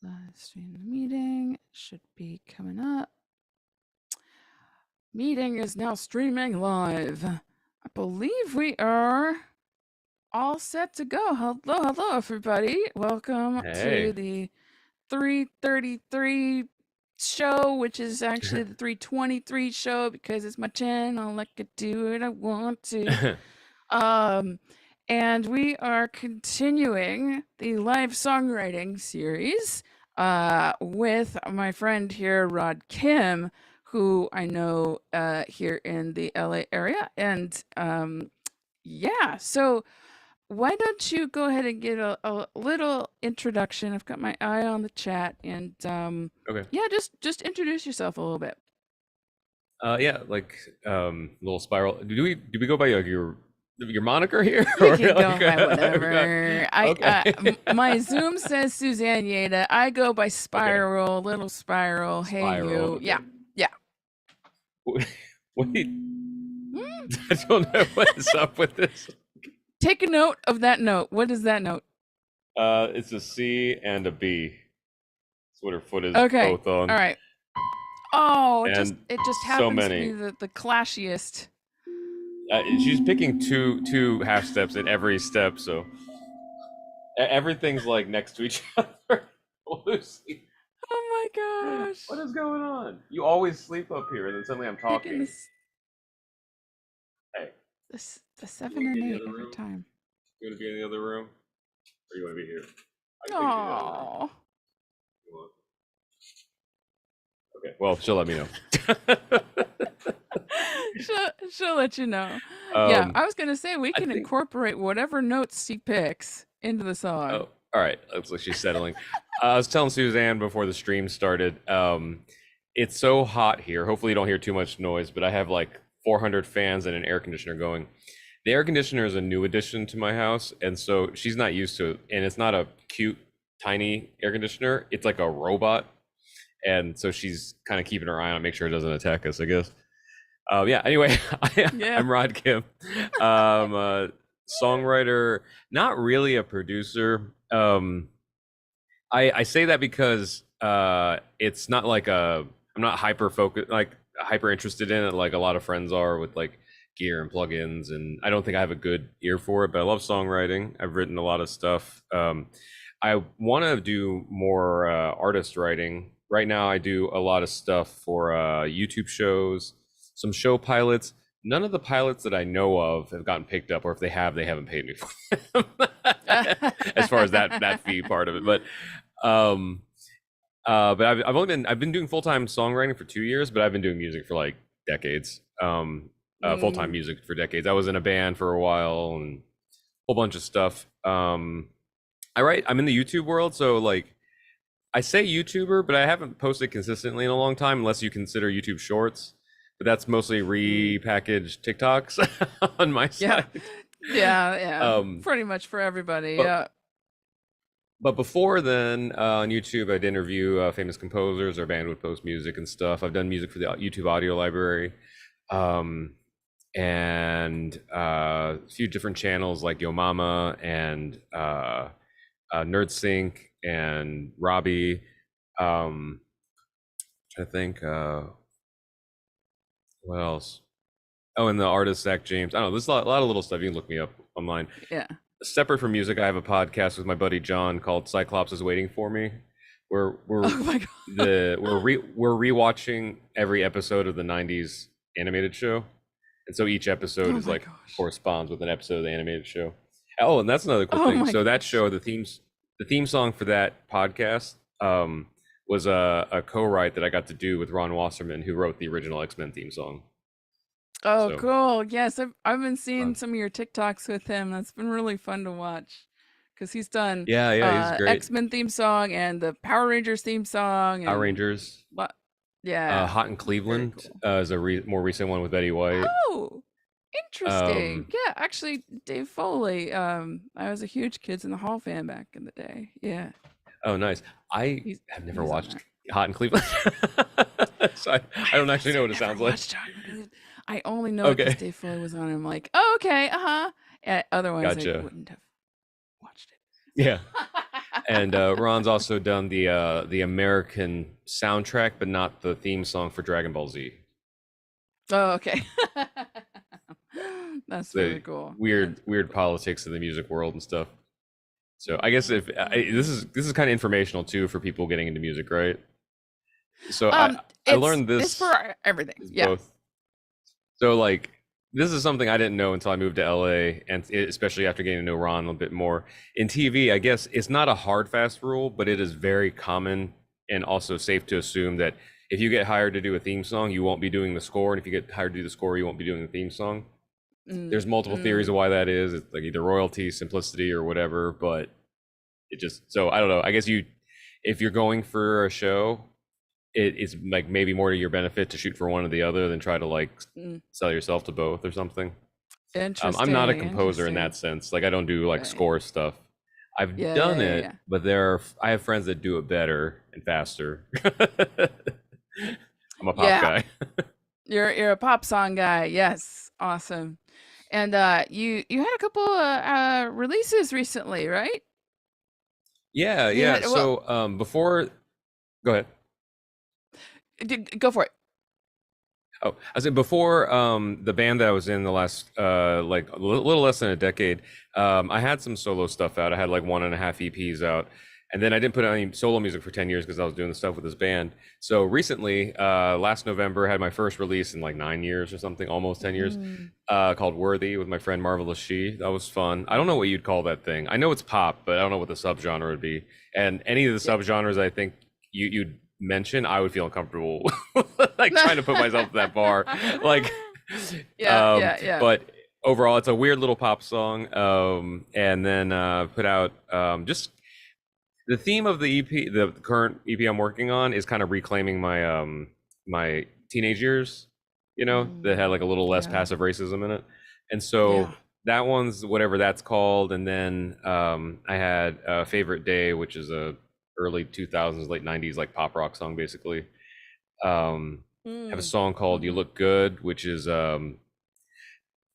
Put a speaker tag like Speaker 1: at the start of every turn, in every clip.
Speaker 1: Live stream the meeting should be coming up. Meeting is now streaming live. I believe we are all set to go. Hello, everybody. Welcome to the 333 show, which is actually the 323 show because it's my channel. I can do what I want to. And we are continuing the live songwriting series with my friend here, Rod Kim, who I know here in the LA area. And yeah, so why don't you go ahead and get a little introduction? I've got my eye on the chat, and
Speaker 2: Okay.
Speaker 1: yeah, just introduce yourself a little bit.
Speaker 2: Yeah, like little spiral. Do we go by your moniker here?
Speaker 1: You can go by whatever.
Speaker 2: Okay.
Speaker 1: My Zoom says Suzanne Yeda. I go by Spiral, okay. Little Spiral. Hey,
Speaker 2: Spiral,
Speaker 1: you.
Speaker 2: okay.
Speaker 1: Yeah.
Speaker 2: What do you, I don't know what is up with this.
Speaker 1: Take a note of that note. What is that note?
Speaker 2: It's a C and a B. That's what her foot is both on.
Speaker 1: All right. Oh, it just happens to be the clashiest.
Speaker 2: She's picking two half steps in every step, so everything's like next to each other. Lucy.
Speaker 1: Oh my gosh.
Speaker 2: What is going on? You always sleep up here, and then suddenly I'm talking. Hey.
Speaker 1: The 7 and 8 every time.
Speaker 2: You want to be in the other room? Or you want to be here?
Speaker 1: Oh.
Speaker 2: Okay, well, she'll let me know.
Speaker 1: she'll let you know. Yeah, I was gonna say we can incorporate whatever notes she picks into the song.
Speaker 2: Oh, all right. Looks like she's settling. I was telling Suzanne before the stream started. It's so hot here. Hopefully, you don't hear too much noise, but I have like 400 fans and an air conditioner going. The air conditioner is a new addition to my house, and so she's not used to it. And it's not a cute, tiny air conditioner. It's like a robot. And so she's kind of keeping her eye on it, make sure it doesn't attack us, I guess. Yeah, anyway, I'm Rod Kim. I'm a songwriter, not really a producer. I say that because it's not like I'm not hyper interested in it like a lot of friends are with like gear and plugins, and I don't think I have a good ear for it, but I love songwriting. I've written a lot of stuff. I want to do more artist writing. Right now, I do a lot of stuff for YouTube shows, some show pilots. None of the pilots that I know of have gotten picked up, or if they have, they haven't paid me for them. As far as that fee part of it. But I've been doing full-time songwriting for 2 years, but I've been doing music for like decades. Full-time music for decades. I was in a band for a while and a whole bunch of stuff. I'm in the YouTube world, so like. I say YouTuber, but I haven't posted consistently in a long time, unless you consider YouTube Shorts. But that's mostly repackaged TikToks on my side.
Speaker 1: Yeah. Pretty much for everybody.
Speaker 2: But before then, on YouTube, I'd interview famous composers. Our band would post music and stuff. I've done music for the YouTube audio library, and a few different channels like Yo Mama and NerdSync. And Robbie, I think, what else? Oh, and the artist Zach James. I don't know. There's a lot of little stuff. You can look me up online.
Speaker 1: Yeah.
Speaker 2: Separate from music, I have a podcast with my buddy John called Cyclops is Waiting for Me. We're rewatching every episode of the '90s animated show, and so each episode is like corresponds with an episode of the animated show. Oh, and that's another cool thing. So that show, the theme song for that podcast was a co-write that I got to do with Ron Wasserman, who wrote the original X-Men theme song.
Speaker 1: Oh, cool. Yes, I've been seeing some of your TikToks with him. That's been really fun to watch because he's done
Speaker 2: he's great.
Speaker 1: X-Men theme song and the Power Rangers theme song.
Speaker 2: Power Rangers.
Speaker 1: Yeah.
Speaker 2: Hot in Cleveland is a more recent one with Betty White.
Speaker 1: Oh, interesting. Yeah, actually, Dave Foley. I was a huge Kids in the Hall fan back in the day. Yeah.
Speaker 2: Oh, nice. I have never watched Hot in Cleveland, so I don't actually know what it sounds like.
Speaker 1: I only know because Dave Foley was on. I'm like, oh, okay, Yeah, otherwise, I wouldn't have watched it.
Speaker 2: Yeah. And Ron's also done the American soundtrack, but not the theme song for Dragon Ball Z.
Speaker 1: Oh, okay. That's
Speaker 2: The
Speaker 1: really cool.
Speaker 2: weird
Speaker 1: That's really
Speaker 2: weird
Speaker 1: cool.
Speaker 2: politics of the music world and stuff. So I guess if this is kind of informational too for people getting into music, right? So I learned
Speaker 1: It's
Speaker 2: this
Speaker 1: for everything.
Speaker 2: is
Speaker 1: Yeah.
Speaker 2: both. So like this is something I didn't know until I moved to LA, and especially after getting to know Ron a little bit more. In TV, I guess it's not a hard fast rule, but it is very common and also safe to assume that if you get hired to do a theme song, you won't be doing the score, and if you get hired to do the score, you won't be doing the theme song.
Speaker 1: Mm,
Speaker 2: There's multiple theories of
Speaker 1: mm.
Speaker 2: why that is. It's like either royalty, simplicity, or whatever, but it just so I don't know. I guess you if you're going for a show, it's like maybe more to your benefit to shoot for one or the other than try to like
Speaker 1: Mm.
Speaker 2: sell yourself to both or something. I'm not a
Speaker 1: Interesting,
Speaker 2: composer in that
Speaker 1: interesting.
Speaker 2: sense. Like I don't do like
Speaker 1: Right.
Speaker 2: score stuff. I've
Speaker 1: Yeah, yeah,
Speaker 2: done
Speaker 1: yeah,
Speaker 2: it,
Speaker 1: yeah.
Speaker 2: but I have friends that do it better and faster. I'm a pop
Speaker 1: Yeah,
Speaker 2: guy.
Speaker 1: you're a pop song guy. Yes, awesome. And you had a couple releases recently, right?
Speaker 2: Yeah,
Speaker 1: You
Speaker 2: yeah.
Speaker 1: had well,
Speaker 2: So before, go ahead.
Speaker 1: go for it.
Speaker 2: Oh, I said before the band that I was in the last like a little less than a decade, I had some solo stuff out. I had like 1.5 EPs out, and then I didn't put out any solo music for 10 years because I was doing the stuff with this band. So recently, last November, I had my first release in like 9 years or something, almost 10 years,
Speaker 1: Mm.
Speaker 2: called Worthy with my friend Marvelous She. That was fun. I don't know what you'd call that thing. I know it's pop, but I don't know what the subgenre would be. And any of the
Speaker 1: Yeah.
Speaker 2: subgenres I think you'd mention, I would feel uncomfortable like trying to put myself at that bar. Like
Speaker 1: Yeah, yeah, yeah.
Speaker 2: but overall it's a weird little pop song. And then put out just the theme of the EP, the current EP I'm working on is kind of reclaiming my teenage years, that had like a little less
Speaker 1: Yeah,
Speaker 2: passive racism in it. And so
Speaker 1: yeah.
Speaker 2: that one's whatever that's called. And then I had Favorite Day, which is a early 2000s, late 90s like pop rock song basically. Have a
Speaker 1: Mm.
Speaker 2: song called You
Speaker 1: Mhm.
Speaker 2: Look Good, which is a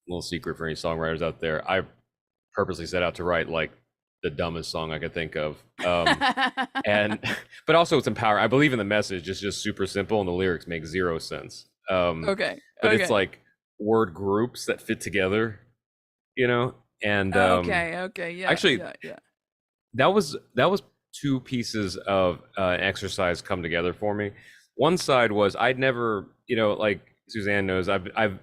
Speaker 2: little secret for any songwriters out there. I purposely set out to write like the dumbest song I could think of. And but also it's empowering. I believe in the message. It's just super simple and the lyrics make zero sense.
Speaker 1: Okay,
Speaker 2: But it's
Speaker 1: okay.
Speaker 2: like word groups that fit together, and
Speaker 1: Okay, okay. Yeah,
Speaker 2: actually
Speaker 1: yeah, yeah.
Speaker 2: that was two pieces of an exercise come together for me. One side was I'd never, like Suzanne knows, I've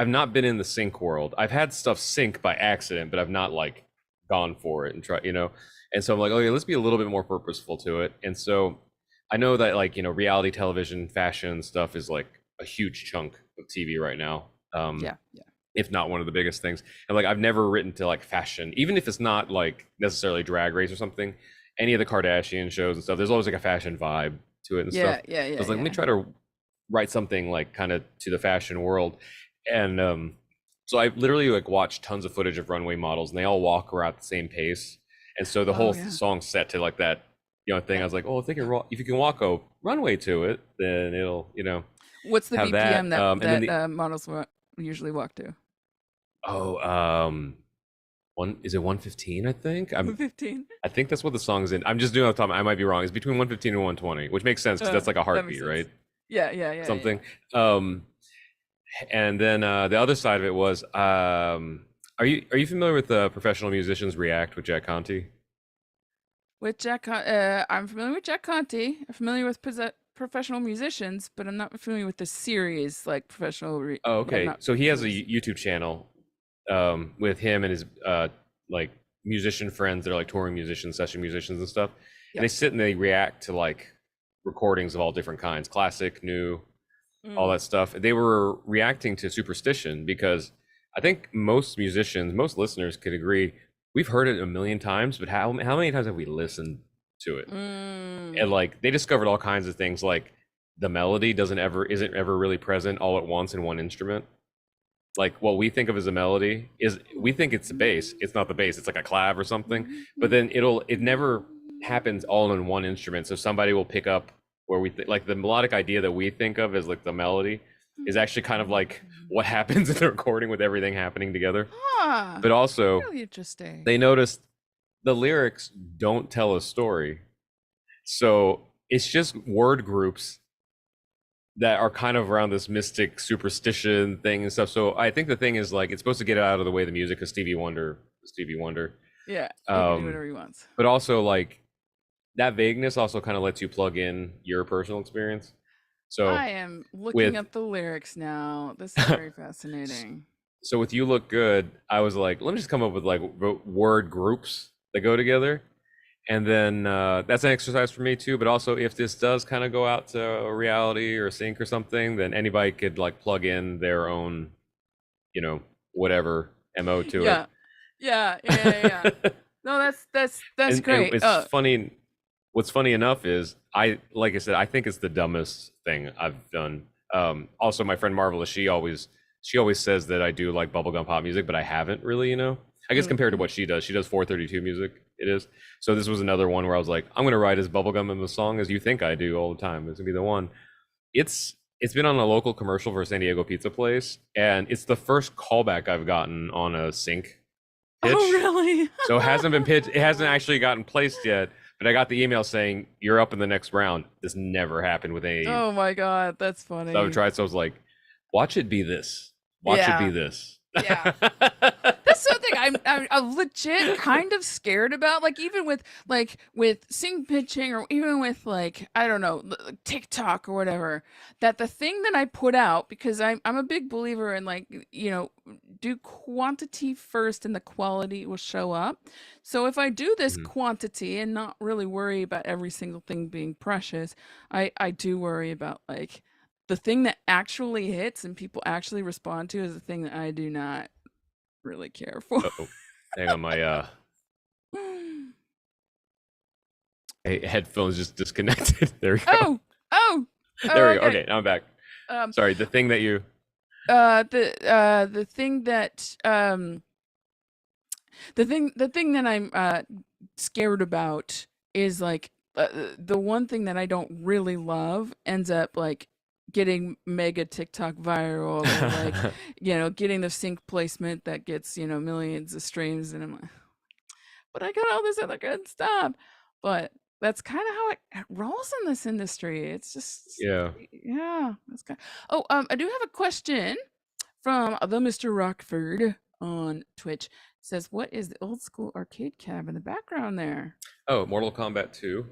Speaker 2: not been in the sync world. I've had stuff sync by accident, but I've not like gone for it and try, And so I'm like, okay, let's be a little bit more purposeful to it. And so I know that like, reality television, fashion stuff is like a huge chunk of TV right now.
Speaker 1: Yeah, yeah.
Speaker 2: If not one of the biggest things. And like I've never written to like fashion, even if it's not like necessarily Drag Race or something, any of the Kardashian shows and stuff, there's always like a fashion vibe to it and stuff.
Speaker 1: Yeah, yeah,
Speaker 2: So I
Speaker 1: yeah,
Speaker 2: was like, let me
Speaker 1: yeah.
Speaker 2: try to write something like kind of to the fashion world. And so I literally like watched tons of footage of runway models and they all walk around at the same pace. And so the
Speaker 1: Oh,
Speaker 2: whole
Speaker 1: yeah.
Speaker 2: song's set to like that, thing. I
Speaker 1: Yeah.
Speaker 2: was like, oh, if you can walk a runway to it, then it'll,
Speaker 1: What's the
Speaker 2: have that.
Speaker 1: BPM that
Speaker 2: And then
Speaker 1: models usually walk to?
Speaker 2: oh, one is it 115? I think
Speaker 1: 15?
Speaker 2: I think that's what the song is in. I'm just doing off the top. I might be wrong. It's between 115 and 120, which makes sense because that's like a
Speaker 1: That makes
Speaker 2: heartbeat,
Speaker 1: sense.
Speaker 2: right?
Speaker 1: Yeah, yeah, yeah, yeah.
Speaker 2: Something. Um, and then the other side of it was, are you familiar with Professional Musicians React with Jack Conte?
Speaker 1: I'm familiar with Jack Conte. I'm familiar with professional musicians, but I'm not familiar with the series like
Speaker 2: Oh,
Speaker 1: yeah,
Speaker 2: okay.
Speaker 1: not
Speaker 2: So he has a
Speaker 1: release.
Speaker 2: YouTube channel with him and his like musician friends that are like touring musicians, session musicians and stuff. And
Speaker 1: Yeah.
Speaker 2: they sit and they react to like recordings of all different kinds, classic, new, all
Speaker 1: Mm.
Speaker 2: that stuff. They were reacting to Superstition because I think most musicians, most listeners could agree we've heard it a million times, but how many times have we listened to it? And
Speaker 1: Mm.
Speaker 2: like they discovered all kinds of things like the melody isn't ever really present all at once in one instrument. Like what we think of as a melody is we think it's the bass. It's not the bass. It's like a clav or something. But then it never happens all in one instrument. So somebody will pick up where like the melodic idea that we think of as like the melody is actually kind of like what happens in the recording with everything happening together.
Speaker 1: Huh.
Speaker 2: But also
Speaker 1: Really interesting.
Speaker 2: they noticed the lyrics don't tell a story. So it's just word groups that are kind of around this mystic superstition thing and stuff. So I think the thing is like it's supposed to get out of the way of the music because Stevie Wonder.
Speaker 1: Yeah, he can do whatever he wants.
Speaker 2: But also like that vagueness also kind of lets you plug in your personal experience. So
Speaker 1: I am looking
Speaker 2: with
Speaker 1: up the lyrics now. This is very fascinating.
Speaker 2: so with You Look Good, I was like, let me just come up with like word groups that go together. And then that's an exercise for me too. But also, if this does kind of go out to a reality or sync or something, then anybody could like plug in their own, you know, whatever MO to
Speaker 1: Yeah, yeah, yeah, yeah.
Speaker 2: it.
Speaker 1: No, that's great.
Speaker 2: It's funny. What's funny enough is like I said, I think it's the dumbest thing I've done. Also, my friend Marvelous, she always says that I do like bubblegum pop music, but I haven't really, you know. I guess compared to what she does 432 music. It is. So this was another one where I was like, I'm gonna write as bubblegum in the song as you think I do all the time. It's gonna be the one. It's been on a local commercial for a San Diego pizza place, and it's the first callback I've gotten on a sync pitch.
Speaker 1: Oh, really?
Speaker 2: So it hasn't been pitched. It hasn't actually gotten placed yet. But I got the email saying you're up in the next round. This never happened with any.
Speaker 1: Oh my god, that's funny.
Speaker 2: So I tried. So I was like, watch it be this. Watch it be this.
Speaker 1: Yeah. That's something I'm legit kind of scared about. Like even with sync pitching or even with like I don't know TikTok or whatever. That the thing that I put out because I'm a big believer in like do quantity first and the quality will show up. So if I do this quantity and not really worry about every single thing being precious, I do worry about like the thing that actually hits and people actually respond to is the thing that I do not really care for.
Speaker 2: Uh-oh. Hang on, my headphones just disconnected. There we go.
Speaker 1: Oh,
Speaker 2: there we go. Okay, now I'm back.
Speaker 1: Um,
Speaker 2: Sorry, the thing that you
Speaker 1: the thing that the thing that I'm scared about is like the one thing that I don't really love ends up like getting mega TikTok viral or like getting the sync placement that gets millions of streams and I'm like but I got all this other good stuff. But that's kind of how it rolls in this industry. It's just yeah, that's kind I do have a question from the Mr. Rockford on Twitch. It says, what is the old school arcade cab in the background there?
Speaker 2: Oh, Mortal Kombat 2.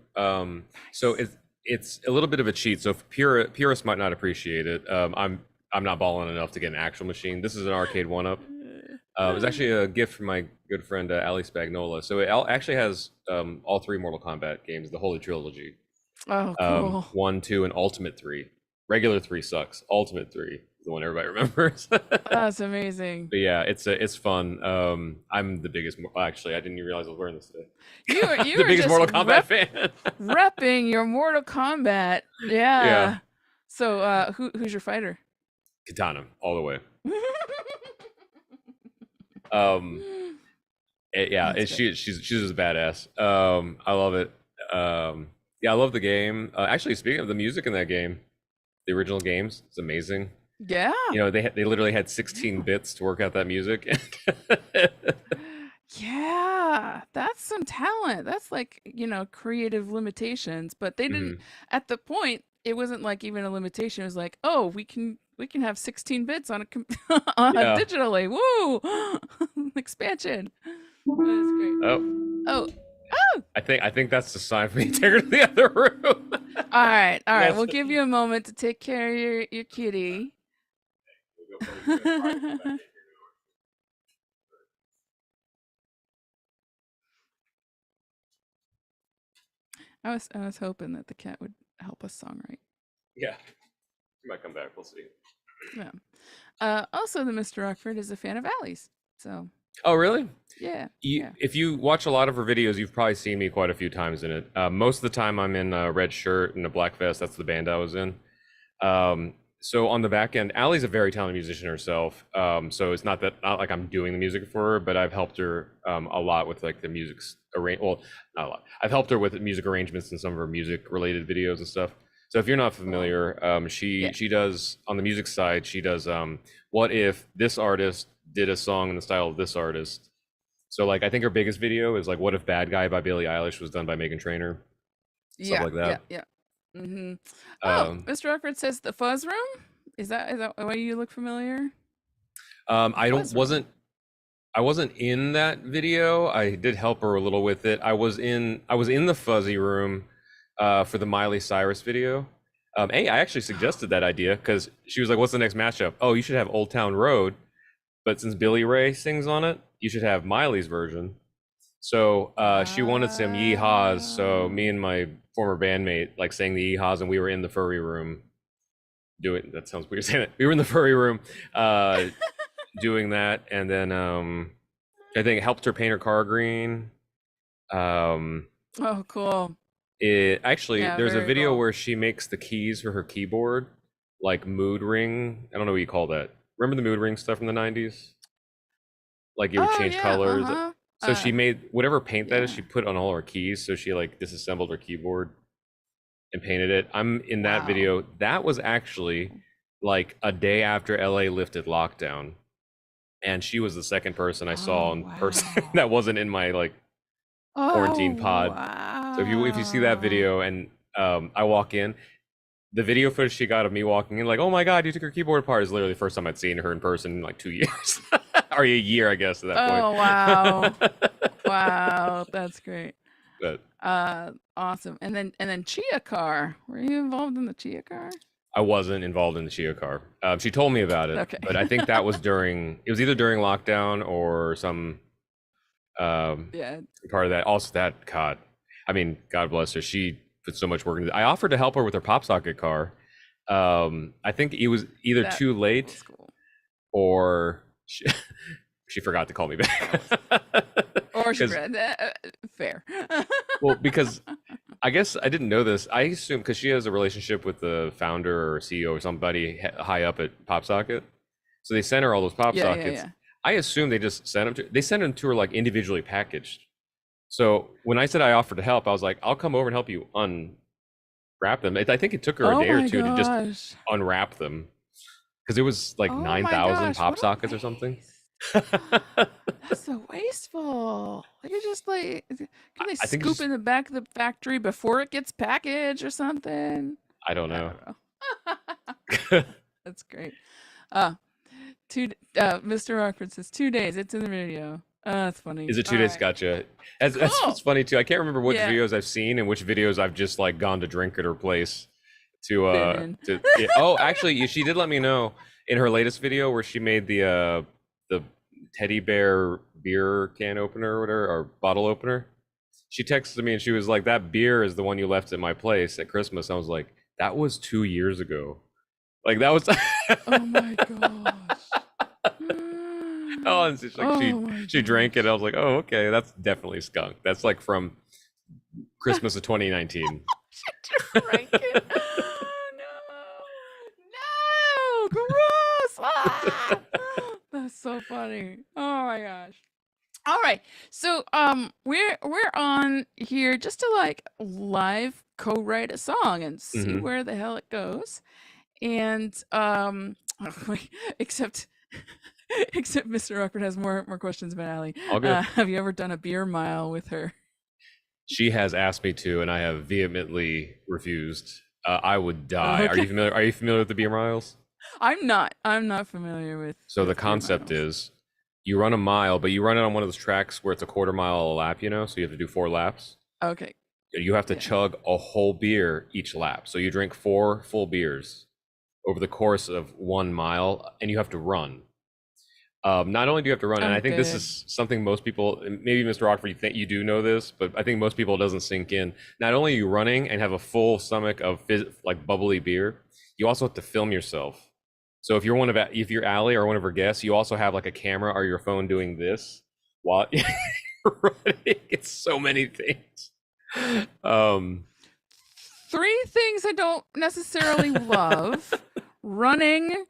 Speaker 2: So it's a little bit of a cheat. So purists might not appreciate it. I'm not balling enough to get an actual machine. This is an arcade one-up. It was actually a gift from my good friend Ali Spagnola. So it actually has all three Mortal Kombat games, the Holy Trilogy.
Speaker 1: Oh, cool.
Speaker 2: 1, 2, and Ultimate 3. Regular 3 sucks. Ultimate 3 is the one everybody remembers.
Speaker 1: That's amazing.
Speaker 2: But yeah, it's fun. I'm the biggest. Actually, I didn't even realize I was wearing this today.
Speaker 1: You
Speaker 2: the
Speaker 1: were
Speaker 2: biggest
Speaker 1: just
Speaker 2: Mortal Kombat fan.
Speaker 1: repping your Mortal Kombat. Yeah. So who's your fighter?
Speaker 2: Katana, all the way. She's a badass. I love it. Yeah, I love the game. Actually, speaking of the music in that game, the original games, it's amazing.
Speaker 1: Yeah.
Speaker 2: They literally had 16 bits to work out that music.
Speaker 1: Yeah, that's some talent. That's like, creative limitations, but they didn't at the point it wasn't like even a limitation. It was like, "Oh, we can have 16 bits on digitally." Woo! Expansion. That's great. Oh.
Speaker 2: I think that's the sign for me to take her to the other room.
Speaker 1: All right. We'll give you a moment to take care of your kitty. I was hoping that the cat would help us songwrite.
Speaker 2: Yeah, she might come back. We'll see.
Speaker 1: Yeah. Also, the Mr. Rockford is a fan of Allie's. So.
Speaker 2: Oh, really?
Speaker 1: Yeah.
Speaker 2: If you watch a lot of her videos, you've probably seen me quite a few times in it. Most of the time, I'm in a red shirt and a black vest. That's the band I was in. So on the back end, Allie's a very talented musician herself. So it's not like I'm doing the music for her, but I've helped her a lot with like the music's well, not a lot. I've helped her with music arrangements in some of her music related videos and stuff. So if you're not familiar, she does on the music side, she does what if this artist did a song in the style of this artist. So like I think her biggest video is like "What If Bad Guy" by Billie Eilish was done by Megan Trainor, stuff
Speaker 1: Yeah,
Speaker 2: like
Speaker 1: yeah,
Speaker 2: that.
Speaker 1: yeah. Hmm. Oh,
Speaker 2: Um,
Speaker 1: Mr. Rockford says the fuzz room. Is that why you look familiar? The
Speaker 2: I don't
Speaker 1: fuzz room.
Speaker 2: wasn't I wasn't in that video. I did help her a little with it. I was in the fuzzy room for the Miley Cyrus video. Hey, I actually suggested that idea because she was like, "What's the next matchup?" Oh, you should have Old Town Road, but since Billy Ray sings on it, you should have Miley's version. So she wanted some yeehaws. So me
Speaker 1: Wow.
Speaker 2: and my former bandmate like sang the yeehaws, and we were in the furry room doing. That sounds weird saying it. We were in the furry room uh, doing that, and then I think it helped her paint her car green. Um,
Speaker 1: Oh, cool.
Speaker 2: it actually
Speaker 1: Yeah,
Speaker 2: there's a
Speaker 1: very
Speaker 2: video
Speaker 1: cool.
Speaker 2: where she makes the keys for her keyboard like mood ring. I don't know what you call that. Remember the mood ring stuff from the 90s? Like it would
Speaker 1: Oh
Speaker 2: change
Speaker 1: yeah,
Speaker 2: colors.
Speaker 1: uh-huh.
Speaker 2: So she made whatever paint that is,
Speaker 1: Yeah.
Speaker 2: she put on all her keys. So she like disassembled her keyboard and painted it. I'm in that
Speaker 1: Wow.
Speaker 2: video. That was actually like a day after LA lifted lockdown. And she was the second person I saw
Speaker 1: Oh,
Speaker 2: in person
Speaker 1: wow.
Speaker 2: that wasn't in my like quarantine
Speaker 1: Oh,
Speaker 2: pod. So if you see that
Speaker 1: wow.
Speaker 2: video and I walk in, the video footage she got of me walking in, like, oh my god, you took her keyboard apart, is literally the first time I'd seen her in person in like 2 years, or a year, I guess, at that point.
Speaker 1: Oh, wow. Wow, that's great.
Speaker 2: But
Speaker 1: Awesome. And then Chia Car. Were you involved in the Chia Car?
Speaker 2: I wasn't involved in the Chia car. She told me about it,
Speaker 1: Okay.
Speaker 2: but I think that was during. It was either during lockdown or some um,
Speaker 1: Yeah,
Speaker 2: part of that. Also, that God, I mean, God bless her. She put so much work into it. I offered to help her with her pop socket car. I think it was either
Speaker 1: that
Speaker 2: too late
Speaker 1: was cool.
Speaker 2: or she forgot to call me
Speaker 1: That was
Speaker 2: back.
Speaker 1: or she
Speaker 2: Because
Speaker 1: read fair.
Speaker 2: well, because I guess I didn't know this. I assume because she has a relationship with the founder or CEO or somebody high up at PopSocket, so they sent her all those pop
Speaker 1: Yeah, yeah,
Speaker 2: sockets.
Speaker 1: yeah.
Speaker 2: I assume they just sent them to. They sent them to her like individually packaged. So when I said I offered to help, I was like, I'll come over and help you unwrap them. I think it took her a
Speaker 1: Oh
Speaker 2: day or
Speaker 1: my
Speaker 2: two to just
Speaker 1: gosh.
Speaker 2: unwrap them because it was like
Speaker 1: Oh
Speaker 2: nine
Speaker 1: my
Speaker 2: thousand
Speaker 1: gosh,
Speaker 2: pop
Speaker 1: what a
Speaker 2: sockets or something.
Speaker 1: waste. That's so wasteful. They could just like can they
Speaker 2: I think
Speaker 1: scoop
Speaker 2: just
Speaker 1: in the back of the factory before it gets packaged or something?
Speaker 2: I don't
Speaker 1: I
Speaker 2: know.
Speaker 1: don't know. That's great. Uh Mr. Rockford says 2 days. It's in the video. That's funny.
Speaker 2: Is it
Speaker 1: All
Speaker 2: 2 days?
Speaker 1: right.
Speaker 2: Gotcha. That's what's
Speaker 1: Cool.
Speaker 2: funny too. I can't remember which
Speaker 1: Yeah.
Speaker 2: videos I've seen and which videos I've just like gone to drink at her place
Speaker 1: Been in.
Speaker 2: to yeah. Oh, actually, she did let me know in her latest video where she made the teddy bear beer can opener or whatever or bottle opener. She texted me and she was like, "That beer is the one you left at my place at Christmas." I was like, "That was 2 years ago." Like that was.
Speaker 1: Oh my gosh.
Speaker 2: Oh, and she's like
Speaker 1: Oh my
Speaker 2: she drank it.
Speaker 1: gosh.
Speaker 2: I was like, oh, okay, that's definitely skunk. That's like from Christmas of 2019.
Speaker 1: She drank it. Oh no. No. Gross. Ah! That's so funny. Oh my gosh. All right. So we're on here just to like live co-write a song and see
Speaker 2: Hmm.
Speaker 1: where the hell it goes. And except except Mr. Rockford has more questions about Allie.
Speaker 2: All good.
Speaker 1: Have you ever done a beer mile with her?
Speaker 2: She has asked me to, and I have vehemently refused. I would die. Are
Speaker 1: Okay.
Speaker 2: you familiar? Are you familiar with the beer miles?
Speaker 1: I'm not. I'm not familiar
Speaker 2: So the
Speaker 1: with beer
Speaker 2: concept
Speaker 1: miles.
Speaker 2: is you run a mile, but you run it on one of those tracks where it's a quarter mile a lap. So you have to do 4 laps.
Speaker 1: Okay.
Speaker 2: You have to
Speaker 1: Yeah.
Speaker 2: chug a whole beer each lap. So you drink 4 full beers over the course of 1 mile, and you have to run. Not only do you have to run, and
Speaker 1: Oh,
Speaker 2: I think this
Speaker 1: good.
Speaker 2: is something most people, maybe Mr. Rockford, you think you do know this, but I think most people it doesn't sink in. Not only are you running and have a full stomach of like bubbly beer, you also have to film yourself. So if you're Allie or one of her guests, you also have like a camera or your phone doing this while you're running. It's so many things. Um,
Speaker 1: 3 things I don't necessarily love: running,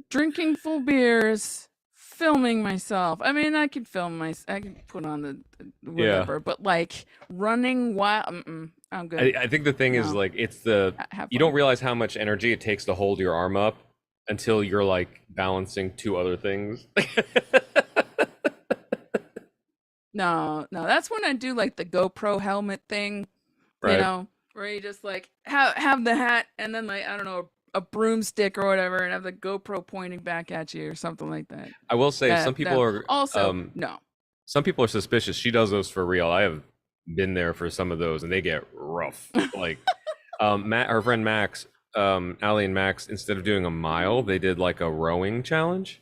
Speaker 1: drinking full beers, filming myself. I mean, I can put on the
Speaker 2: yeah.
Speaker 1: whatever, but like running while I'm good.
Speaker 2: I think the thing is
Speaker 1: No,
Speaker 2: like
Speaker 1: have
Speaker 2: you don't
Speaker 1: fun.
Speaker 2: realize how much energy it takes to hold your arm up until you're like balancing 2 other things.
Speaker 1: No, that's when I do like the GoPro helmet thing, you
Speaker 2: Right.
Speaker 1: know, where you just like have the hat and then like I don't know a broomstick or whatever, and have the GoPro pointing back at you or something like that.
Speaker 2: I will say some people
Speaker 1: That
Speaker 2: are
Speaker 1: also no.
Speaker 2: some people are suspicious. She does those for real. I have been there for some of those and they get rough. Like Matt, her friend Max, Allie and Max, instead of doing a mile, they did like a rowing challenge.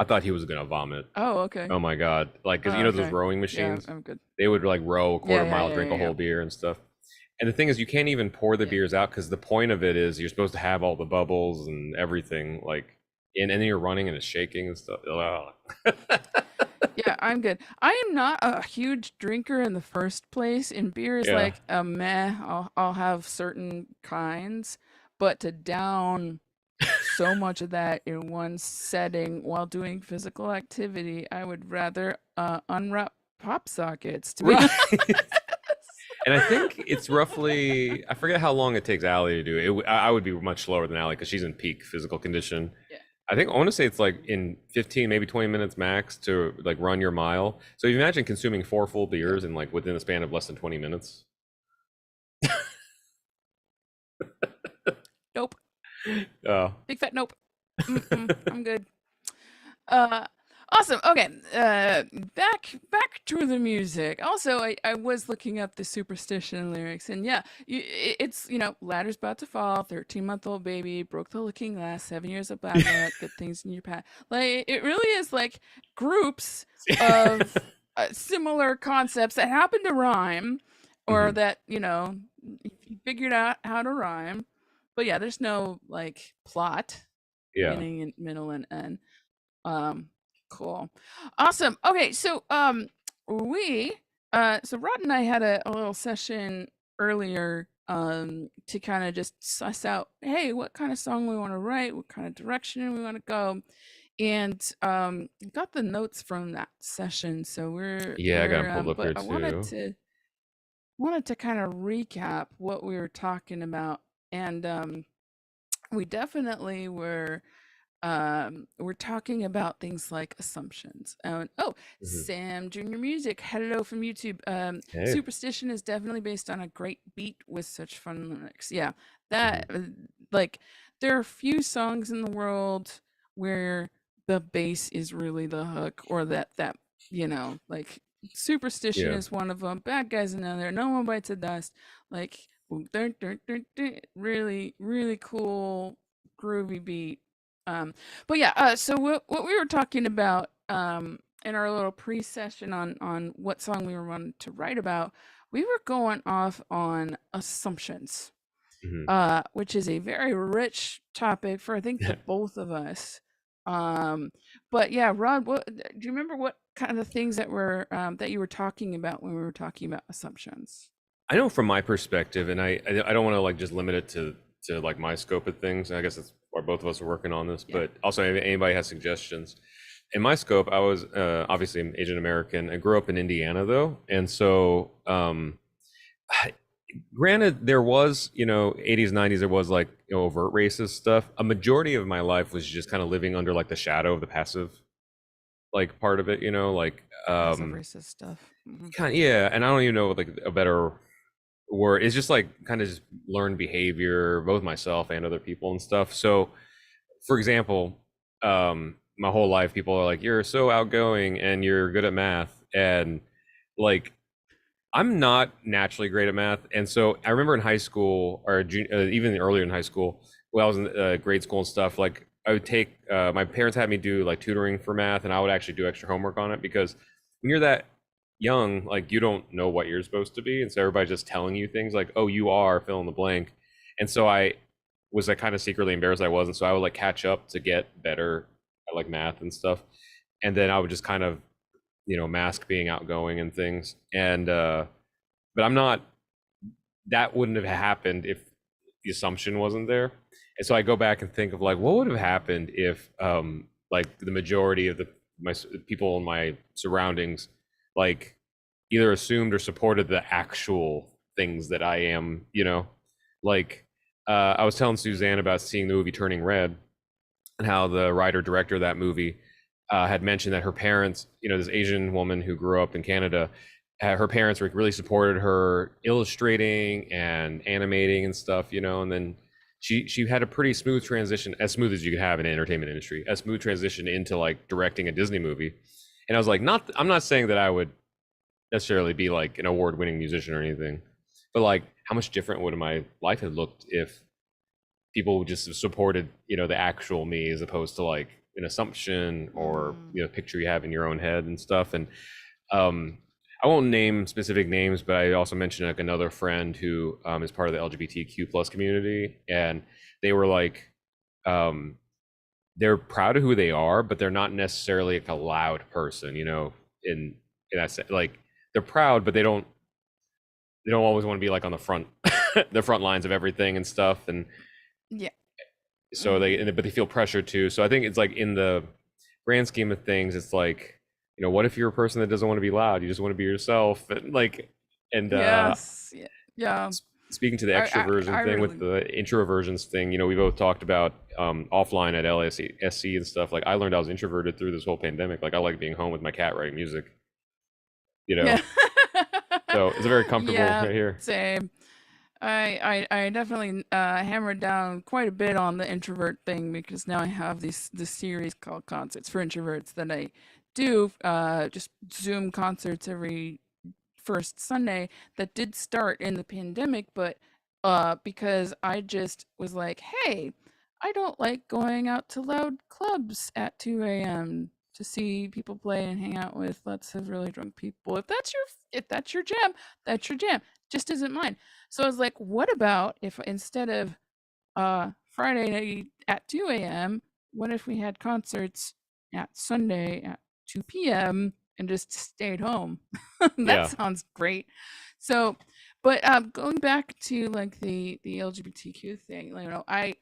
Speaker 2: I thought he was gonna vomit.
Speaker 1: Oh, okay.
Speaker 2: Oh my god! Like, cause
Speaker 1: Oh,
Speaker 2: you know those
Speaker 1: okay.
Speaker 2: rowing
Speaker 1: Yeah,
Speaker 2: machines,
Speaker 1: I'm good.
Speaker 2: they would like row a
Speaker 1: Yeah,
Speaker 2: quarter
Speaker 1: yeah,
Speaker 2: mile,
Speaker 1: yeah,
Speaker 2: drink
Speaker 1: yeah,
Speaker 2: a
Speaker 1: yeah.
Speaker 2: whole beer and stuff. And the thing is, you can't even pour the
Speaker 1: Yeah.
Speaker 2: beers out because the point of it is you're supposed to have all the bubbles and everything, like, and then you're running and it's shaking and stuff. Ugh.
Speaker 1: Yeah, I'm good. I am not a huge drinker in the first place, and beer is
Speaker 2: Yeah.
Speaker 1: like a meh. I'll have certain kinds, but to down so much of that in one setting while doing physical activity, I would rather unwrap pop sockets, to be
Speaker 2: Right.
Speaker 1: honest.
Speaker 2: And I think it's roughly, I forget how long it takes Allie to do it. I would be much slower than Allie because she's in peak physical condition.
Speaker 1: Yeah.
Speaker 2: I think I want to say it's like in 15, maybe 20 minutes max to like run your mile. So if you imagine consuming 4 full
Speaker 1: Yeah.
Speaker 2: beers in like within a span of less than 20 minutes.
Speaker 1: Nope.
Speaker 2: Oh,
Speaker 1: Big fat nope. I'm good. Uh, awesome. Okay. Back to the music. Also, I was looking up the superstition lyrics, and yeah, it's ladder's about to fall. 13-month-old baby broke the looking glass. 7 years of bad luck. Good things in your path. Like it really is like groups of similar concepts that happen to rhyme, or
Speaker 2: hmm.
Speaker 1: that if you figured out how to rhyme. But yeah, there's no like plot,
Speaker 2: Yeah.
Speaker 1: beginning and middle and end. um, cool. Awesome. Okay, so we so Rod and I had a little session earlier to kind of just suss out, hey, what kind of song we want to write, what kind of direction we want to go. And got the notes from that session. So
Speaker 2: Yeah, I got them pulled up
Speaker 1: but
Speaker 2: here
Speaker 1: I
Speaker 2: too.
Speaker 1: wanted to kind of recap what we were talking about. And we definitely we're talking about things like assumptions. Oh,
Speaker 2: Hmm.
Speaker 1: Sam Junior Music, hello from YouTube.
Speaker 2: Hey.
Speaker 1: Superstition is definitely based on a great beat with such fun lyrics. Yeah,
Speaker 2: Hmm.
Speaker 1: that like there are few songs in the world where the bass is really the hook, or that like Superstition
Speaker 2: Yeah.
Speaker 1: is one of them. Bad Guys another. No One Bites the Dust. Like dun, dun, dun, dun, really really cool groovy beat. But yeah, so what we were talking about in our little pre-session on what song we were wanting to write about, we were going off on assumptions,
Speaker 2: Hmm.
Speaker 1: which is a very rich topic for I think the both of us. Um, but yeah, Rod, what do you remember? What kind of things that you were talking about when we were talking about assumptions?
Speaker 2: I know from my perspective, and I don't want to like just limit it to like my scope of things. I guess that's why both of us are working on this.
Speaker 1: Yeah.
Speaker 2: But also, if anybody has suggestions, in my scope, I was obviously I'm Asian American. I grew up in Indiana though, and so granted, there was 80s 90s there was like overt racist stuff. A majority of my life was just kind of living under like the shadow of the passive like part of it. Like
Speaker 1: Passive racist stuff.
Speaker 2: kind of, yeah. And I don't even know like a better word. It's just like kind of just learned behavior, both myself and other people and stuff. So, for example, my whole life, people are like, "You're so outgoing and you're good at math," and like, I'm not naturally great at math. And so, I remember in high school, or even earlier in high school, when I was in grade school and stuff, like I would take my parents had me do like tutoring for math, and I would actually do extra homework on it because when you're that young, like you don't know what you're supposed to be, and so everybody's just telling you things like, "Oh, you are fill in the blank," and so I was like kind of secretly embarrassed I wasn't, so I would like catch up to get better at like math and stuff, and then I would just kind of mask being outgoing and things, and but I'm not. That wouldn't have happened if the assumption wasn't there, and so I go back and think of like what would have happened if like the majority of the my people in my surroundings like either assumed or supported the actual things that I am, like I was telling Suzanne about seeing the movie Turning Red and how the writer director of that movie had mentioned that her parents, this Asian woman who grew up in Canada, her parents were really supported her illustrating and animating and stuff, and then she had a pretty smooth transition, as smooth as you could have in the entertainment industry, a smooth transition into like directing a Disney movie. And I was like, I'm not saying that I would necessarily be like an award-winning musician or anything, but like, how much different would my life have looked if people just have supported, the actual me as opposed to like an assumption or picture you have in your own head and stuff. And um, I won't name specific names, but I also mentioned like another friend who is part of the LGBTQ plus community, and they were like, um, they're proud of who they are, but they're not necessarily like a loud person, in that sense. Like they're proud, but they don't always want to be like on the front the front lines of everything and stuff. And
Speaker 1: Yeah.
Speaker 2: so but they feel pressure too. So I think it's like in the grand scheme of things, it's like, what if you're a person that doesn't want to be loud? You just want to be yourself, and like, and
Speaker 1: Yes. Yeah. Yeah.
Speaker 2: speaking to the
Speaker 1: I
Speaker 2: extroversion thing with
Speaker 1: really.
Speaker 2: the introversions thing, we both talked about offline at LSC and stuff. Like I learned I was introverted through this whole pandemic. Like I like being home with my cat writing music, you know.
Speaker 1: Yeah.
Speaker 2: So it's very comfortable
Speaker 1: Yeah.
Speaker 2: right here.
Speaker 1: Same. I definitely hammered down quite a bit on the introvert thing because now I have this series called Concerts for Introverts that I do just Zoom concerts every first Sunday that did start in the pandemic, but because I just was like, hey, I don't like going out to loud clubs at 2 a.m. to see people play and hang out with lots of really drunk people. If that's your jam, that's your jam. Just isn't mine. So I was like, what about if instead of Friday night at 2 a.m., what if we had concerts at Sunday at 2 p.m. and just stayed home? That
Speaker 2: Yeah.
Speaker 1: sounds great. So, but going back to like the LGBTQ thing, I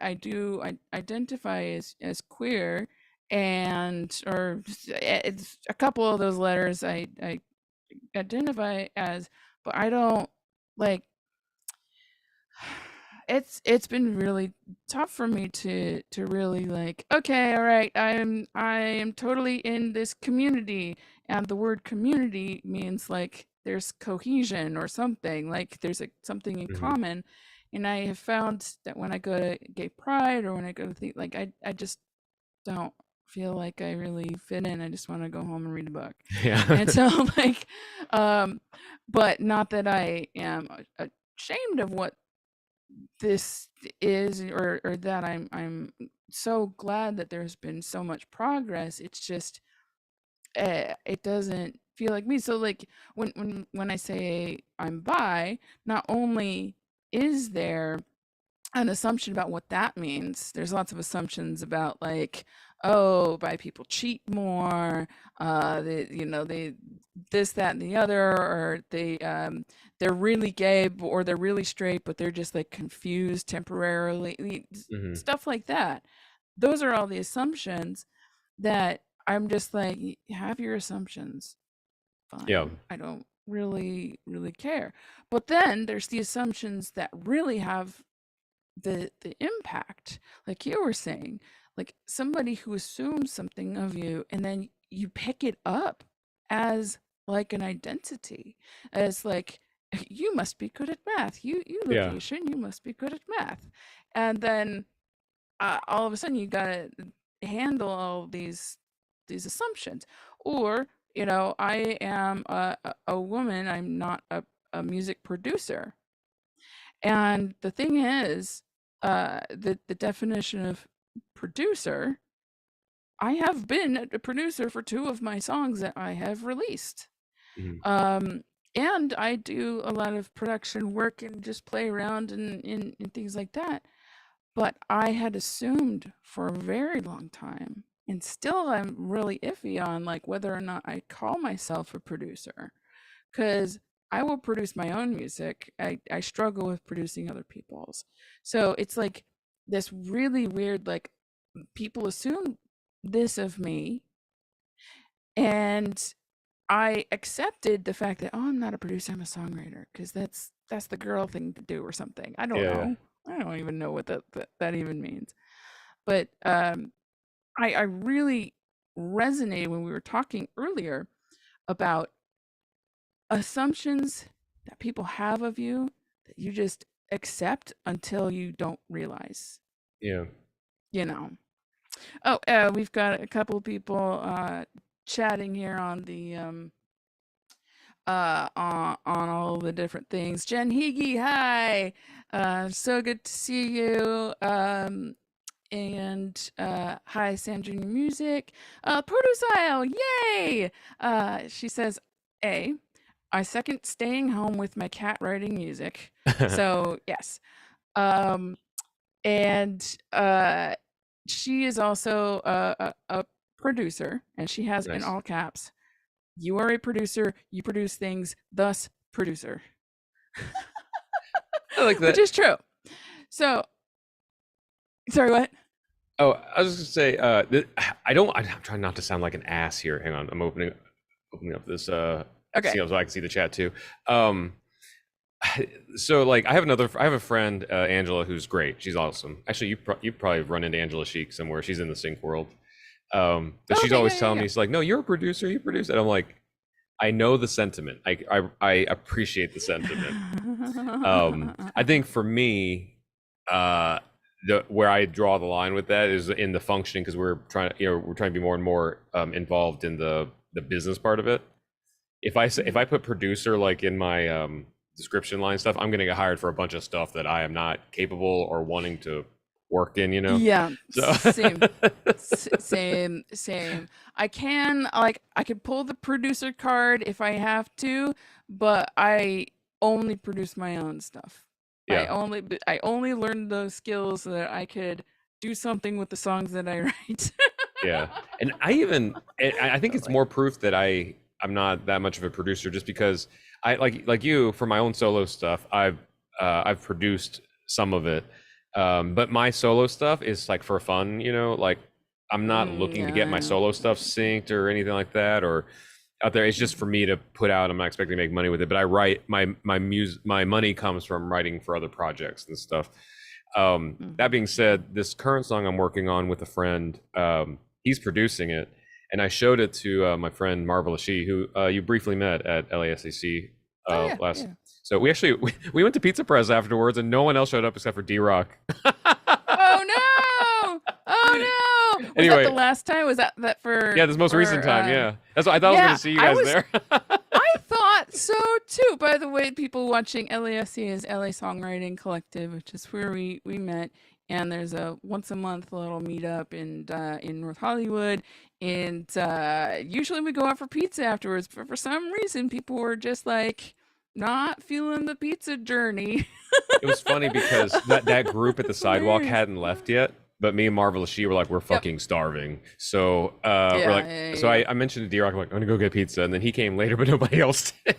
Speaker 1: identify as queer, and or it's a couple of those letters I identify as, but I don't like it's been really tough for me to really like, okay, all right, I am totally in this community, and the word community means like there's cohesion or something, like there's something in
Speaker 2: Hmm.
Speaker 1: common. And I have found that when I go to gay pride or when I go to like I just don't feel like I really fit in. I just want to go home and read a book.
Speaker 2: Yeah.
Speaker 1: And so like um but not that I am ashamed of what this is, or that I'm so glad that there's been so much progress. It's just it doesn't feel like me. So like when I say I'm bi, not only is there an assumption about what that means. There's lots of assumptions about like, oh, bi people cheat more, they this, that, and the other, or they're really gay or they're really straight, but they're just like confused temporarily,
Speaker 2: Hmm.
Speaker 1: stuff like that. Those are all the assumptions that I'm just like, have your assumptions,
Speaker 2: Yeah.
Speaker 1: fine. I don't really care. But then there's the assumptions that really have the impact, like you were saying, like somebody who assumes something of you and then you pick it up as like an identity, as like, you must be good at math, you look
Speaker 2: Yeah.
Speaker 1: Asian, you must be good at math. And then all of a sudden you gotta handle all these assumptions. Or I am a woman, I'm not a music producer. And the thing is, the definition of producer, I have been a producer for two of my songs that I have released.
Speaker 2: Hmm.
Speaker 1: Um, and I do a lot of production work and just play around and things like that. But I had assumed for a very long time, and still I'm really iffy on like whether or not I call myself a producer, because I will produce my own music. I struggle with producing other people's. So it's like this really weird, like, people assume this of me, and I accepted the fact that, oh, I'm not a producer, I'm a songwriter, because that's the girl thing to do or something. I don't
Speaker 2: Yeah. Yeah.
Speaker 1: know. I don't even know what that even means. But I really resonated when we were talking earlier about assumptions that people have of you that you just accept until you don't realize,
Speaker 2: Yeah.
Speaker 1: you know. Oh, we've got a couple of people chatting here on the on all the different things. Jen Higgy, hi. So good to see you. And hi, Sam Junior Music. Produce Aisle, yay! She says, A, I second staying home with my cat writing music. So yes. Um, and she is also a producer, and she has in
Speaker 2: Nice.
Speaker 1: all caps, you are a producer, you produce things, thus producer,
Speaker 2: I like
Speaker 1: which
Speaker 2: that.
Speaker 1: is true. So, sorry, what?
Speaker 2: Oh, I was just gonna say, I'm trying not to sound like an ass here. Hang on, I'm opening up this
Speaker 1: Okay.
Speaker 2: so I can see the chat too. Um, so like I have a friend, Angela, who's great. She's awesome. Actually, you probably run into Angela Sheik somewhere. She's in the sync world. But
Speaker 1: Oh,
Speaker 2: she's
Speaker 1: okay,
Speaker 2: always
Speaker 1: yeah, yeah,
Speaker 2: telling me,
Speaker 1: yeah.
Speaker 2: she's like, no, you're a producer, you produce. And I'm like, I know the sentiment. I appreciate the sentiment. I think for me, uh, the where I draw the line with that is in the functioning, because we're trying to be more and more involved in the business part of it. If I put producer like in my description line stuff, I'm gonna get hired for a bunch of stuff that I am not capable or wanting to work in.
Speaker 1: Yeah,
Speaker 2: So
Speaker 1: same. Same, same. I could pull the producer card if I have to, but I only produce my own stuff.
Speaker 2: yeah.
Speaker 1: I only learned those skills so that I could do something with the songs that I write.
Speaker 2: Yeah, and I think it's
Speaker 1: Totally.
Speaker 2: more proof that I'm not that much of a producer, just because I like you for my own solo stuff. I've produced some of it, but my solo stuff is like for fun. Like I'm not looking to
Speaker 1: Yeah,
Speaker 2: get
Speaker 1: I
Speaker 2: my
Speaker 1: know.
Speaker 2: solo stuff synced or anything like that, or out there. It's just for me to put out. I'm not expecting to make money with it, but I write my money comes from writing for other projects and stuff. That
Speaker 1: Mhm.
Speaker 2: being said, this current song I'm working on with a friend, he's producing it, and I showed it to my friend Marvel She, who you briefly met at LASAC
Speaker 1: Oh, yeah,
Speaker 2: last.
Speaker 1: yeah.
Speaker 2: So we went to Pizza Press afterwards, and no one else showed up except for D Rock.
Speaker 1: Oh, no! Oh, no! Was that the
Speaker 2: Anyway,
Speaker 1: last time? Was that
Speaker 2: yeah, this most recent time, yeah, that's what I thought I was gonna
Speaker 1: yeah,
Speaker 2: see you guys there.
Speaker 1: I thought so too. By the way, people watching LASC is LA Songwriting Collective, which is where we met. And there's a once a month little meetup in North Hollywood, and usually we go out for pizza afterwards. But for some reason, people were just like not feeling the pizza journey.
Speaker 2: It was funny because that group at the
Speaker 1: It's
Speaker 2: sidewalk
Speaker 1: hilarious.
Speaker 2: hadn't left yet, but me and Marvelous She were like, we're
Speaker 1: Yep.
Speaker 2: fucking starving. So we're
Speaker 1: Yeah,
Speaker 2: like,
Speaker 1: yeah,
Speaker 2: so
Speaker 1: yeah.
Speaker 2: I mentioned to D Rock, I'm like, I'm gonna go get pizza, and then he came later, but nobody else did.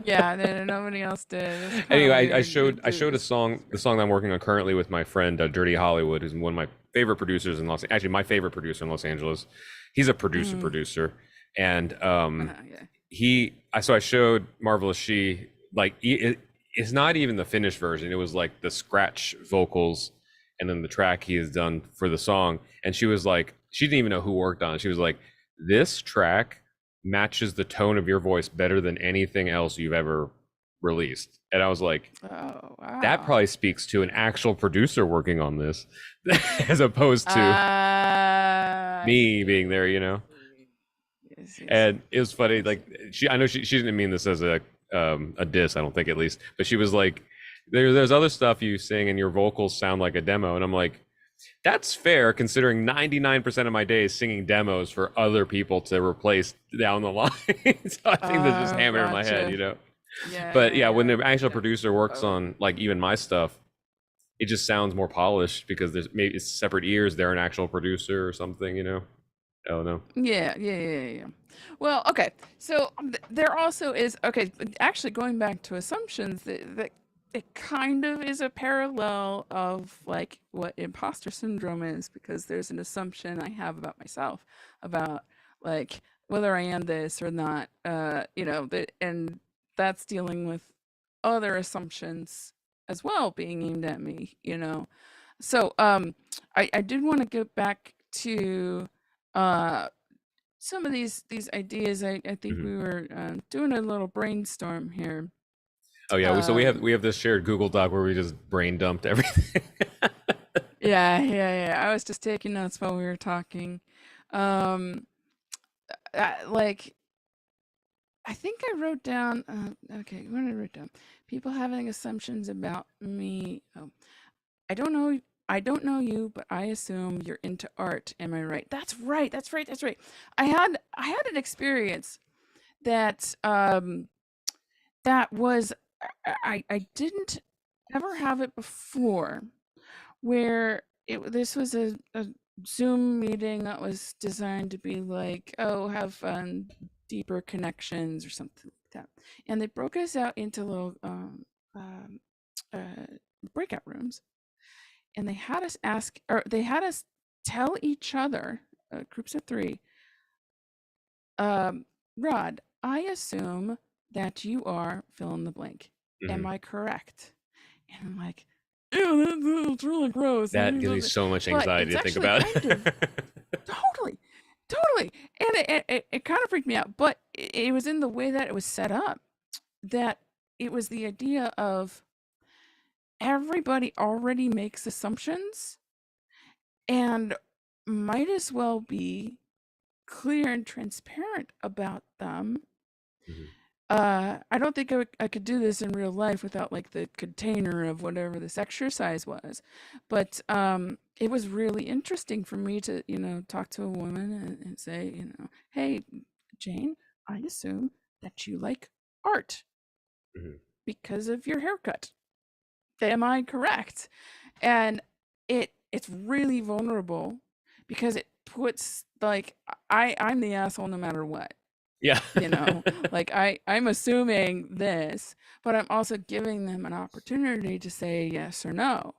Speaker 1: Yeah, nobody else did. It's kind of
Speaker 2: Anyway,
Speaker 1: weird.
Speaker 2: I showed the song that I'm working on currently with my friend Dirty Hollywood, who's one of my favorite producers in actually my favorite producer in Los Angeles. He's a
Speaker 1: Mm,
Speaker 2: producer, and
Speaker 1: yeah.
Speaker 2: so I showed Marvelous She, like it's not even the finished version. It was like the scratch vocals and then the track he has done for the song. And she was like, she didn't even know who worked on it. She was like, this track matches the tone of your voice better than anything else you've ever released. And I was like,
Speaker 1: Oh,
Speaker 2: that
Speaker 1: wow.
Speaker 2: probably speaks to an actual producer working on this as opposed to
Speaker 1: I
Speaker 2: me being
Speaker 1: see.
Speaker 2: there.
Speaker 1: Yes, yes,
Speaker 2: And it was funny,
Speaker 1: yes.
Speaker 2: like I know she didn't mean this as a diss, I don't think, at least, but she was like, there's other stuff you sing and your vocals sound like a demo, and I'm like, that's fair considering 99% of my day is singing demos for other people to replace down the line. So I think that's just
Speaker 1: Oh,
Speaker 2: hammered in my head.
Speaker 1: gotcha. Yeah,
Speaker 2: But
Speaker 1: yeah,
Speaker 2: yeah, when
Speaker 1: yeah.
Speaker 2: the actual
Speaker 1: Yeah.
Speaker 2: producer works
Speaker 1: Oh.
Speaker 2: on like even my stuff, it just sounds more polished because there's maybe it's separate ears, they're an actual producer or something. I don't know.
Speaker 1: Yeah, yeah, yeah, yeah, yeah. Well, okay. So there also is okay. Actually, going back to assumptions, that it kind of is a parallel of like what imposter syndrome is, because there's an assumption I have about myself about like whether I am this or not. And that's dealing with other assumptions as well being aimed at me. So I did want to go back to uh, some of these ideas. I think
Speaker 2: Mhm.
Speaker 1: we were doing a little brainstorm here.
Speaker 2: Oh yeah, so we have
Speaker 1: Um,
Speaker 2: this shared Google Doc where we just brain dumped everything.
Speaker 1: yeah. I was just taking notes while we were talking. Um, like I think I wrote down. Okay, what did I write down? People having assumptions about me. Oh, I don't know. I don't know you, but I assume you're into art. Am I right? That's right. That's right. I had an experience that that was I didn't ever have it before, where this was a Zoom meeting that was designed to be like, oh, have fun, deeper connections or something like that. And they broke us out into little um, uh, breakout rooms, and they had us tell each other, groups of three, um, Rod, I assume that you are fill in the blank. Am
Speaker 2: Mhm.
Speaker 1: I correct? And I'm like, ew, that's really gross.
Speaker 2: That gives me so much
Speaker 1: But
Speaker 2: anxiety
Speaker 1: it's
Speaker 2: to think
Speaker 1: actually
Speaker 2: about.
Speaker 1: kind of totally, totally. And it kind of freaked me out, but it was in the way that it was set up, that it was the idea of everybody already makes assumptions and might as well be clear and transparent about them.
Speaker 2: Mhm.
Speaker 1: I don't think I could do this in real life without like the container of whatever this exercise was, but it was really interesting for me to, talk to a woman and say, hey, Jane, I assume that you like art
Speaker 2: Mhm.
Speaker 1: because of your haircut. Am I correct? And it's really vulnerable because it puts like I'm the asshole no matter what.
Speaker 2: Yeah.
Speaker 1: Like I'm assuming this, but I'm also giving them an opportunity to say yes or no.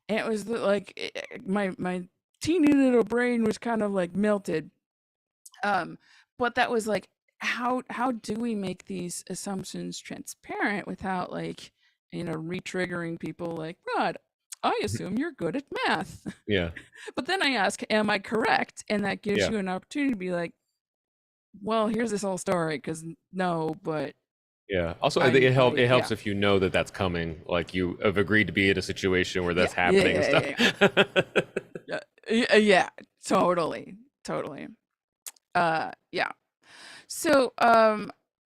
Speaker 1: And it was like my teeny little brain was kind of like melted. But that was like, how do we make these assumptions transparent without like, re-triggering people like, Rod, I assume you're good at math.
Speaker 2: Yeah.
Speaker 1: But then I ask, am I correct? And that gives
Speaker 2: Yeah.
Speaker 1: you an opportunity to be like, well, here's this whole story, because no, but
Speaker 2: Yeah. Also, I think it
Speaker 1: yeah.
Speaker 2: helps if you know that that's coming, like you have agreed to be in a situation where
Speaker 1: Yeah,
Speaker 2: that's happening and stuff.
Speaker 1: yeah, yeah, totally, totally. Yeah. So,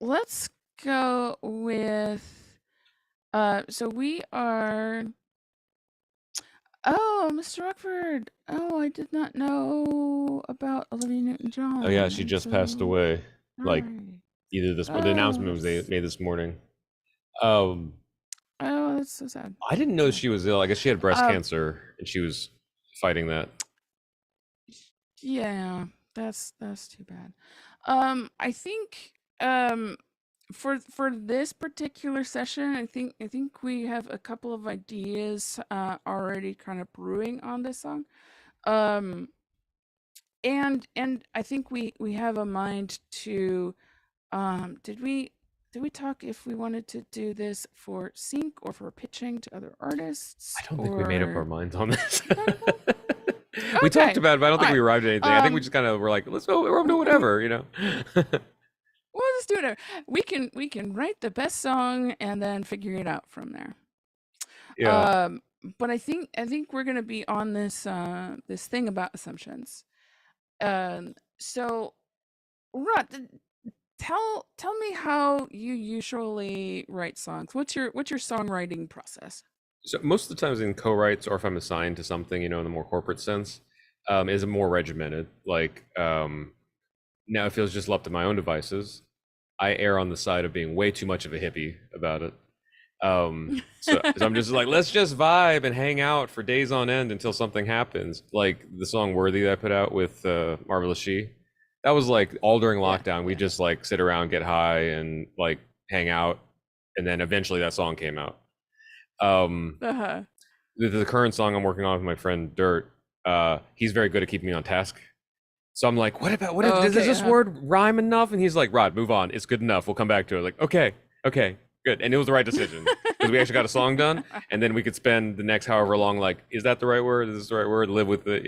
Speaker 1: let's go with, so we are, oh, Mr. Rockford. Oh, I did not know about Olivia
Speaker 2: Oh yeah,
Speaker 1: Newton-John.
Speaker 2: she
Speaker 1: I'm
Speaker 2: just passed
Speaker 1: so
Speaker 2: away. Like
Speaker 1: sorry.
Speaker 2: either this, the
Speaker 1: Oh,
Speaker 2: announcement was made this morning. Um,
Speaker 1: that's so sad.
Speaker 2: I didn't know
Speaker 1: Yeah.
Speaker 2: she was ill. I guess she had breast
Speaker 1: Um,
Speaker 2: cancer and she was fighting that.
Speaker 1: yeah, that's too bad. I think, for this particular session, I think we have a couple of ideas already kind of brewing on this song. Um, and I think we have a mind to, did we talk if we wanted to do this for sync or for pitching to other
Speaker 2: I
Speaker 1: artists,
Speaker 2: don't think we made up our
Speaker 1: or
Speaker 2: minds on this.
Speaker 1: we talked about?
Speaker 2: We talked
Speaker 1: Okay,
Speaker 2: about it, but I don't
Speaker 1: all
Speaker 2: think we
Speaker 1: right.
Speaker 2: arrived at anything. I think we just kind of were like, let's go, we're up to whatever.
Speaker 1: We'll just do it. We can write the best song and then figure it out from there.
Speaker 2: Yeah.
Speaker 1: Um, but I think we're gonna be on this thing about assumptions. So Rod, tell me how you usually write songs. What's your songwriting process?
Speaker 2: So most of the times in co-writes or if I'm assigned to something, in the more corporate sense, is more regimented. Like now it feels just left to my own devices. I err on the side of being way too much of a hippie about it. So I'm just like, let's just vibe and hang out for days on end until something happens. Like the song "Worthy" that I put out with Marvelous She. That was like all during
Speaker 1: Yeah,
Speaker 2: lockdown. We
Speaker 1: yeah.
Speaker 2: just like sit around, get high, and like hang out, and then eventually that song came out. Um,
Speaker 1: Uh-huh.
Speaker 2: the current song I'm working on with my friend Dirt, he's very good at keeping me on task. So I'm like, what about
Speaker 1: Oh,
Speaker 2: does
Speaker 1: okay.
Speaker 2: this word rhyme enough? And he's like, Rod, move on. It's good enough. We'll come back to it. Like, okay, good. And it was the right decision because we actually got a song done, and then we could spend the next however long like, is that the right word? Is this the right word? Live with it.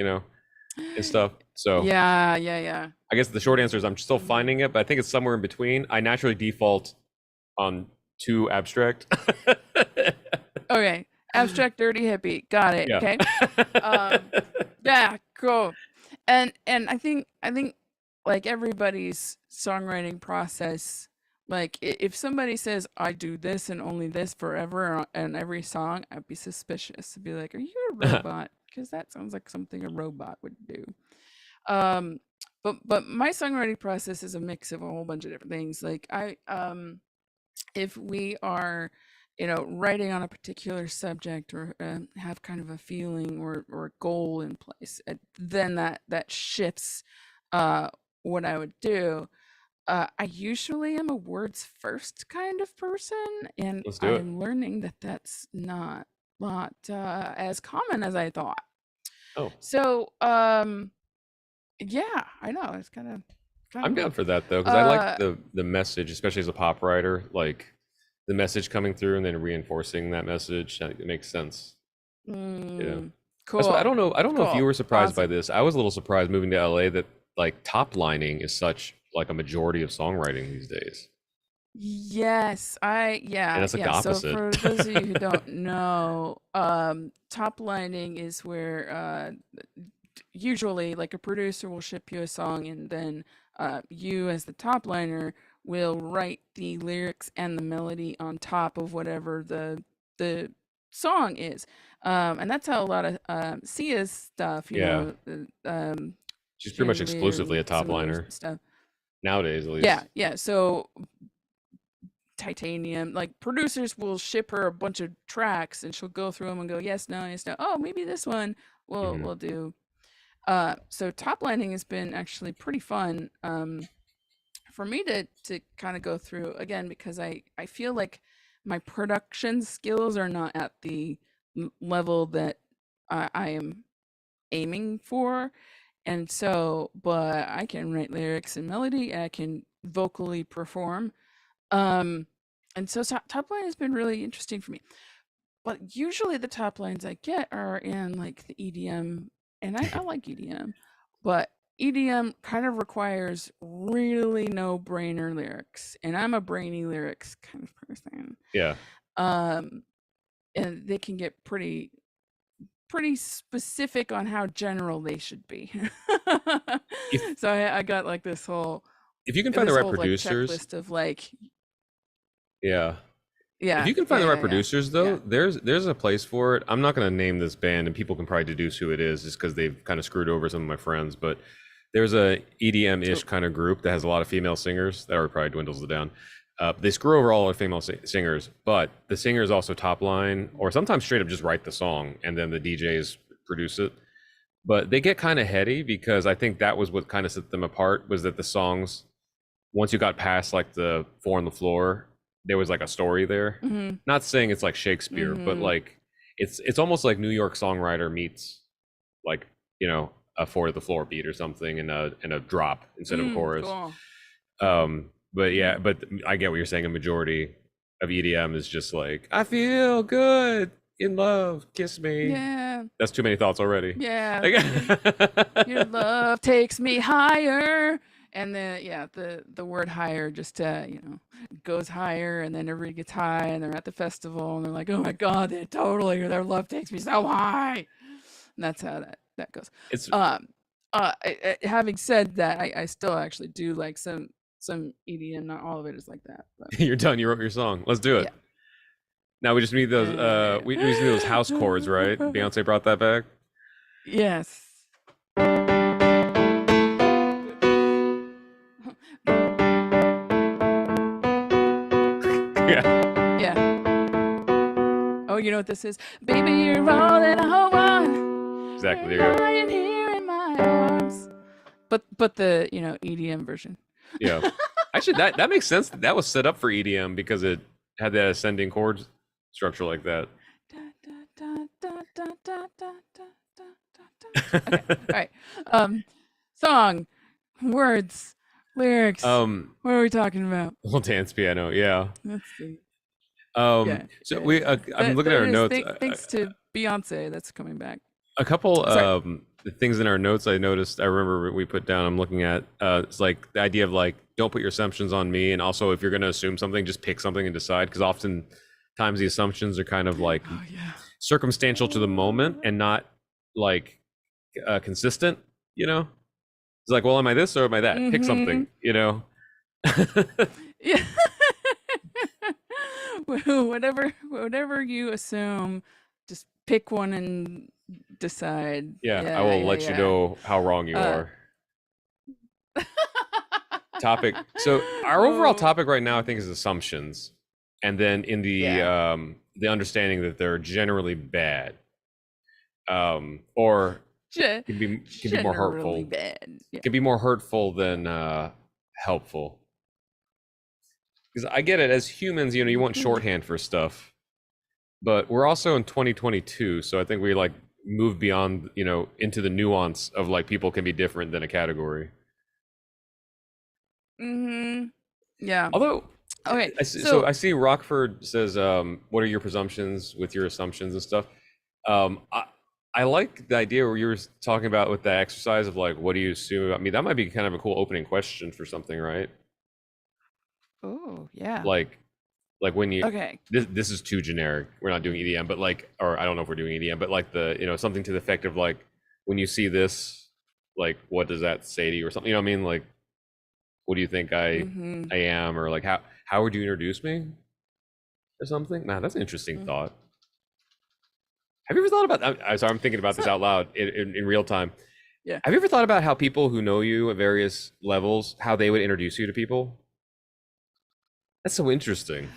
Speaker 2: and stuff. So
Speaker 1: Yeah, yeah, yeah.
Speaker 2: I guess the short answer is I'm still
Speaker 1: Mhm.
Speaker 2: finding it, but I think it's somewhere in between. I naturally default on too abstract.
Speaker 1: Okay. Abstract dirty hippie. Got it.
Speaker 2: Yeah.
Speaker 1: Okay. Um, yeah, cool. And I think like everybody's songwriting process, like if somebody says I do this and only this forever and every song, I'd be suspicious. I'd be like, "Are you a robot?" Because that sounds like something a robot would do. Um, but my songwriting process is a mix of a whole bunch of different things. Like if we are writing on a particular subject or have kind of a feeling or goal in place, then that shifts uh what I would do. I usually am a words first kind of person, and
Speaker 2: Let's
Speaker 1: I
Speaker 2: do it.
Speaker 1: am learning that that's not as common as I thought.
Speaker 2: Oh,
Speaker 1: So yeah, I know it's kind
Speaker 2: I'm
Speaker 1: of
Speaker 2: down
Speaker 1: weird.
Speaker 2: for that though, because I like
Speaker 1: uh
Speaker 2: the message, especially as a pop writer, like the message coming through and then reinforcing that message. It makes sense. Yeah.
Speaker 1: mm,
Speaker 2: That's what I
Speaker 1: cool,
Speaker 2: don't know. I don't know if you
Speaker 1: cool,
Speaker 2: were surprised by
Speaker 1: awesome.
Speaker 2: this. I was a little surprised moving to LA that like top lining is such like a majority of songwriting these days.
Speaker 1: Yes,
Speaker 2: And it's like the
Speaker 1: yeah. So
Speaker 2: opposite.
Speaker 1: for those of you who don't know, top lining is where usually like a producer will ship you a song, and then you as the top liner will write the lyrics and the melody on top of whatever the song is. And that's how a lot of Sia's stuff,
Speaker 2: Yeah. She's pretty much
Speaker 1: chandelier
Speaker 2: exclusively
Speaker 1: and
Speaker 2: a top
Speaker 1: similar
Speaker 2: liner
Speaker 1: stuff.
Speaker 2: nowadays, at
Speaker 1: Yeah,
Speaker 2: least.
Speaker 1: yeah. So titanium like producers will ship her a bunch of tracks and she'll go through them and go yes no yes no, oh maybe this one we'll
Speaker 2: Hmm.
Speaker 1: we'll do. So top lining has been actually pretty fun for me to kind of go through again, because I feel like my production skills are not at the level that I am aiming for. And so but I can write lyrics and melody and I can vocally perform. um, and so top line has been really interesting for me. But usually the top lines I get are in like the EDM, and I like EDM, but EDM kind of requires really no brainer lyrics, and I'm a brainy lyrics kind of person.
Speaker 2: Yeah.
Speaker 1: Um, and they can get pretty specific on how general they should be.
Speaker 2: If
Speaker 1: So I got like
Speaker 2: if you can find the
Speaker 1: this
Speaker 2: right
Speaker 1: whole like
Speaker 2: producers,
Speaker 1: checklist of like
Speaker 2: yeah. If
Speaker 1: yeah
Speaker 2: you can find
Speaker 1: yeah
Speaker 2: the right
Speaker 1: yeah yeah
Speaker 2: producers
Speaker 1: yeah.
Speaker 2: though, there's a place for it. I'm not gonna name this band and people can probably deduce who it is just because they've kind of screwed over some of my friends, but there's a EDM-ish
Speaker 1: So
Speaker 2: kind of group that has a lot of female singers. That already probably dwindles it down. They screw over all the female singers, but the singers also top line or sometimes straight up just write the song and then the DJs produce it. But they get kind of heady because I think that was what kind of set them apart was that the songs, once you got past like the four on the floor, there was like a story there.
Speaker 1: mhm,
Speaker 2: Not saying it's like Shakespeare, but
Speaker 1: mhm.
Speaker 2: like it's almost like New York songwriter meets like, a four to the floor beat or something and a drop instead of a chorus.
Speaker 1: Cool.
Speaker 2: But yeah,
Speaker 1: Mhm.
Speaker 2: but I get what you're saying. A majority of EDM is just like, I feel good in love, kiss me.
Speaker 1: Yeah,
Speaker 2: That's too many thoughts already.
Speaker 1: yeah,
Speaker 2: Like,
Speaker 1: your love takes me higher, and then yeah, the word higher just goes higher, and then everybody gets high, and they're at the festival, and they're like, oh my god, they totally their love takes me so high, and that's how that goes.
Speaker 2: it's
Speaker 1: Um, Having said that, I still actually do like some EDM. Not all of it is like that, but
Speaker 2: you're done. You wrote your song. Let's do it.
Speaker 1: yeah.
Speaker 2: Now we just need those we just need those house chords, right? Beyonce brought that back.
Speaker 1: Yes.
Speaker 2: Yeah,
Speaker 1: Yeah. Oh, you know what this is? Baby, you're all that I want.
Speaker 2: exactly.
Speaker 1: You're
Speaker 2: There you go.
Speaker 1: lying here in my arms. But the, EDM version.
Speaker 2: Yeah. Actually, that makes sense. That was set up for EDM because it had that ascending chord structure like that.
Speaker 1: Da, da, da, da, da, da, da, da, da, da, da. Okay. All right. Um, Song, words, lyrics.
Speaker 2: um,
Speaker 1: What are we talking about?
Speaker 2: well, dance piano, yeah.
Speaker 1: Let's see.
Speaker 2: Um,
Speaker 1: Yeah,
Speaker 2: so
Speaker 1: yeah, yeah.
Speaker 2: I'm looking at
Speaker 1: That
Speaker 2: our
Speaker 1: is
Speaker 2: notes.
Speaker 1: thanks to Beyonce that's coming back.
Speaker 2: A couple
Speaker 1: Sorry.
Speaker 2: things in our notes I noticed. I remember we put down. I'm looking at. It's like the idea of like, don't put your assumptions on me, and also if you're going to assume something, just pick something and decide. Because oftentimes the assumptions are kind of like
Speaker 1: Oh yeah.
Speaker 2: circumstantial to the moment and not like consistent. You know, it's like, well, am I this or am I that? Pick something. You know.
Speaker 1: Yeah. Whatever you assume, just pick one and decide.
Speaker 2: Yeah, I
Speaker 1: Yeah,
Speaker 2: will
Speaker 1: yeah,
Speaker 2: let you
Speaker 1: yeah.
Speaker 2: know how wrong you
Speaker 1: Uh,
Speaker 2: are. Topic. So our overall
Speaker 1: oh,
Speaker 2: topic right now, I think, is assumptions, and then in
Speaker 1: yeah.
Speaker 2: the understanding that they're generally bad, or
Speaker 1: Ge-
Speaker 2: can be more
Speaker 1: Generally
Speaker 2: hurtful.
Speaker 1: bad. Yeah.
Speaker 2: Can be more hurtful than helpful. Because I get it, as humans, you know, you want
Speaker 1: Mhm.
Speaker 2: shorthand for stuff, but we're also in 2022, so I think we like move beyond, you know, into the nuance of like people can be different than a category.
Speaker 1: Yeah.
Speaker 2: Although
Speaker 1: Okay.
Speaker 2: so
Speaker 1: So,
Speaker 2: I see Rockford says, "What are your presumptions with your assumptions and stuff?" Um, I I like the idea where you were talking about with the exercise of like, what do you assume about me? That might be kind of a cool opening question for something, right?
Speaker 1: oh yeah.
Speaker 2: Like when you
Speaker 1: Okay.
Speaker 2: this is too generic. We're not doing EDM, but like, or I don't know if we're doing EDM, but like the, you know, something to the effect of like, when you see this, like, what does that say to you or something? You know what I mean? Like, what do you think
Speaker 1: Mm-hmm.
Speaker 2: I am, or like how would you introduce me or something? Nah, that's an interesting
Speaker 1: Mm.
Speaker 2: thought. Have you ever thought about? I'm sorry, I'm thinking about this
Speaker 1: So,
Speaker 2: out loud in real time.
Speaker 1: yeah.
Speaker 2: Have you ever thought about how people who know you at various levels, how they would introduce you to people? That's so interesting.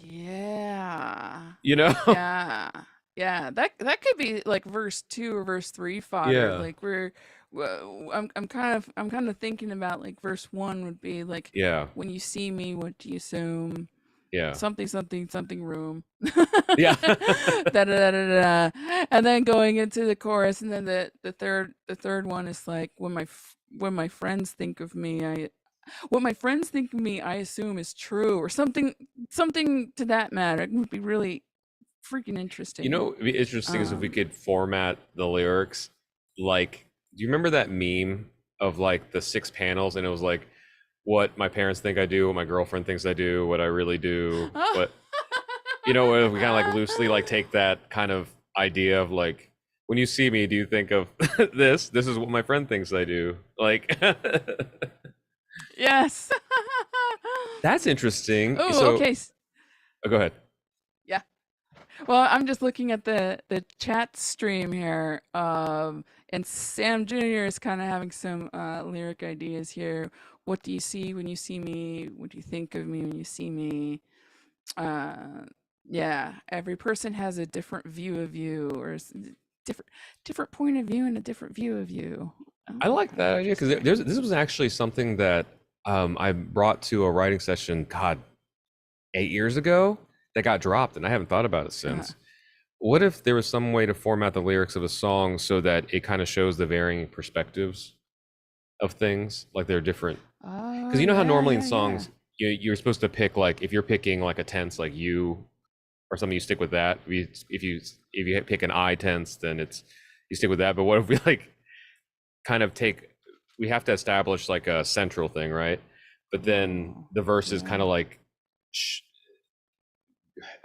Speaker 1: Yeah.
Speaker 2: You know?
Speaker 1: Yeah. Yeah. That could be like verse 2 or verse 3 fodder.
Speaker 2: Yeah.
Speaker 1: Like I'm kind of thinking about like verse 1 would be like,
Speaker 2: Yeah.
Speaker 1: when you see me, what do you assume?
Speaker 2: Yeah.
Speaker 1: Something something something room.
Speaker 2: Yeah.
Speaker 1: Da, da, da, da, da. And then going into the chorus, and then the third one is like, when my friends think of me, I what my friends think of me, I assume is true, or something to that matter. It would be really freaking
Speaker 2: You
Speaker 1: interesting.
Speaker 2: know, what would be interesting is if we
Speaker 1: Um,
Speaker 2: could format the lyrics like, do you remember that meme of like the 6 panels and it was like what my parents think I do, what my girlfriend thinks I do, what I really do, what, you know, where we kind of like loosely like take that kind of idea of like, when you see me, do you think of this? This is what my friend thinks I do. Like,
Speaker 1: yes.
Speaker 2: that's interesting.
Speaker 1: Oh,
Speaker 2: So,
Speaker 1: okay.
Speaker 2: go ahead.
Speaker 1: Yeah. Well, I'm just looking at the chat stream here, and Sam Jr. is kind of having some lyric ideas here. What do you see when you see me? What do you think of me when you see me? Uh, yeah, every person has a different view of you, or different point of view and a different view of you.
Speaker 2: I
Speaker 1: Oh,
Speaker 2: like that idea because
Speaker 1: interesting.
Speaker 2: this was actually something that I brought to a writing session, God, 8 years ago, that got dropped, and I haven't thought about it
Speaker 1: Uh,
Speaker 2: since. What if there was some way to format the lyrics of a song so that it kind of shows the varying perspectives of things, like they're different? Because
Speaker 1: oh
Speaker 2: you know how
Speaker 1: yeah,
Speaker 2: normally in
Speaker 1: yeah, yeah.
Speaker 2: songs you're supposed to pick, like if you're picking like a tense like you or something, you stick with that. If you pick an I tense, then it's you stick with that. But what if we like kind of take, we have to establish like a central thing, right? But then
Speaker 1: Oh
Speaker 2: the verse is
Speaker 1: yeah.
Speaker 2: kind of like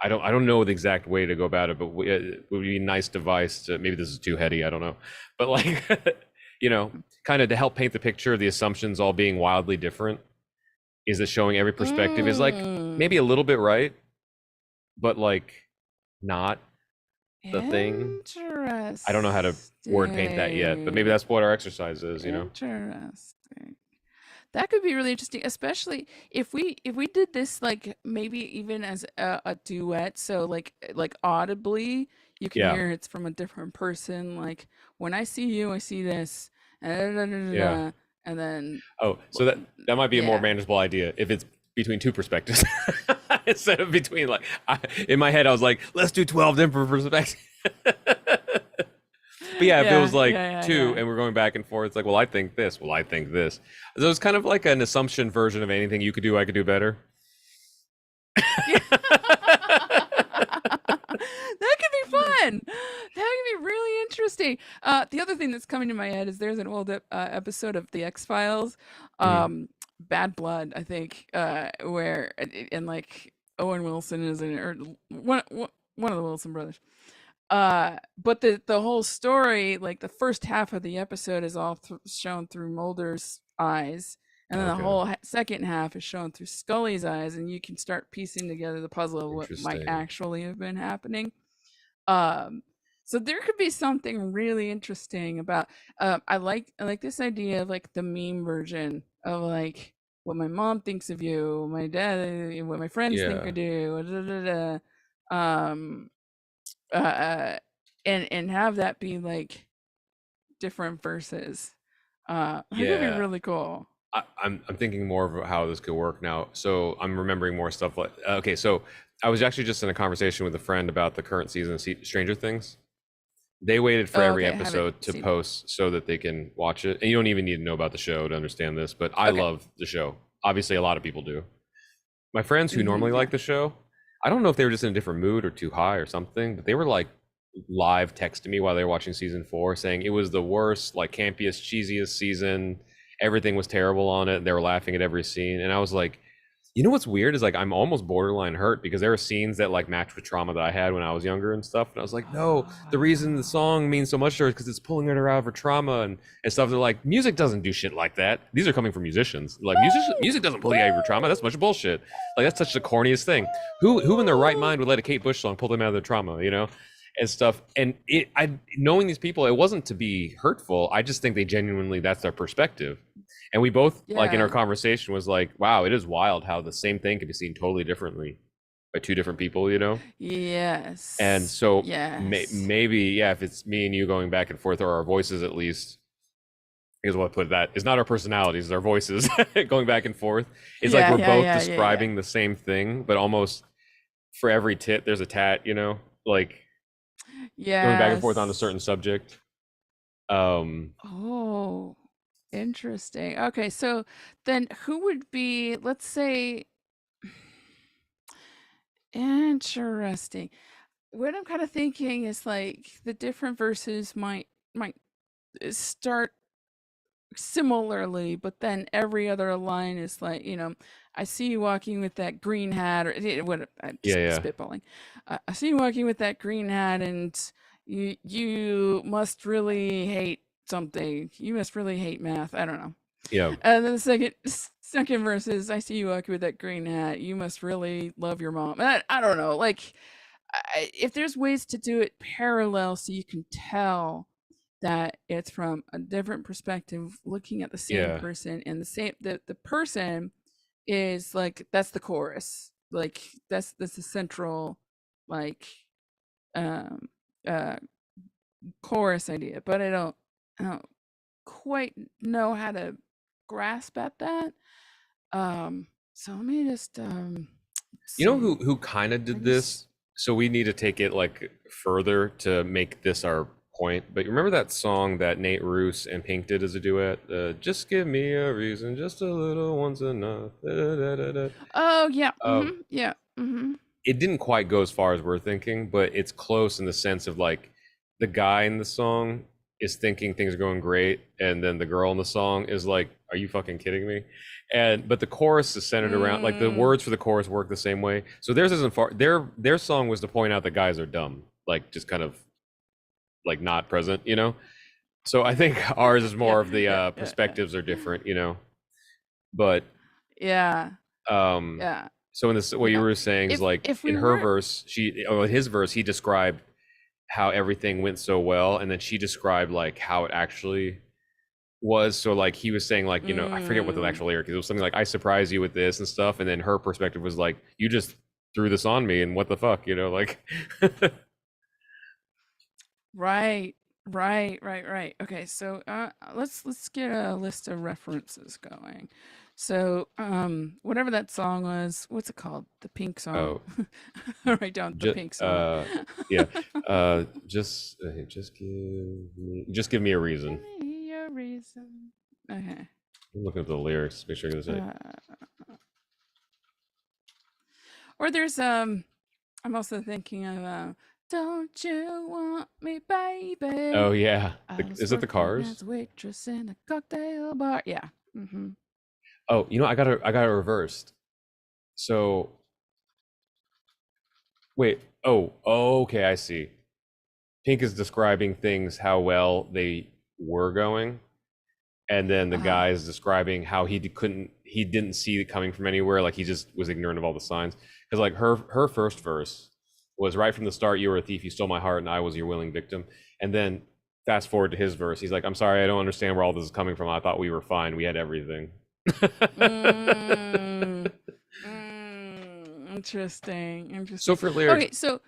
Speaker 2: I don't know the exact way to go about it, but it would be a nice device to, maybe this is too heady, I don't know, but like you know, kind of to help paint the picture of the assumptions all being wildly different. Is it showing every perspective is like
Speaker 1: Mm.
Speaker 2: maybe a little bit right, but like not the thing. I don't know how to word paint that yet, but maybe
Speaker 1: Interesting.
Speaker 2: that's what our exercise is, you know?
Speaker 1: Interesting. That could be really interesting, especially if we did this like maybe even as a duet. So like audibly, you can
Speaker 2: Yeah,
Speaker 1: hear it's from a different person. Like, when I see you, I see this, and,
Speaker 2: yeah.
Speaker 1: and then
Speaker 2: Oh, so that might be a more
Speaker 1: yeah,
Speaker 2: manageable idea if it's between two perspectives instead of between like in my head I was like, let's do 12 different perspectives. But yeah, if it was
Speaker 1: yeah,
Speaker 2: like
Speaker 1: yeah, yeah,
Speaker 2: two
Speaker 1: yeah.
Speaker 2: and we're going back and forth, it's like, well, I think this, well, I think this. So it's kind of like an assumption version of anything you could do, I could do better.
Speaker 1: Yeah. That could be fun. That could be really interesting. The other thing that's coming to my head is there's an old episode of The X-Files,
Speaker 2: Mhm.
Speaker 1: Bad Blood, I think, where and like Owen Wilson is in it, or one of the Wilson brothers. But the whole story, like the first half of the episode, is all shown through Mulder's eyes, and then the
Speaker 2: Okay.
Speaker 1: whole second half is shown through Scully's eyes, and you can start piecing together the puzzle of what might
Speaker 2: Interesting.
Speaker 1: actually have been happening. Um, so there could be something really interesting about. I like this idea of like the meme version of like what my mom thinks of you, my dad, what my friends think I
Speaker 2: Yeah.
Speaker 1: do. Um, and have that be like different verses. I think that'd be
Speaker 2: Yeah.
Speaker 1: really cool.
Speaker 2: I'm thinking more of how this could work now. So I'm remembering more stuff like okay. So I was actually just in a conversation with a friend about the current season of Stranger Things. They waited for
Speaker 1: Oh,
Speaker 2: every
Speaker 1: okay, I haven't
Speaker 2: episode to
Speaker 1: seen it.
Speaker 2: post so that they can watch it. And you don't even need to know about the show to understand this, but I
Speaker 1: Okay.
Speaker 2: love the show. Obviously, a lot of people do. My friends who normally
Speaker 1: Yeah.
Speaker 2: like the show, I don't know if they were just in a different mood or too high or something, but they were like live texting me while they were watching season 4 saying it was the worst, like campiest, cheesiest season. Everything was terrible on it. They were laughing at every scene. And I was like, you know what's weird is like I'm almost borderline hurt because there are scenes that like match with trauma that I had when I was younger and stuff. And I was like, no, the reason the song means so much to her is because it's pulling her out of her trauma and stuff. They're like, music doesn't do shit like that. These are coming from musicians. Like music doesn't pull you out of your trauma. That's a bunch of bullshit. Like that's such the corniest thing. Who in their right mind would let a Kate Bush song pull them out of their trauma, you know? And stuff. And I knowing these people, it wasn't to be hurtful. I just think they genuinely that's their perspective. And we both like in our
Speaker 1: Yeah.
Speaker 2: conversation was like, wow, it is wild how the same thing can be seen totally differently by two different people, you know? And
Speaker 1: Yes.
Speaker 2: so
Speaker 1: Yes.
Speaker 2: maybe, yeah, if it's me and you going back and forth, or our voices at least, here's what I put that it's not our personalities, it's our voices going back and forth. It's like
Speaker 1: Yeah,
Speaker 2: we're
Speaker 1: yeah,
Speaker 2: both
Speaker 1: yeah, yeah, yeah.
Speaker 2: describing the same thing, but almost for every tit, there's a tat, you know? Like going back and forth on a
Speaker 1: Yes.
Speaker 2: certain subject. Um,
Speaker 1: Oh, interesting. Okay, so then who would be, let's say, interesting. What I'm kind of thinking is like the different verses might start similarly, but then every other line is like, I see you walking with that green hat, or what? I'm
Speaker 2: yeah,
Speaker 1: just
Speaker 2: yeah,
Speaker 1: spitballing. I see you walking with that green hat, and you must really hate something. You must really hate math. I don't know.
Speaker 2: yeah.
Speaker 1: And then the second verse is, I see you walking with that green hat. You must really love your mom. I don't know. Like, if there's ways to do it parallel, so you can tell that it's from a different perspective, looking at the same
Speaker 2: Yeah.
Speaker 1: person, and the person is like, that's the chorus, like that's the central, like, um uh chorus idea, but I don't quite know how to grasp at that. So let me just
Speaker 2: You know
Speaker 1: see.
Speaker 2: who kind of
Speaker 1: I
Speaker 2: did
Speaker 1: just
Speaker 2: this? So we need to take it like further to make this our point. But you remember that song that Nate Roos and Pink did as a duet? Just give me a reason, just a little one's enough. Da, da, da, da.
Speaker 1: Oh yeah,
Speaker 2: Um,
Speaker 1: yeah,
Speaker 2: it didn't quite go as far as we're thinking, but it's close in the sense of like the guy in the song is thinking things are going great, and then the girl in the song is like, "Are you fucking kidding me?" And but the chorus is centered around like the
Speaker 1: mm,
Speaker 2: words for the chorus work the same way. So theirs isn't far. Their song was to point out that guys are dumb, like just kind of like not present, you know. So I think ours is
Speaker 1: yeah,
Speaker 2: more of the
Speaker 1: yeah, yeah, yeah,
Speaker 2: perspectives are different, you know. But
Speaker 1: yeah,
Speaker 2: um
Speaker 1: yeah,
Speaker 2: so in this what you
Speaker 1: yeah.
Speaker 2: were saying is like
Speaker 1: If
Speaker 2: in
Speaker 1: we
Speaker 2: her
Speaker 1: were
Speaker 2: verse in his verse he described how everything went so well, and then she described like how it actually was. So like he was saying like, you know, I forget what the
Speaker 1: mm,
Speaker 2: actual lyric is. It was something like I surprise you with this and stuff, and then her perspective was like you just threw this on me and what the fuck, you know, like
Speaker 1: right, right. Okay, so let's get a list of references going. So whatever that song was, what's it called? The Pink song.
Speaker 2: oh
Speaker 1: Write down the
Speaker 2: just
Speaker 1: Pink song.
Speaker 2: yeah just give me a reason.
Speaker 1: Give me a reason. Okay.
Speaker 2: I'm looking at the lyrics, make sure I get this right.
Speaker 1: Uh, or there's I'm also thinking of Don't you want me, baby?
Speaker 2: Oh yeah,
Speaker 1: I was
Speaker 2: is it the
Speaker 1: working as
Speaker 2: Cars?
Speaker 1: a waitress in a cocktail bar. Yeah. Mm-hmm.
Speaker 2: Oh, you know, I got it reversed. So wait. Oh, okay, I see. Pink is describing things how well they were going, and then the
Speaker 1: Uh-huh.
Speaker 2: guy is describing how he didn't see it coming from anywhere, like he just was ignorant of all the signs. Because like her first verse was right from the start, you were a thief, you stole my heart, and I was your willing victim. And then fast forward to his verse, he's like, I'm sorry, I don't understand where all this is coming from. I thought we were fine, we had everything.
Speaker 1: Mm. Interesting.
Speaker 2: So
Speaker 1: Interesting.
Speaker 2: for lyrics,
Speaker 1: Okay, so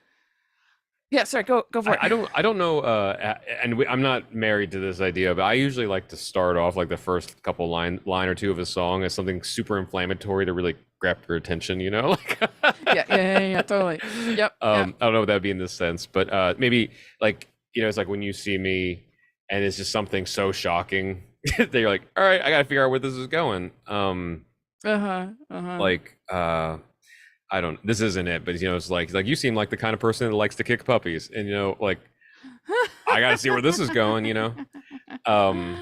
Speaker 1: yeah, sorry, go for it.
Speaker 2: I don't know, I'm not married to this idea, but I usually like to start off like the first couple line or two of a song as something super inflammatory to really grab your attention, you know? Like,
Speaker 1: Yeah, totally. Yep, yep.
Speaker 2: I don't know what that would be in this sense, but maybe like, you know, it's like when you see me and it's just something so shocking that you're like, all right, I gotta figure out where this is going.
Speaker 1: Uh-huh. Uh-huh.
Speaker 2: Like I don't, this isn't it, but you know, it's like you seem like the kind of person that likes to kick puppies, and you know, like I got to see where this is going, you know. Um,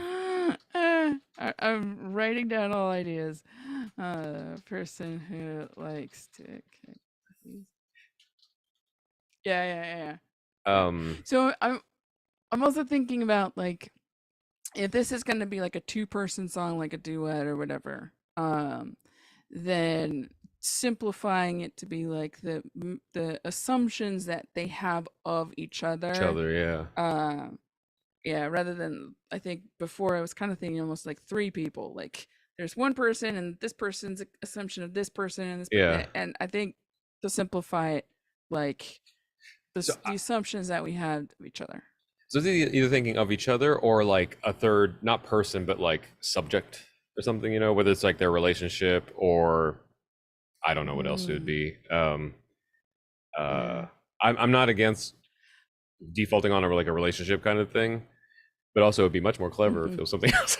Speaker 1: I'm writing down all ideas. Person who likes to kick puppies. Yeah.
Speaker 2: um,
Speaker 1: So I'm also thinking about like if this is going to be like a two-person song, like a duet or whatever, then simplifying it to be like the assumptions that they have of each
Speaker 2: each
Speaker 1: other.
Speaker 2: other, yeah,
Speaker 1: Yeah, rather than I think before I was kind of thinking almost like three people. Like there's one person and this person's assumption of this person and
Speaker 2: yeah.
Speaker 1: and I think to simplify it, like
Speaker 2: So,
Speaker 1: the assumptions that we have of each other.
Speaker 2: so it's either thinking of each other or like a third, not person, but like subject or something, you know, whether it's like their relationship or I don't know what else it would
Speaker 1: Mm,
Speaker 2: be.
Speaker 1: yeah.
Speaker 2: I'm not against defaulting on a like a relationship kind of thing, but also it'd be much more clever if
Speaker 1: Hmm.
Speaker 2: it was something else.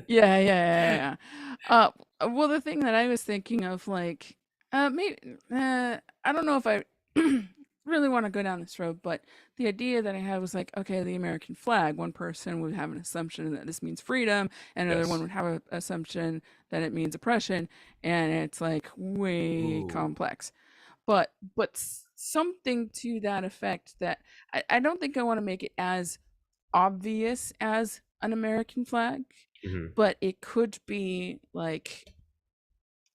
Speaker 1: Yeah. Well, the thing that I was thinking of, like, maybe, I don't know if I really want to go down this road, but the idea that I had was like, okay, the American flag. One person would have an assumption that this means freedom, and another one
Speaker 2: Yes.
Speaker 1: would have an assumption that it means oppression, and it's like way
Speaker 2: Ooh.
Speaker 1: complex. But something to that effect that I don't think I want to make it as obvious as an American flag,
Speaker 2: Hmm.
Speaker 1: but it could be like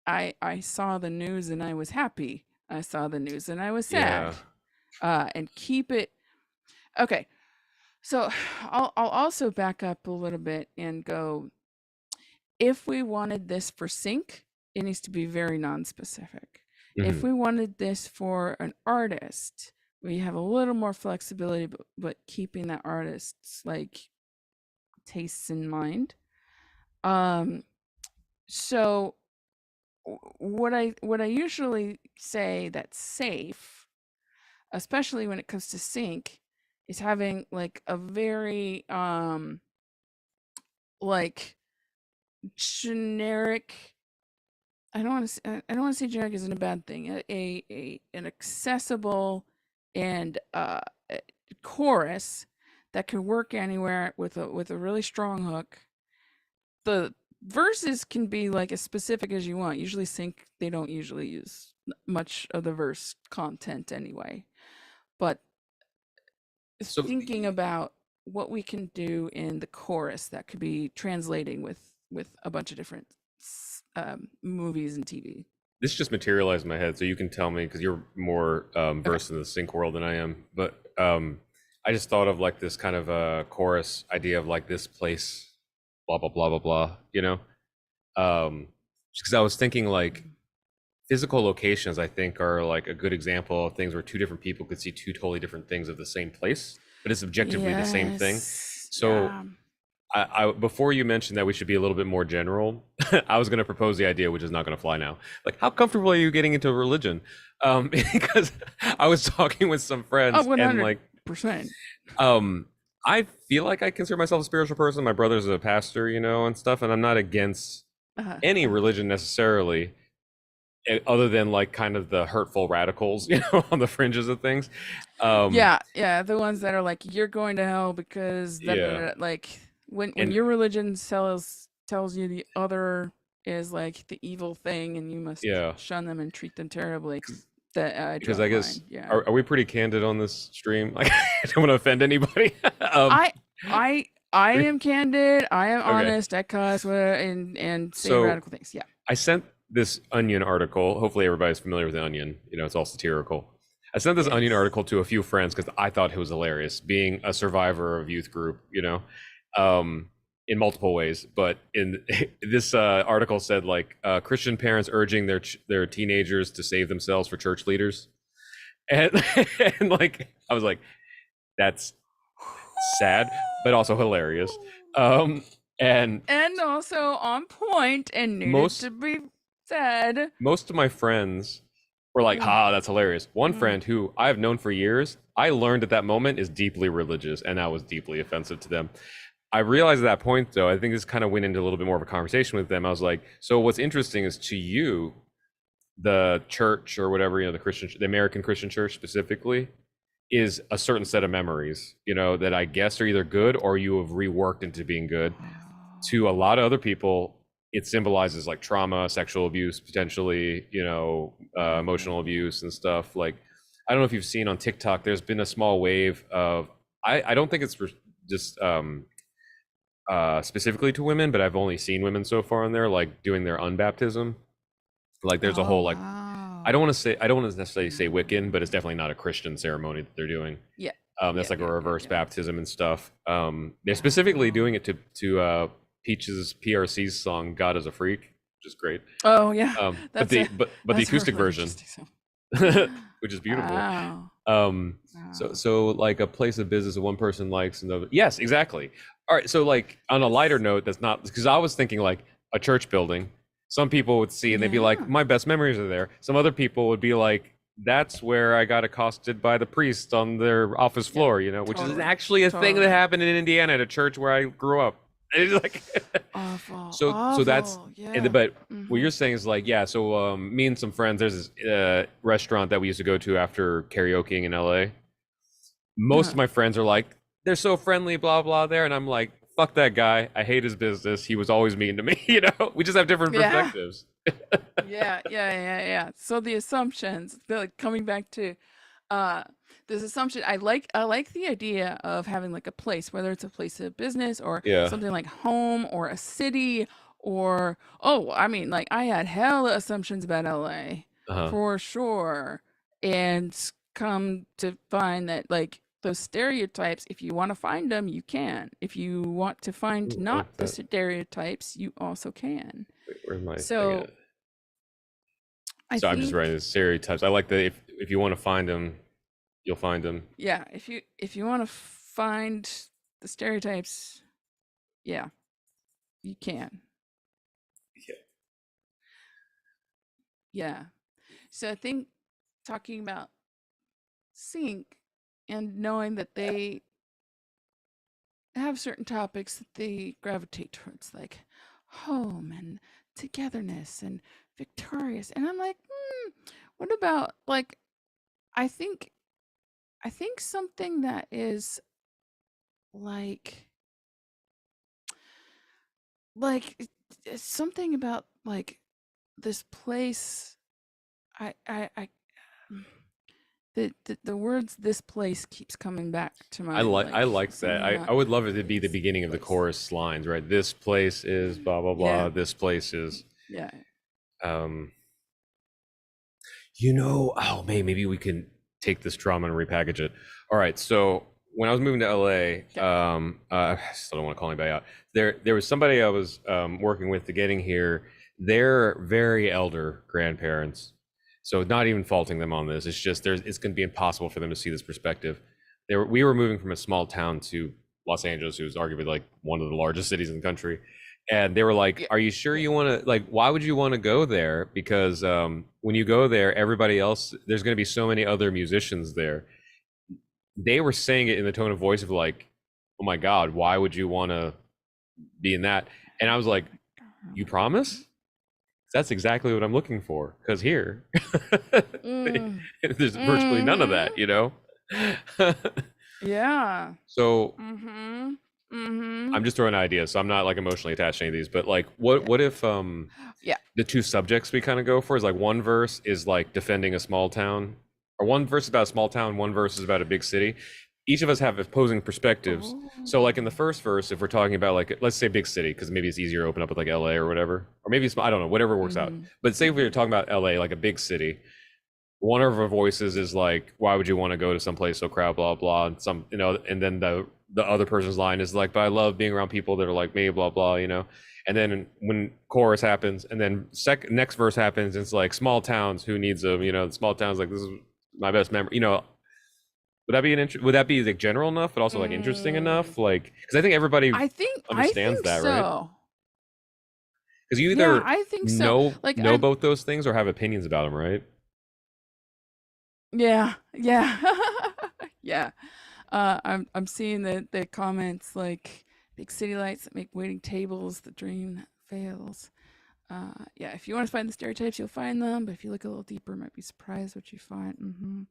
Speaker 1: I saw the news and I was happy. I saw the news and I was
Speaker 2: Yeah.
Speaker 1: sad. And keep it okay. So I'll also back up a little bit and go if we wanted this for sync, it needs to be very non-specific. If
Speaker 2: Hmm.
Speaker 1: we wanted this for an artist, we have a little more flexibility, but keeping that artist's like tastes in mind. Um, so what I usually say that's safe, especially when it comes to sync, is having like a very like generic. I don't want to. I don't want to say generic isn't a bad thing. An accessible and chorus that can work anywhere with a really strong hook. The verses can be like as specific as you want. Usually sync they don't usually use much of the verse content anyway. But
Speaker 2: So
Speaker 1: thinking about what we can do in the chorus that could be translating with a bunch of different movies and TV.
Speaker 2: this just materialized in my head, so you can tell me because you're more
Speaker 1: Okay.
Speaker 2: versed in the sync world than I am. But I just thought of like this kind of a chorus idea of like this place, blah blah blah blah blah. You know, because I was thinking like physical locations. I think are like a good example of things where two different people could see two totally different things of the same place, but it's objectively the same thing.
Speaker 1: Yes.
Speaker 2: So
Speaker 1: Yeah.
Speaker 2: I before you mentioned that we should be a little bit more general, I was going to propose the idea, which is not going to fly now. Like, how comfortable are you getting into religion? Because I was talking with some
Speaker 1: Oh,
Speaker 2: friends, and like,
Speaker 1: 100%.
Speaker 2: um, I feel like I consider myself a spiritual person. My brother's a pastor, you know, and stuff, and I'm not against
Speaker 1: Uh-huh.
Speaker 2: any
Speaker 1: Uh-huh.
Speaker 2: religion necessarily. other than like kind of the hurtful radicals, on the fringes of things. Um,
Speaker 1: Yeah, the ones that are like you're going to hell because
Speaker 2: yeah,
Speaker 1: like when
Speaker 2: and
Speaker 1: your religion tells you the other is like the evil thing and you must
Speaker 2: yeah,
Speaker 1: shun them and treat them terribly. That I draw
Speaker 2: because
Speaker 1: the
Speaker 2: I guess
Speaker 1: line. Yeah.
Speaker 2: are we pretty candid on this stream? Like, I don't want to offend anybody.
Speaker 1: I I I am candid. I am
Speaker 2: Okay,
Speaker 1: honest. I cuss and say
Speaker 2: so
Speaker 1: radical things. Yeah.
Speaker 2: I sent this Onion article. Hopefully, everybody's familiar with the Onion. It's all satirical. I sent this Onion
Speaker 1: Yes.
Speaker 2: article to a few friends because I thought it was hilarious, being a survivor of youth group, um, in multiple ways. But in this article said like Christian parents urging their teenagers to save themselves for church leaders, and and like I was like, that's sad, but also hilarious. Um, and
Speaker 1: And also on point and needed
Speaker 2: most
Speaker 1: to be said.
Speaker 2: most of my friends were like,
Speaker 1: Mm,
Speaker 2: "Ha, that's hilarious." One
Speaker 1: mm.
Speaker 2: friend who I've known for years, I learned at that moment is deeply religious, and that was deeply offensive to them. I realized at that point, though, I think this kind of went into a little bit more of a conversation with them. I was like, "So what's interesting is to you, the church or whatever, the American Christian church specifically, is a certain set of memories, that I guess are either good or you have reworked into being good. To a lot of other people, it symbolizes like trauma, sexual abuse, potentially, emotional abuse and stuff. Like, I don't know if you've seen on TikTok, there's been a small wave of, I don't think it's just specifically to women, but I've only seen women so far in there, like doing their unbaptism. Like, there's a
Speaker 1: Oh
Speaker 2: whole, like, I don't
Speaker 1: wow.
Speaker 2: want to say, I don't want to necessarily say
Speaker 1: Mm.
Speaker 2: Wiccan, but it's definitely not a Christian ceremony that they're doing.
Speaker 1: Yeah.
Speaker 2: That's
Speaker 1: Yeah,
Speaker 2: like a
Speaker 1: yeah, yeah,
Speaker 2: reverse
Speaker 1: yeah.
Speaker 2: baptism and stuff. They're specifically
Speaker 1: Wow.
Speaker 2: doing it to Peach's PRC's song "God is a Freak," which is great.
Speaker 1: Oh yeah.
Speaker 2: But
Speaker 1: That's
Speaker 2: the
Speaker 1: a
Speaker 2: but the
Speaker 1: that's a
Speaker 2: acoustic
Speaker 1: really
Speaker 2: version,
Speaker 1: interesting song.
Speaker 2: which is beautiful.
Speaker 1: Wow.
Speaker 2: Um, so
Speaker 1: Wow.
Speaker 2: so like a place of business that one person likes and the yes, exactly. All right. So like on a lighter
Speaker 1: Yes.
Speaker 2: note, that's not because I was thinking like a church building. Some people would see and they'd be like,
Speaker 1: Yeah.
Speaker 2: my best memories are there. Some other people would be like, that's where I got accosted by the priest on their office
Speaker 1: Yeah.
Speaker 2: floor, which is
Speaker 1: Totally.
Speaker 2: actually a thing that
Speaker 1: Totally.
Speaker 2: happened in Indiana at a church where I grew up. It's like
Speaker 1: Awful.
Speaker 2: so that's
Speaker 1: Awful.
Speaker 2: and
Speaker 1: Yeah.
Speaker 2: but what
Speaker 1: Mhm.
Speaker 2: you're saying is like, yeah, so me and some friends, there's this restaurant that we used to go to after karaokeing in LA. Most of
Speaker 1: Uh-huh.
Speaker 2: my friends are like, they're so friendly, blah blah there, and I'm like, fuck that guy. I hate his business. He was always mean to me. We just have different
Speaker 1: Yeah.
Speaker 2: perspectives.
Speaker 1: Yeah. So the assumptions, like coming back to uh this assumption, I like the idea of having like a place, whether it's a place of business or
Speaker 2: Yeah.
Speaker 1: something like home or a city or oh, I mean like I had hella assumptions about LA
Speaker 2: Uh-huh.
Speaker 1: for sure. And come to find that like those stereotypes, if you want to find them, you can. If you want to find
Speaker 2: Ooh, I
Speaker 1: not
Speaker 2: like
Speaker 1: the
Speaker 2: that.
Speaker 1: stereotypes, you also can.
Speaker 2: Wait, where's my thing
Speaker 1: So
Speaker 2: at?
Speaker 1: I
Speaker 2: So I'm just writing
Speaker 1: think,
Speaker 2: the stereotypes. I like that if you want to find them, you'll find them.
Speaker 1: yeah, if you want to find the stereotypes, yeah, you can.
Speaker 2: Yeah.
Speaker 1: Yeah. So I think talking about sync and knowing that they have certain topics that they gravitate towards, like home and togetherness and victorious. And I'm like, what about like I think I think something that is like something about like this place I mm, the words "this place" keeps coming back to mind,
Speaker 2: I
Speaker 1: like
Speaker 2: like that.
Speaker 1: something
Speaker 2: I
Speaker 1: about
Speaker 2: would love it to be the
Speaker 1: this
Speaker 2: beginning of the
Speaker 1: place.
Speaker 2: chorus lines, right? This place is blah blah blah.
Speaker 1: Yeah,
Speaker 2: This place is
Speaker 1: yeah,
Speaker 2: um oh man, maybe we can take this trauma and repackage it. All right, so when I was moving to LA,
Speaker 1: okay.
Speaker 2: I still don't want to call anybody out. There was somebody I was working with to getting here. They're very elder grandparents, so not even faulting them on this. It's just it's going to be impossible for them to see this perspective. We were moving from a small town to Los Angeles, who's arguably like one of the largest cities in the country, and they were like,
Speaker 1: Yeah,
Speaker 2: are you sure
Speaker 1: yeah,
Speaker 2: you want to, like, why would you want to go there? Because when you go there, everybody else, there's going to be so many other musicians there. They were saying it in the tone of voice of like, oh my god, why would you want to be in that? And I was like, you promise? That's exactly what I'm looking for. Because here,
Speaker 1: Mm.
Speaker 2: there's virtually none of
Speaker 1: Mhm.
Speaker 2: that, you know?
Speaker 1: Yeah.
Speaker 2: So
Speaker 1: Mhm. Mhm.
Speaker 2: I'm just throwing ideas. So I'm not like emotionally attached to any of these, but like
Speaker 1: Yeah.
Speaker 2: what if
Speaker 1: Yeah.
Speaker 2: the two subjects we kind of go for is like one verse is like defending a small town, or one verse is about a small town, one verse is about a big city. Each of us have opposing perspectives. So like in the
Speaker 1: Oh.
Speaker 2: first verse, if we're talking about like let's say big city, because maybe it's easier to open up with like LA or whatever, or maybe it's I don't know, whatever works out.
Speaker 1: Mhm.
Speaker 2: But say if we were
Speaker 1: Mhm.
Speaker 2: talking about LA, like a big city, one of our voices is like, why would you want to go to some place so crowded, blah blah, and some and then the other person's line is like, but I love being around people that are like me, blah blah, and then when chorus happens, and then next verse happens, it's like small towns, who needs them, small towns, like this is my best memory, would that be would that be like general enough, but also like interesting
Speaker 1: Mm.
Speaker 2: enough, like because I think everybody
Speaker 1: I
Speaker 2: understands
Speaker 1: think
Speaker 2: that, right?
Speaker 1: so.
Speaker 2: Because you
Speaker 1: Yeah,
Speaker 2: either
Speaker 1: I think so. Like
Speaker 2: know both those things or have opinions about them, right?
Speaker 1: yeah, yeah. Yeah. I'm seeing the comments like big city lights that make waiting tables the dream that fails. Yeah, if you want to find the stereotypes, you'll find them, but if you look a little deeper, you might be surprised what you find.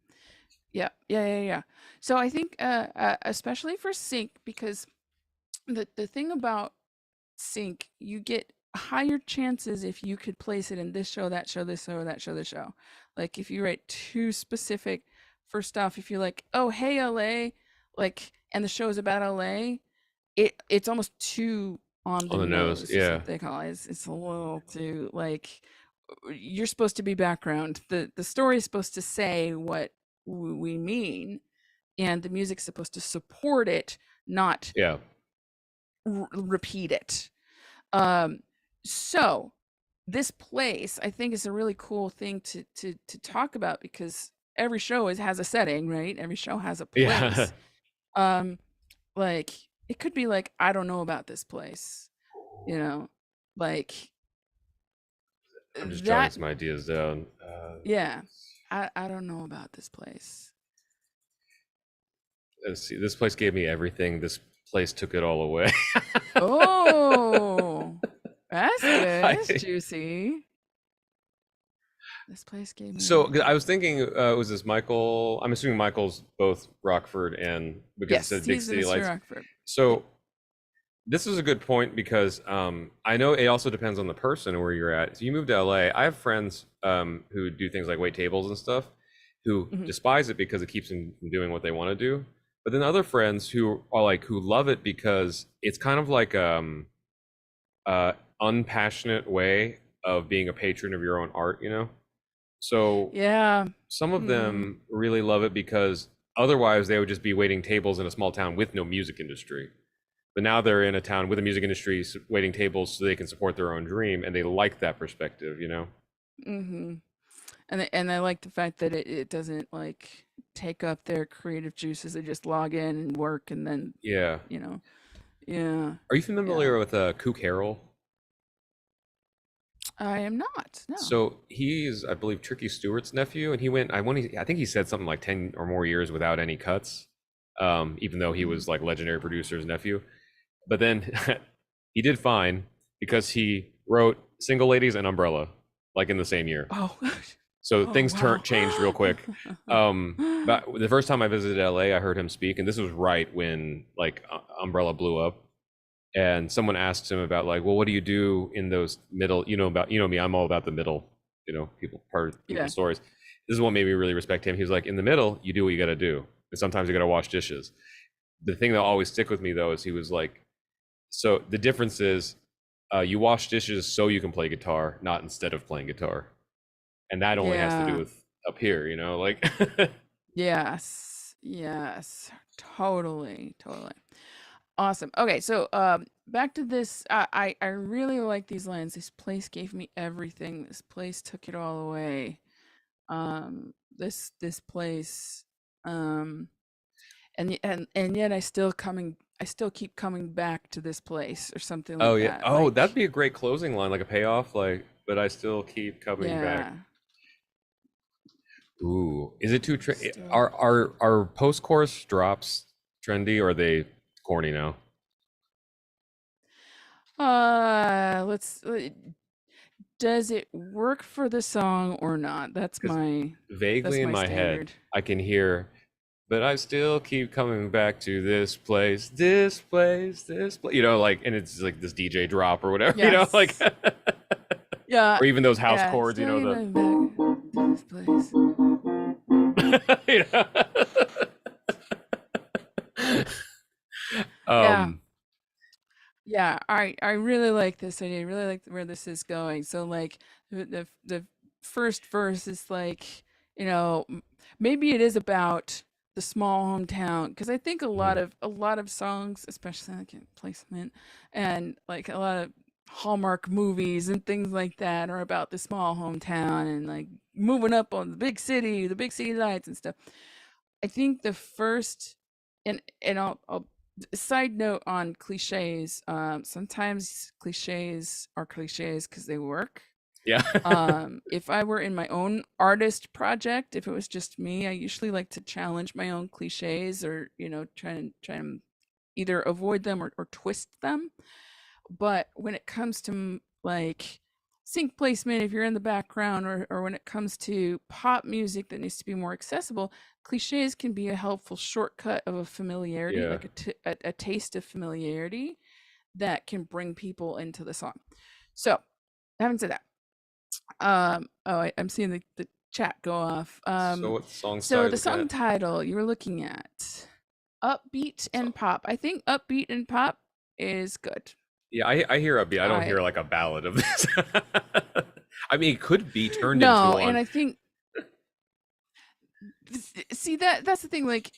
Speaker 1: Yeah, yeah, yeah, yeah. So I think, especially for sync, because the thing about sync, you get higher chances if you could place it in this show, that show, this show, that show, this show. Like if you write too specific for stuff, if you're like, oh hey LA, like, and the show is about LA, it's almost too on the
Speaker 2: On the nose,
Speaker 1: nose is
Speaker 2: yeah,
Speaker 1: what they call it. It's a little too like you're supposed to be background. The story is supposed to say what we mean, and the music's supposed to support it, not
Speaker 2: yeah,
Speaker 1: repeat it. Um, so this place, I think, is a really cool thing to talk about because every show has a setting, right? Every show has a
Speaker 2: yeah.
Speaker 1: place. Um, like it could be like I don't know about this place, you know, like
Speaker 2: I'm just jotting
Speaker 1: that.
Speaker 2: some ideas down.
Speaker 1: Yeah, I don't know about this place.
Speaker 2: Let's see. This place gave me everything. This place took it all away.
Speaker 1: Oh, that's good.
Speaker 2: I,
Speaker 1: That's juicy. This place gave me
Speaker 2: so I
Speaker 1: everything.
Speaker 2: was thinking, was this Michael? I'm assuming Michael's both Rockford and because it
Speaker 1: Yes,
Speaker 2: said big
Speaker 1: he's in
Speaker 2: city
Speaker 1: Mr.
Speaker 2: lights.
Speaker 1: Rockford. Yeah.
Speaker 2: So this is a good point because I know it also depends on the person where you're at. So you move to LA. I have friends who do things like wait tables and stuff who
Speaker 1: Mhm.
Speaker 2: despise it because it keeps them from doing what they want to do. But then other friends who are like who love it because it's kind of like uh unpassionate way of being a patron of your own art, So
Speaker 1: Yeah.
Speaker 2: some of
Speaker 1: Mhm.
Speaker 2: them really love it because otherwise they would just be waiting tables in a small town with no music industry. But now they're in a town with a music industry waiting tables so they can support their own dream, and they like that perspective.
Speaker 1: Mhm. And I like the fact that it doesn't like take up their creative juices. They just log in and work and then,
Speaker 2: Yeah.
Speaker 1: you know. Yeah.
Speaker 2: Are you
Speaker 1: Yeah.
Speaker 2: familiar with Kook Harrell?
Speaker 1: I am not. No.
Speaker 2: So he's, I believe, Tricky Stewart's nephew, and he went. I think he said something like 10 or more years without any cuts, even though he
Speaker 1: Mhm.
Speaker 2: was like legendary producer's nephew. But then he did fine because he wrote Single Ladies and Umbrella like in the same year.
Speaker 1: Oh.
Speaker 2: So
Speaker 1: Oh,
Speaker 2: things
Speaker 1: wow.
Speaker 2: changed real quick. But the first time I visited LA, I heard him speak, and this was right when like Umbrella blew up. And someone asked him about like, well, what do you do in those middle? Me, I'm all about the middle. Part of
Speaker 1: Yeah.
Speaker 2: people's stories. This is what made me really respect him. He was like, in the middle, you do what you got to do, and sometimes you got to wash dishes. The thing that always stick with me though is he was like, so the difference is, you wash dishes so you can play guitar, not instead of playing guitar, and that only has to do
Speaker 1: Yeah.
Speaker 2: with up here, like.
Speaker 1: Yes. Yes. Totally. Totally. Awesome. Okay, so back to this. I really like these lines. This place gave me everything. This place took it all away. This place, um, and yet I still keep coming back to this place or something
Speaker 2: Oh
Speaker 1: like
Speaker 2: yeah.
Speaker 1: that.
Speaker 2: Oh, that'd
Speaker 1: Like,
Speaker 2: be a great closing line, like a payoff, like, but I still keep coming back.
Speaker 1: yeah,
Speaker 2: Ooh, is it too
Speaker 1: still.
Speaker 2: are post-chorus drops trendy or are they corny now?
Speaker 1: Let's does it work for the song or not?
Speaker 2: Because
Speaker 1: That's
Speaker 2: vaguely in
Speaker 1: my
Speaker 2: my head,
Speaker 1: standard.
Speaker 2: I can hear, but I still keep coming back to this place, this place, this place. You know, like, and it's like this DJ drop or whatever. You know, like,
Speaker 1: Yes. Yeah.
Speaker 2: or even those house
Speaker 1: Yeah.
Speaker 2: chords. You
Speaker 1: Still
Speaker 2: know,
Speaker 1: going back to this place.
Speaker 2: you know.
Speaker 1: Yeah.
Speaker 2: um,
Speaker 1: Yeah, I really like this idea. I really like where this is going. So like the first verse is like, maybe it is about the small hometown because I think
Speaker 2: mhm,
Speaker 1: a lot of songs, especially like in placement and like a lot of Hallmark movies and things like that are about the small hometown and like moving up on the big city lights and stuff. I think the first and I'll side note on cliches. Sometimes cliches are cliches because they work.
Speaker 2: yeah.
Speaker 1: If I were in my own artist project, if it was just me, I usually like to challenge my own cliches or try and either avoid them or twist them. But when it comes to like sync placement, if you're in the background, or when it comes to pop music that needs to be more accessible, cliches can be a helpful shortcut of a familiarity,
Speaker 2: Yeah.
Speaker 1: like a taste of familiarity that can bring people into the song. So, having said that, I'm seeing the chat go off.
Speaker 2: So what song's
Speaker 1: So
Speaker 2: title
Speaker 1: the
Speaker 2: looking
Speaker 1: song
Speaker 2: at?
Speaker 1: title you were looking at, upbeat
Speaker 2: So,
Speaker 1: and pop. I think upbeat and pop is good.
Speaker 2: yeah, I hear upbeat. I don't
Speaker 1: I
Speaker 2: hear like a ballad of this. I mean, it could be turned into
Speaker 1: No, and
Speaker 2: one.
Speaker 1: I think see that's the thing. Like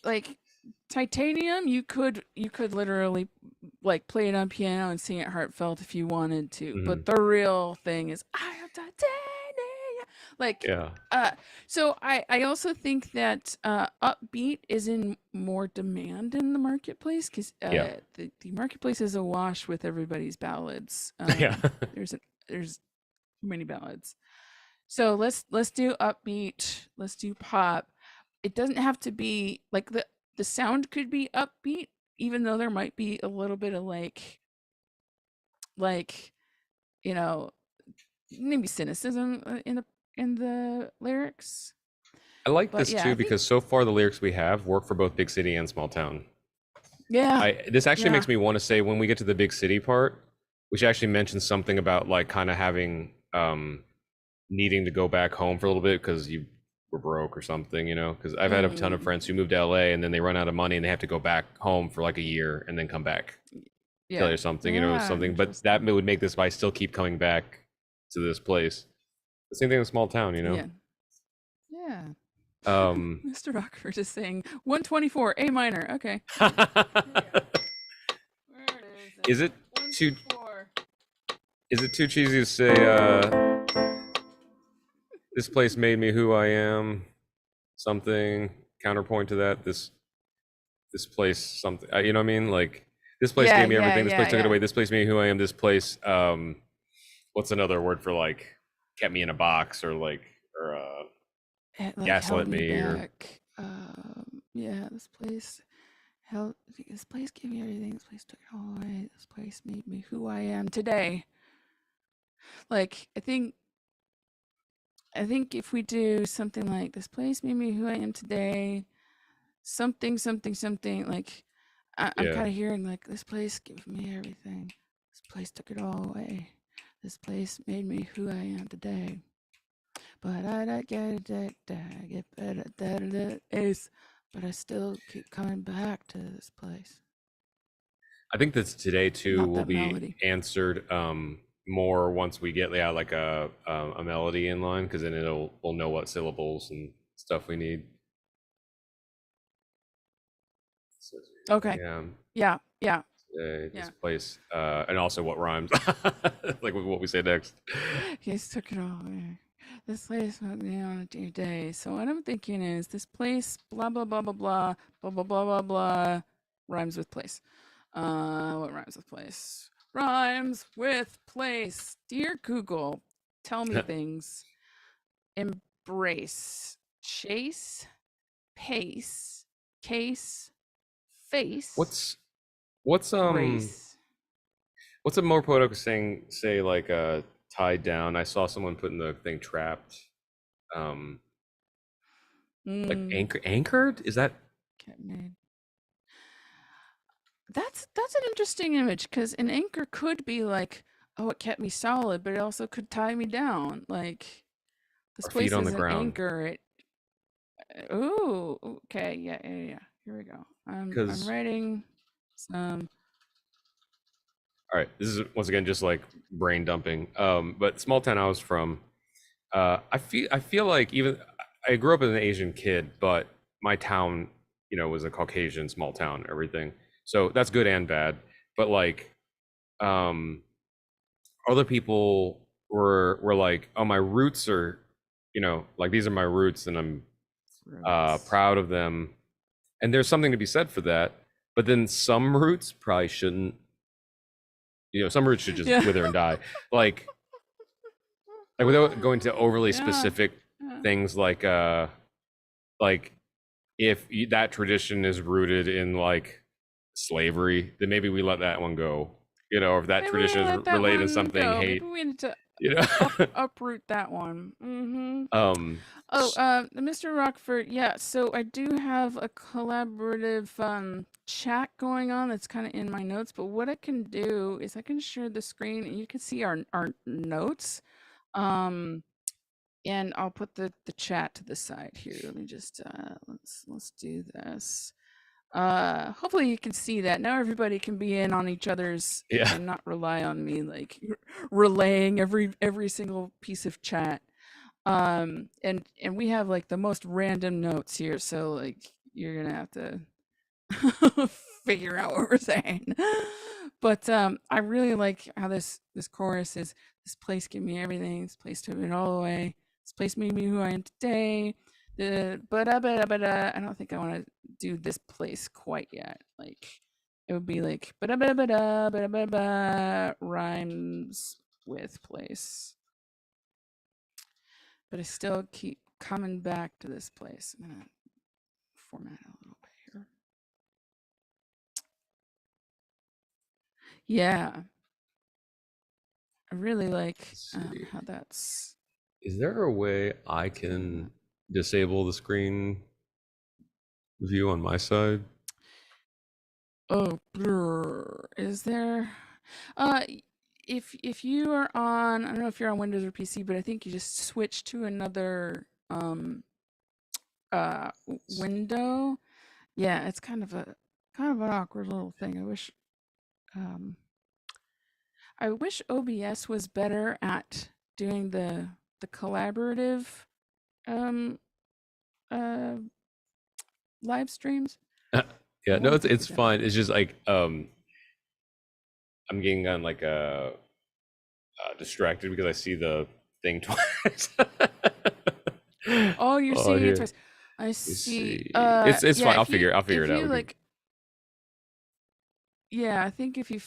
Speaker 1: Titanium, you could literally like play it on piano and sing it heartfelt if you wanted to.
Speaker 2: Mhm.
Speaker 1: But the real thing is I am Titanium. Like
Speaker 2: Yeah.
Speaker 1: uh so I also think that upbeat is in more demand in the marketplace because
Speaker 2: Yeah.
Speaker 1: the marketplace is awash with everybody's ballads.
Speaker 2: Yeah.
Speaker 1: There's too many ballads. So let's do upbeat. Let's do pop. It doesn't have to be like the sound could be upbeat, even though there might be a little bit of like you know maybe cynicism in the lyrics.
Speaker 2: I like
Speaker 1: But
Speaker 2: this
Speaker 1: yeah,
Speaker 2: too
Speaker 1: I think
Speaker 2: because so far the lyrics we have work for both big city and small town.
Speaker 1: yeah,
Speaker 2: I this actually
Speaker 1: yeah,
Speaker 2: makes me want to say when we get to the big city part, we should actually mention something about like kind of having needing to go back home for a little bit because you were broke or something, you know? Because I've had a ton of
Speaker 1: mm,
Speaker 2: friends who moved to LA and then they run out of money and they have to go back home for like a year and then come back. Tell
Speaker 1: yeah,
Speaker 2: you something, you know,
Speaker 1: yeah.
Speaker 2: something. But that
Speaker 1: Interesting.
Speaker 2: would make this I still keep coming back to this place. The same thing in a small town, you know.
Speaker 1: Yeah, yeah.
Speaker 2: Um,
Speaker 1: Mr. Rockford is saying 124 A minor. Okay, here we go. Where is it?
Speaker 2: is it too
Speaker 1: 124.
Speaker 2: is it too cheesy to say this place made me who I am? Something counterpoint to that. This place something you know what I mean? Like this place
Speaker 1: Yeah,
Speaker 2: gave me
Speaker 1: yeah,
Speaker 2: everything. This
Speaker 1: yeah,
Speaker 2: place took it
Speaker 1: yeah.
Speaker 2: away. This place made me who I am. This place what's another word for like kept me in a box or like or
Speaker 1: It like held
Speaker 2: gaslit
Speaker 1: me
Speaker 2: me or
Speaker 1: back. Yeah, this place gave me everything. This place took it all away. This place made me who I am today. Like I think if we do something like this place made me who I am today, something something something like I'm
Speaker 2: yeah.
Speaker 1: kind of hearing like this place gave me everything. This place took it all away. This place made me who I am today. But I don't get it, I get better than it is. But I still keep coming back to this place.
Speaker 2: I think that today too
Speaker 1: Not
Speaker 2: will
Speaker 1: that
Speaker 2: be
Speaker 1: melody.
Speaker 2: answered more once we get yeah like a melody in line because then we'll know what syllables and stuff we need. So,
Speaker 1: Okay.
Speaker 2: yeah,
Speaker 1: Yeah. Yeah.
Speaker 2: this
Speaker 1: Yeah.
Speaker 2: place and also what rhymes like with what we say next.
Speaker 1: He's took it all away. This place went me on a dear day. So what I'm thinking is this place, blah blah blah blah blah blah blah blah blah blah, rhymes with place. What rhymes with place? Rhymes with place. Dear Google, tell me things. Embrace, chase, pace, case, face,
Speaker 2: what's what's
Speaker 1: brace.
Speaker 2: what's a more poetic saying say like tied down. I saw someone putting the thing trapped. Um, like
Speaker 1: Mm,
Speaker 2: anchored? Is that
Speaker 1: kept made. That's an interesting image because an anchor could be like, oh, it kept me solid, but it also could tie me down. Like this
Speaker 2: our feet
Speaker 1: place
Speaker 2: on
Speaker 1: is
Speaker 2: the
Speaker 1: an
Speaker 2: ground?
Speaker 1: anchor. It ooh, okay, yeah, yeah, yeah. Here we go. I'm
Speaker 2: Because
Speaker 1: writing some.
Speaker 2: all right, this is once again just like brain dumping. But small town I was from, I feel like even I grew up as an Asian kid, but my town, was a Caucasian small town, everything. So that's good and bad. But like, um, other people were like, oh, my roots are, like these are my roots, and I'm
Speaker 1: Roots.
Speaker 2: proud of them. And there's something to be said for that. But then some roots probably shouldn't. Some roots should just
Speaker 1: Yeah.
Speaker 2: wither and die. Like without going to overly
Speaker 1: Yeah.
Speaker 2: specific
Speaker 1: Yeah.
Speaker 2: things like if that tradition is rooted in like slavery, then maybe we let that one go. Or if that
Speaker 1: Maybe we
Speaker 2: tradition is
Speaker 1: let that
Speaker 2: related to
Speaker 1: one
Speaker 2: something
Speaker 1: go. Maybe
Speaker 2: hate,
Speaker 1: we need to
Speaker 2: you know.
Speaker 1: uproot that one. Mm-hmm.
Speaker 2: um
Speaker 1: Oh, Mr. Rockford, yeah, so I do have a collaborative chat going on that's kind of in my notes, but what I can do is I can share the screen and you can see our notes. Um and I'll put the chat to the side here. Let me just let's do this. Hopefully you can see that. Now everybody can be in on each other's
Speaker 2: yeah.
Speaker 1: and not rely on me like relaying every single piece of chat. And we have like the most random notes here, so like you're gonna have to figure out what we're saying. But I really like how this chorus is, this place gave me everything, this place took it all away, this place made me who I am today. The but I don't think I want to do this place quite yet. Like it would be like rhymes with place, but I still keep coming back to this place. I'm gonna format it a little bit here. Yeah, I really like
Speaker 2: Let's see.
Speaker 1: how that's
Speaker 2: Is there a way I
Speaker 1: doing that.
Speaker 2: can disable the screen view on my side?
Speaker 1: Oh, is there? Uh, if you are on, I don't know if you're on Windows or PC, but I think you just switch to another window. Yeah, it's kind of an awkward little thing. Um I wish OBS was better at doing the collaborative um uh live streams. I
Speaker 2: Yeah, no,
Speaker 1: wonder
Speaker 2: it's
Speaker 1: if they
Speaker 2: it's
Speaker 1: could do that
Speaker 2: fine.
Speaker 1: better.
Speaker 2: It's just like I'm getting on like distracted because I see the thing twice.
Speaker 1: Oh, you're
Speaker 2: Oh,
Speaker 1: seeing it
Speaker 2: here.
Speaker 1: twice. I
Speaker 2: Let's
Speaker 1: see.
Speaker 2: see. It's
Speaker 1: Yeah,
Speaker 2: fine. I'll figure
Speaker 1: if
Speaker 2: it out.
Speaker 1: you
Speaker 2: We can.
Speaker 1: like, yeah, I think if you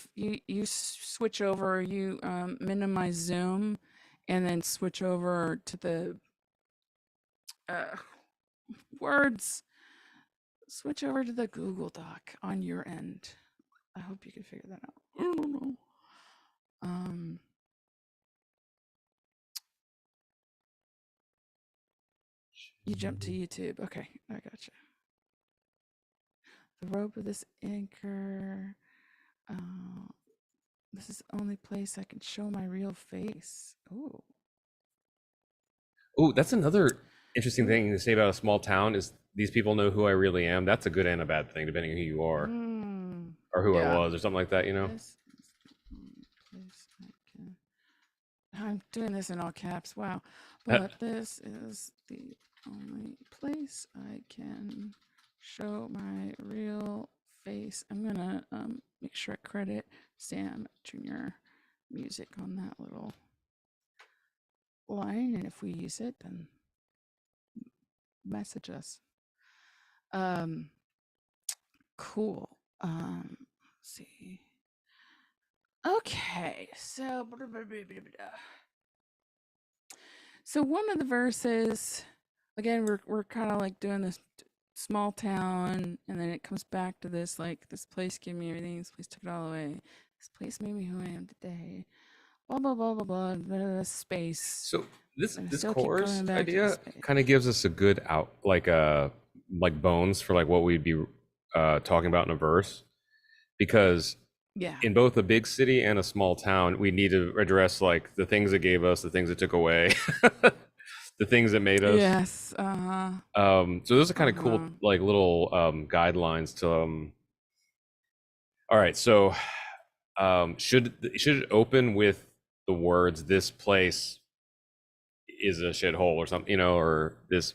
Speaker 1: switch over, you minimize zoom, and then switch over to the uh words. Switch over to the Google Doc on your end. I hope you can figure that out. I don't know. Um, you jump to YouTube. Okay, I gotcha. The rope of this anchor. Uh, this is the only place I can show my real face. Oh,
Speaker 2: Oh, that's another interesting
Speaker 1: ooh.
Speaker 2: thing to say about a small town is these people know who I really am. That's a good and a bad thing, depending on who you are
Speaker 1: Mm,
Speaker 2: or who I
Speaker 1: yeah.
Speaker 2: was or something like that.
Speaker 1: This is the only place I can. I'm doing this in all caps. Wow. But this is the only place I can show my real face. I'm gonna make sure I credit Sam Jr. Music on that little line, and if we use it, then message us. Um, cool. Let's see. Okay, so one of the verses, again, we're kind of like doing this small town, and then it comes back to this place gave me everything. This place took it all away. This place made me who I am today. blah blah blah blah blah, space.
Speaker 2: So this
Speaker 1: And I
Speaker 2: this
Speaker 1: still keep
Speaker 2: chorus
Speaker 1: coming back to the
Speaker 2: idea
Speaker 1: space.
Speaker 2: kind of gives us a good out like bones for like what we'd be talking about in a verse, because
Speaker 1: Yeah.
Speaker 2: in both a big city and a small town, we need to address like the things that gave us, the things that took away, the things that made us.
Speaker 1: Yes. Uh-huh.
Speaker 2: So those are kind of cool,
Speaker 1: Uh-huh.
Speaker 2: like little guidelines to. All right, so should it open with the words "This place is a shithole" or something, or this,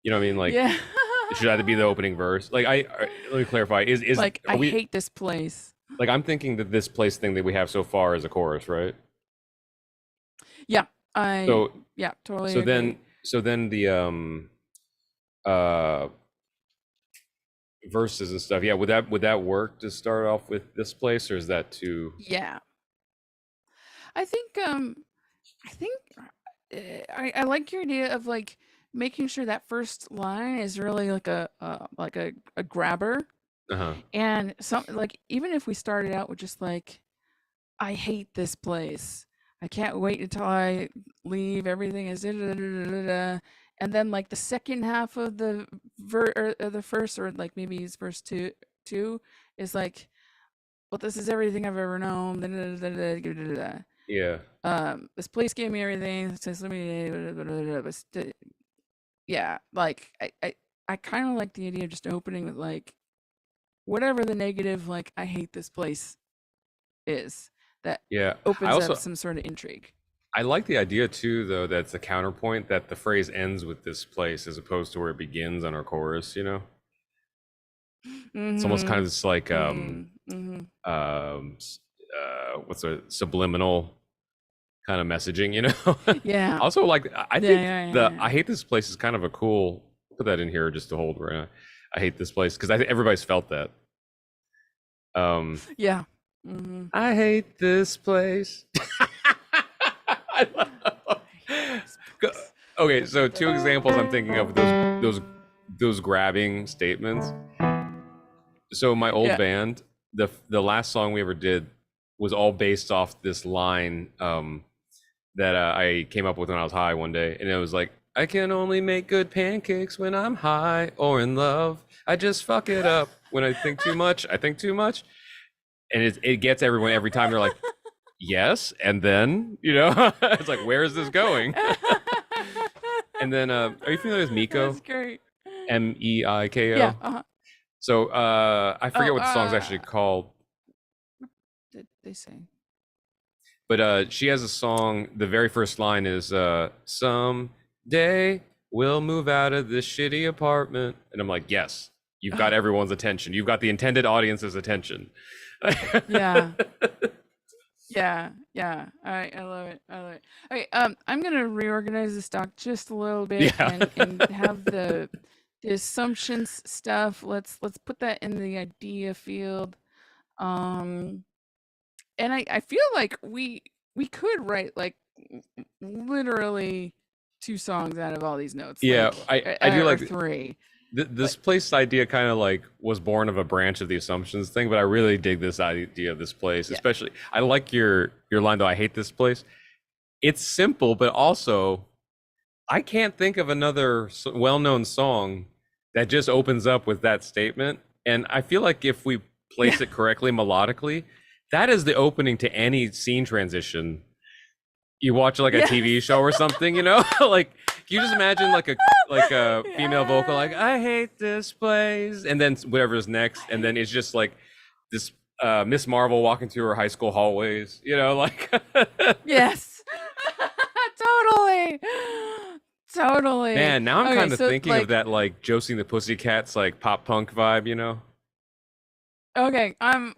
Speaker 2: what I mean? Like,
Speaker 1: Yeah.
Speaker 2: it should either be the opening verse. Like, let me clarify: is
Speaker 1: Like,
Speaker 2: are
Speaker 1: I
Speaker 2: we
Speaker 1: hate this place.
Speaker 2: like I'm thinking that this place thing that we have so far is a chorus, right?
Speaker 1: Yeah. I
Speaker 2: So
Speaker 1: yeah, totally
Speaker 2: so then
Speaker 1: agree.
Speaker 2: so then the uh verses and stuff, yeah, would that work to start off with this place, or is that too?
Speaker 1: Yeah. I think I think I like your idea of like making sure that first line is really like a grabber,
Speaker 2: Uh-huh.
Speaker 1: and some like even if we started out with just like I hate this place. I can't wait until I leave. Everything is da, da, da, da, da, da. And then like the second half of the or the first, or like maybe it's verse two is like, well, this is everything I've ever known. Da, da, da, da, da, da, da, da.
Speaker 2: Yeah.
Speaker 1: This place gave me everything. Says let me, yeah, like I kind of like the idea of just opening with like whatever the negative, like I hate this place is, that
Speaker 2: Yeah. I
Speaker 1: opens up
Speaker 2: also
Speaker 1: some sort of intrigue.
Speaker 2: I like the idea too, though, that's a counterpoint that the phrase ends with this place as opposed to where it begins on our chorus. It's almost kind of
Speaker 1: Mhm.
Speaker 2: this like
Speaker 1: Mhm. Mhm.
Speaker 2: what's a subliminal kind of messaging.
Speaker 1: Yeah.
Speaker 2: Also, like, I
Speaker 1: Yeah,
Speaker 2: think
Speaker 1: yeah,
Speaker 2: the
Speaker 1: yeah,
Speaker 2: "I
Speaker 1: yeah.
Speaker 2: hate this place" is kind of a cool. Put that in here just to hold right now. I hate this place because I think everybody's felt that. Um,
Speaker 1: Yeah. Mhm.
Speaker 2: I hate this place. I love-
Speaker 1: I hate this place.
Speaker 2: Okay,
Speaker 1: Da, da,
Speaker 2: so
Speaker 1: da,
Speaker 2: two
Speaker 1: da,
Speaker 2: examples I'm thinking of those grabbing statements. So my old
Speaker 1: yeah.
Speaker 2: band, the last song we ever did was all based off this line that I came up with when I was high one day, and it was like, "I can only make good pancakes when I'm high or in love. I just fuck it up when I think too much. I think too much," and it gets everyone every time. They're like, "Yes," and then it's like, "Where is this going?" And then, are you familiar with
Speaker 1: That's
Speaker 2: Miko?
Speaker 1: great. Yeah.
Speaker 2: Meiko?
Speaker 1: Uh-huh.
Speaker 2: So I
Speaker 1: Oh,
Speaker 2: forget what the song's actually called,
Speaker 1: did they say?
Speaker 2: but she has a song. The very first line is "Someday we'll move out of this shitty apartment," and I'm like, "Yes, you've got everyone's attention. You've got the intended audience's attention."
Speaker 1: Yeah. Yeah, yeah. I love it. I love it. Okay, I'm gonna reorganize this doc just a little bit
Speaker 2: Yeah,
Speaker 1: and have the assumptions stuff. Let's put that in the idea field. Um, and I feel like we could write like literally two songs out of all these notes,
Speaker 2: yeah.
Speaker 1: like
Speaker 2: I do
Speaker 1: or
Speaker 2: like
Speaker 1: three.
Speaker 2: this
Speaker 1: Like,
Speaker 2: place idea. Kind of like was born of a branch of the assumptions thing, but I really dig this idea of this place.
Speaker 1: yeah,
Speaker 2: Especially, I like your line though. I hate this place. It's simple, but also I can't think of another well-known song that just opens up with that statement. And I feel like if we
Speaker 1: yeah,
Speaker 2: place it correctly melodically, that is the opening to any scene transition. You watch like a TV
Speaker 1: yes,
Speaker 2: show or something. Like, can you just imagine like a female vocal like
Speaker 1: yes.
Speaker 2: "I hate this place," and then whatever's next, and then it's just like this Miss Marvel walking through her high school hallways, like
Speaker 1: Yes. Totally. Totally.
Speaker 2: Man, now I'm
Speaker 1: Okay,
Speaker 2: kind of
Speaker 1: so
Speaker 2: thinking of
Speaker 1: like
Speaker 2: that like Josie and the Pussycats like pop punk vibe.
Speaker 1: okay, I'm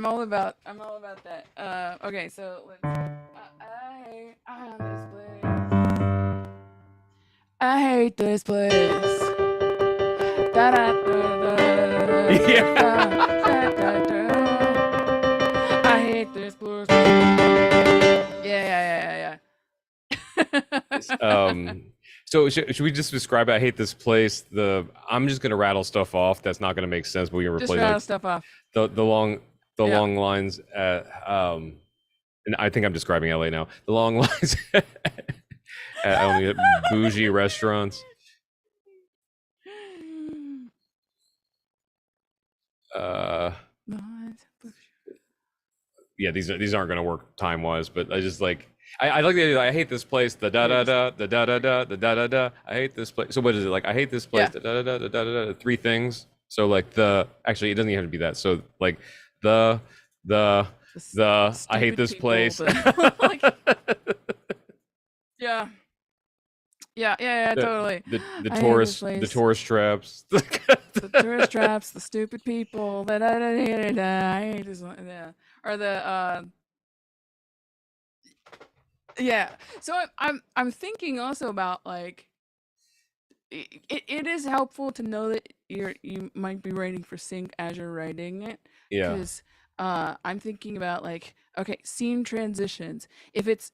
Speaker 1: all about that. Okay, so let's I this place. I hate this place. Da da da da
Speaker 2: Yeah.
Speaker 1: da da da da. I hate this place. Yeah, yeah, yeah, yeah, yeah.
Speaker 2: So should we just describe it? I hate this place. I'm just gonna rattle stuff off that's not gonna make sense, but we can
Speaker 1: Just
Speaker 2: replace
Speaker 1: rattle
Speaker 2: like
Speaker 1: stuff off.
Speaker 2: the long the
Speaker 1: Yeah.
Speaker 2: long lines. and I think I'm describing LA now. The long lines at only bougie restaurants. Yeah, these aren't going to work time wise, but I just like I like the idea. I hate this place. The da da da, the da da da, the da da da. I hate this place. So what is it like? I hate this place.
Speaker 1: Yeah.
Speaker 2: The da da da, the da da da. Three things. So like the actually, it doesn't even have to be that. So like the the I hate this place.
Speaker 1: Like, yeah. Yeah, totally.
Speaker 2: The tourist traps.
Speaker 1: The tourist traps, the stupid people. I hate this one. Yeah. Or the yeah. So I'm thinking also about like it is helpful to know that you might be writing for sync as you're writing it.
Speaker 2: Yeah.
Speaker 1: Because I'm thinking about like, okay, scene transitions. If it's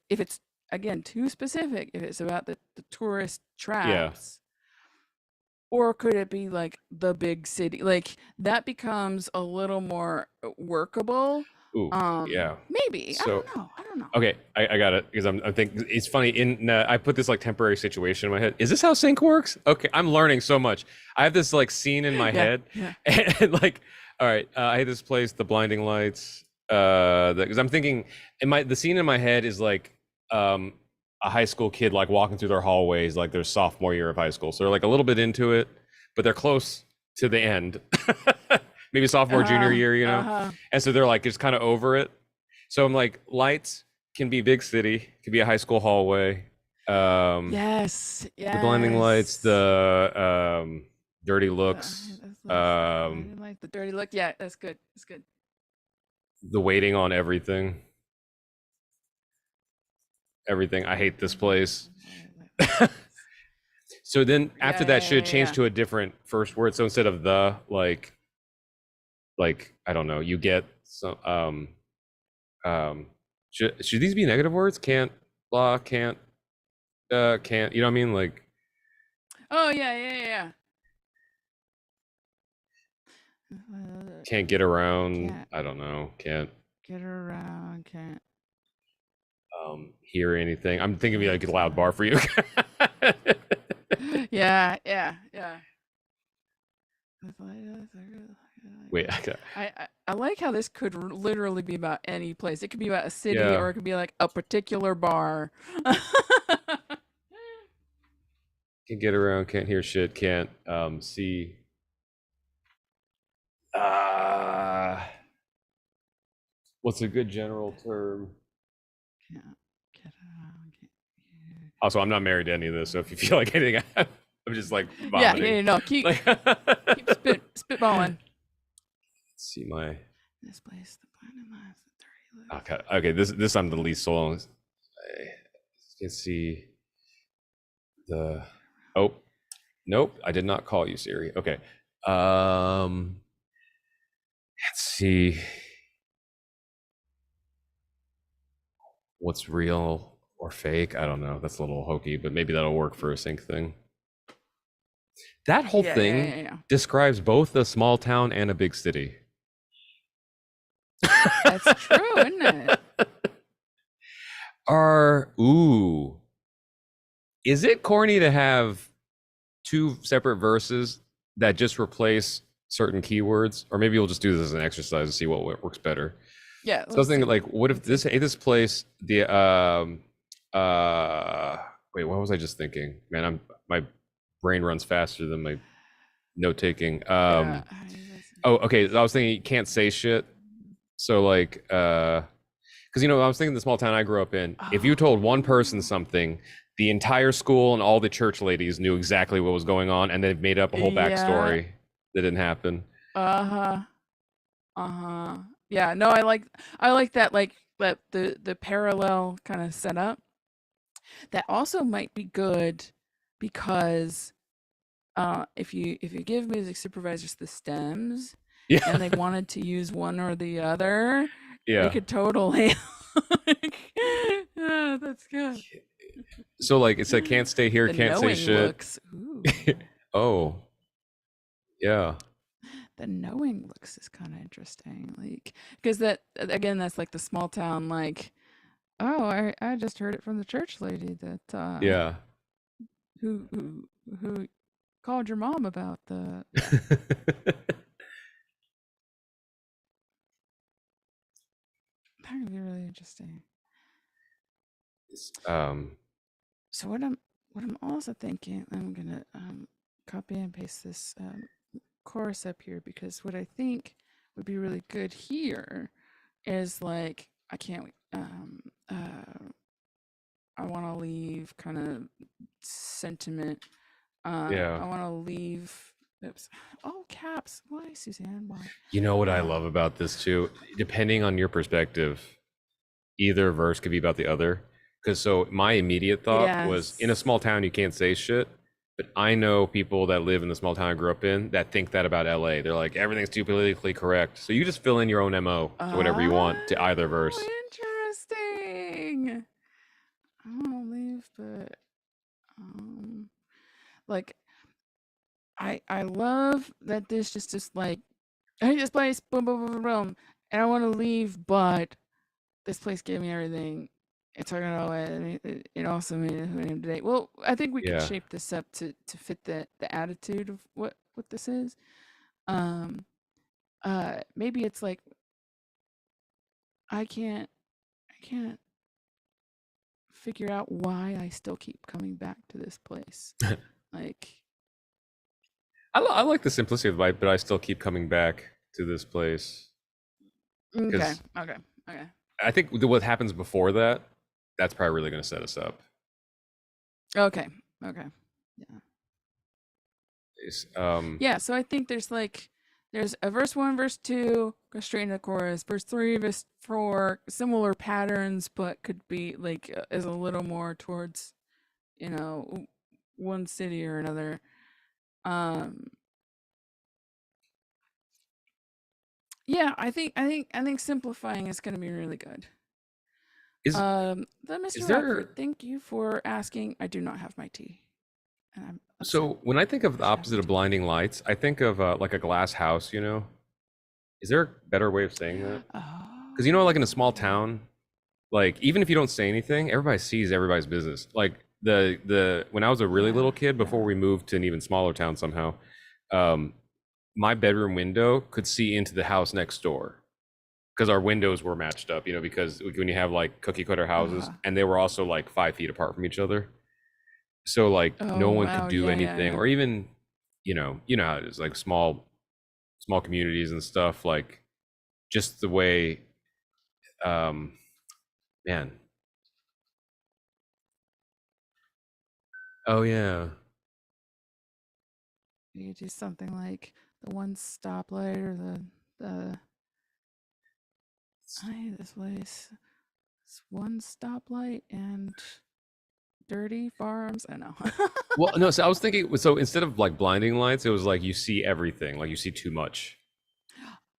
Speaker 1: again too specific, if it's about the tourist traps, or could it be like the big city? Like that becomes a little more workable.
Speaker 2: Ooh, yeah.
Speaker 1: Maybe.
Speaker 2: So,
Speaker 1: I don't know.
Speaker 2: Okay, I got it because I think it's funny. I put this like temporary situation in my head. Is this how sync works? Okay, I'm learning so much. I have this like scene in my head, and like, all right, I hate this place, the blinding lights. Because I'm thinking, the scene in my head is like a high school kid like walking through their hallways, like their sophomore year of high school. So they're like a little bit into it, but they're close to the end. Maybe sophomore, junior year, you know? And so they're like just kind of over it. So I'm like, lights can be big city, can be a high school hallway.
Speaker 1: Yes.
Speaker 2: The blinding lights, the dirty looks.
Speaker 1: Like the dirty look. Yeah, that's good. That's good.
Speaker 2: The waiting on everything. Everything. I hate this place. So then after that should change to a different first word. So instead of the like I don't know, you get some should these be negative words? Can't, blah, can't, you know what I mean? Like,
Speaker 1: oh yeah.
Speaker 2: Can't get around. I don't know. Can't
Speaker 1: get around. Can't
Speaker 2: hear anything. I'm thinking of like a loud bar for you.
Speaker 1: Yeah.
Speaker 2: Wait,
Speaker 1: I like how this could literally be about any place. It could be about a city, or it could be like a particular bar.
Speaker 2: Can't get around, can't hear shit, can't see. What's a good general term?
Speaker 1: Can't get around.
Speaker 2: Also, I'm not married to any of this, so if you feel like anything, I'm just like vomiting.
Speaker 1: Yeah, no, keep spitballing.
Speaker 2: Let's see my.
Speaker 1: This place, the blinding lights, the dirty
Speaker 2: look. Okay. This I'm the least sold on. I can see the. Oh, nope. I did not call you, Siri. Okay. Let's see. What's real or fake? I don't know. That's a little hokey, but maybe that'll work for a sync thing. That whole thing describes both a small town and a big city.
Speaker 1: That's true, isn't it?
Speaker 2: Is it corny to have two separate verses that just replace certain keywords? Or maybe we'll just do this as an exercise to see what works better.
Speaker 1: Yeah.
Speaker 2: Something like, what if this place, the wait, what was I just thinking? Man, my brain runs faster than my note taking. Oh, okay. I was thinking you can't say shit. So like, because I was thinking the small town I grew up in. If you told one person something, the entire school and all the church ladies knew exactly what was going on, and they've made up a whole backstory that didn't happen.
Speaker 1: Yeah. No, I like that. Like that the parallel kind of setup. That also might be good because if you give music supervisors the stems, and they wanted to use one or the other, they could totally. That's good.
Speaker 2: So like it's like can't stay here, can't say shit.
Speaker 1: Looks.
Speaker 2: Oh, yeah.
Speaker 1: The knowing looks is kind of interesting, like because that again, that's like the small town, like Oh, I just heard it from the church lady that
Speaker 2: Yeah.
Speaker 1: who called your mom about the yeah. That would be really interesting.
Speaker 2: um,
Speaker 1: So what I'm also thinking, I'm gonna copy and paste this chorus up here because what I think would be really good here is like I can't I want to leave kind of sentiment.
Speaker 2: yeah.
Speaker 1: I want to leave. Oops. All caps. Why, Suzanne? Why?
Speaker 2: You know what I
Speaker 1: Uh,
Speaker 2: love about this too? Depending on your perspective, either verse could be about the other. Because so my immediate thought was in a
Speaker 1: yes.
Speaker 2: small town, you can't say shit. But I know people that live in the small town I grew up in that think that about LA. They're like, everything's too politically correct. So you just fill in your own MO to whatever you want to either verse.
Speaker 1: Oh, interesting. I want to leave, but um, like I love that this just like I hate this place, boom, boom, boom, boom, boom, and I want to leave, but this place gave me everything. It took it all away. I mean, it also made it who I am today. Well, I think we could
Speaker 2: Yeah.
Speaker 1: shape this up to fit the attitude of what this is. Um, maybe it's like I can't I can't figure out why I still keep coming back to this place. Like,
Speaker 2: I like the simplicity of the bite, but I still keep coming back to this place
Speaker 1: okay,
Speaker 2: because
Speaker 1: okay, okay,
Speaker 2: I think what happens before that, that's probably really going to set us up.
Speaker 1: okay, okay. Yeah.
Speaker 2: Is, Um,
Speaker 1: Yeah, so I think there's a verse 1, verse 2, go straight into the chorus. Verse 3, verse 4, similar patterns, but could be like is a little more towards, you know, one city or another. Um yeah, I think simplifying is going to be really good.
Speaker 2: is
Speaker 1: The
Speaker 2: is
Speaker 1: Mr. Rockford,
Speaker 2: there
Speaker 1: thank you for asking. I do not have my tea, and I'm upset.
Speaker 2: so when I think of
Speaker 1: I
Speaker 2: the
Speaker 1: should have my
Speaker 2: opposite of
Speaker 1: tea.
Speaker 2: blinding lights, I think of like a glass house. You know, is there a better way of saying that? Because you know, like in a small
Speaker 1: Oh.
Speaker 2: town, like even if you don't say anything, everybody sees everybody's business. Like the when I was a really
Speaker 1: Yeah,
Speaker 2: little kid before
Speaker 1: yeah.
Speaker 2: we moved to an even smaller town somehow, um, my bedroom window could see into the house next door because our windows were matched up. You know, because when you have like cookie cutter houses,
Speaker 1: Uh,
Speaker 2: and they were also like 5 feet apart from each other, so like no
Speaker 1: oh,
Speaker 2: one could
Speaker 1: wow.
Speaker 2: do
Speaker 1: Yeah, yeah,
Speaker 2: anything,
Speaker 1: yeah.
Speaker 2: or even you know how it is like small communities and stuff like just the way um man oh yeah.
Speaker 1: You could do something like the one stoplight or the I hate this place. It's one stoplight and dirty farms. I know.
Speaker 2: Well, no, so I was thinking, so instead of like blinding lights, it was like you see everything, like you see too much.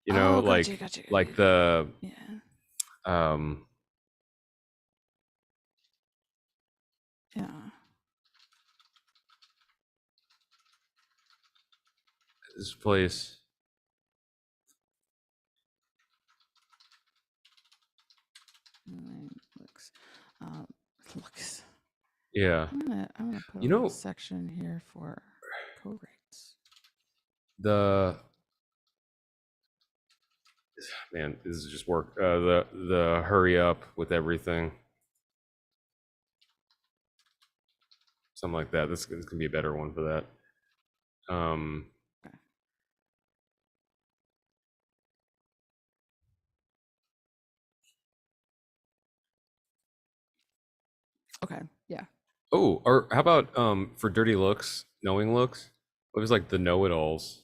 Speaker 2: You know,
Speaker 1: Oh, gotcha, gotcha,
Speaker 2: like
Speaker 1: gotcha.
Speaker 2: the
Speaker 1: Yeah,
Speaker 2: um
Speaker 1: yeah.
Speaker 2: this place.
Speaker 1: Looks, um, looks.
Speaker 2: Yeah.
Speaker 1: I'm gonna put a
Speaker 2: You
Speaker 1: little
Speaker 2: know,
Speaker 1: section here for co-writes.
Speaker 2: the man, this is just work. The hurry up with everything, something like that. This can be a better one for that. Um,
Speaker 1: Okay. Okay. Yeah.
Speaker 2: oh, or how about for dirty looks, knowing looks? What was like the know-it-alls,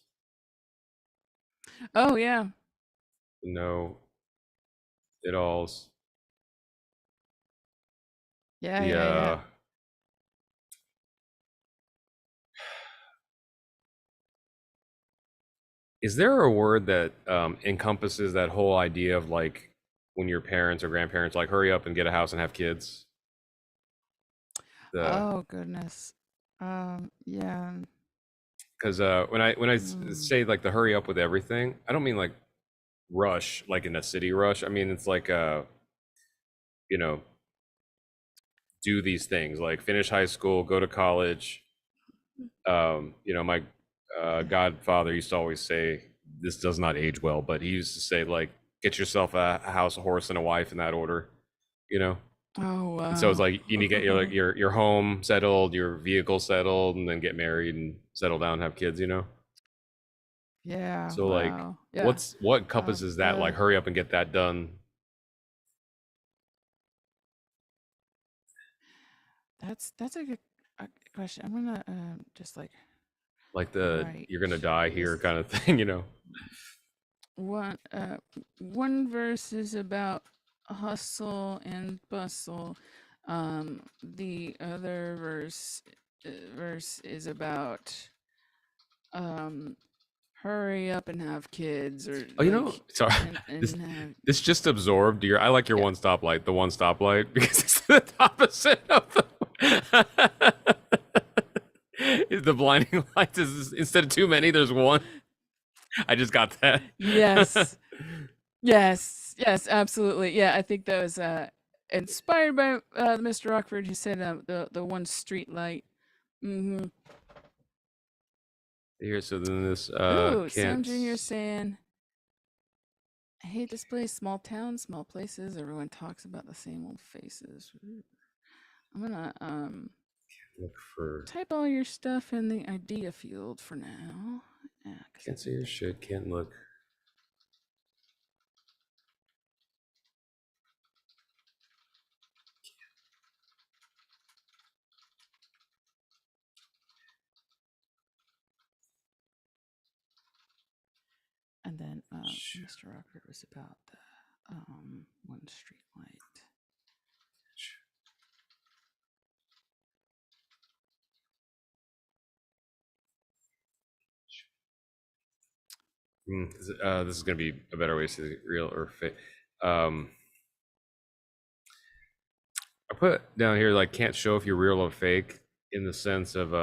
Speaker 1: Oh yeah.
Speaker 2: the know-it-alls,
Speaker 1: Yeah.
Speaker 2: the
Speaker 1: Yeah. Yeah.
Speaker 2: is there a word that encompasses that whole idea of like when your parents or grandparents like hurry up and get a house and have kids? The
Speaker 1: Oh goodness. Yeah.
Speaker 2: because when
Speaker 1: Mm.
Speaker 2: say like the hurry up with everything, I don't mean like rush like in a city rush. I mean it's like you know do these things, like finish high school, go to college. You know, my godfather used to always say, this does not age well, but he used to say, like, get yourself a house, a horse, and a wife in that order, you know?
Speaker 1: Oh
Speaker 2: And so it's
Speaker 1: wow.
Speaker 2: like you need to get your like your home settled, your vehicle settled, and then get married and settle down and have kids, you know?
Speaker 1: Yeah,
Speaker 2: So like
Speaker 1: wow. Yeah.
Speaker 2: what encompasses that? Like
Speaker 1: The
Speaker 2: hurry up and get that done.
Speaker 1: that's a good question. I'm gonna just like
Speaker 2: Like the
Speaker 1: write
Speaker 2: you're gonna die here
Speaker 1: this
Speaker 2: kind of thing, you know?
Speaker 1: one. One verse is about hustle and bustle. The other verse is about um hurry up and have kids, or
Speaker 2: Oh, you know,
Speaker 1: like
Speaker 2: sorry. This
Speaker 1: and have
Speaker 2: this just absorbed your I like your
Speaker 1: yeah.
Speaker 2: one stoplight, the one stoplight, because it's the opposite of the the blinding lights is instead of too many, there's one. I just got that.
Speaker 1: Yes. Yes, yes, absolutely. Yeah, I think that was inspired by Mr. Rockford, who said the one street light. Hmm.
Speaker 2: Here, so then this
Speaker 1: Ooh, Sam
Speaker 2: can't.
Speaker 1: Jr. saying, "I hate this place. Small towns, small places. Everyone talks about the same old faces." Ooh. I'm gonna
Speaker 2: Look for.
Speaker 1: type all your stuff in the idea field for now. Yeah, 'cause
Speaker 2: Can't see your shit. Can't look.
Speaker 1: and then Mr. Rockford was about the one street light.
Speaker 2: This is gonna be a better way to say real or fake. Um, I put down here like can't show if you're real or fake in the sense of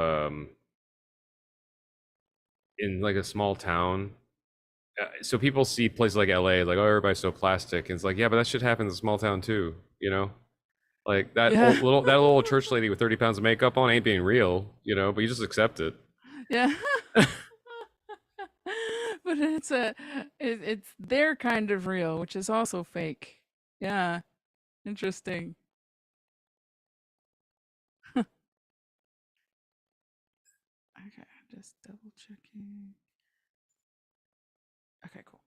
Speaker 2: in like a small town. So people see places like LA, like oh everybody's so plastic, and it's like yeah, but that shit happens in a small town too, you know. Like
Speaker 1: Yeah.
Speaker 2: that little church lady with 30 pounds of makeup on ain't being real, you know, but you just accept it.
Speaker 1: Yeah. But it's their kind of real, which is also fake. Yeah, interesting. Okay, just double checking. Okay, cool.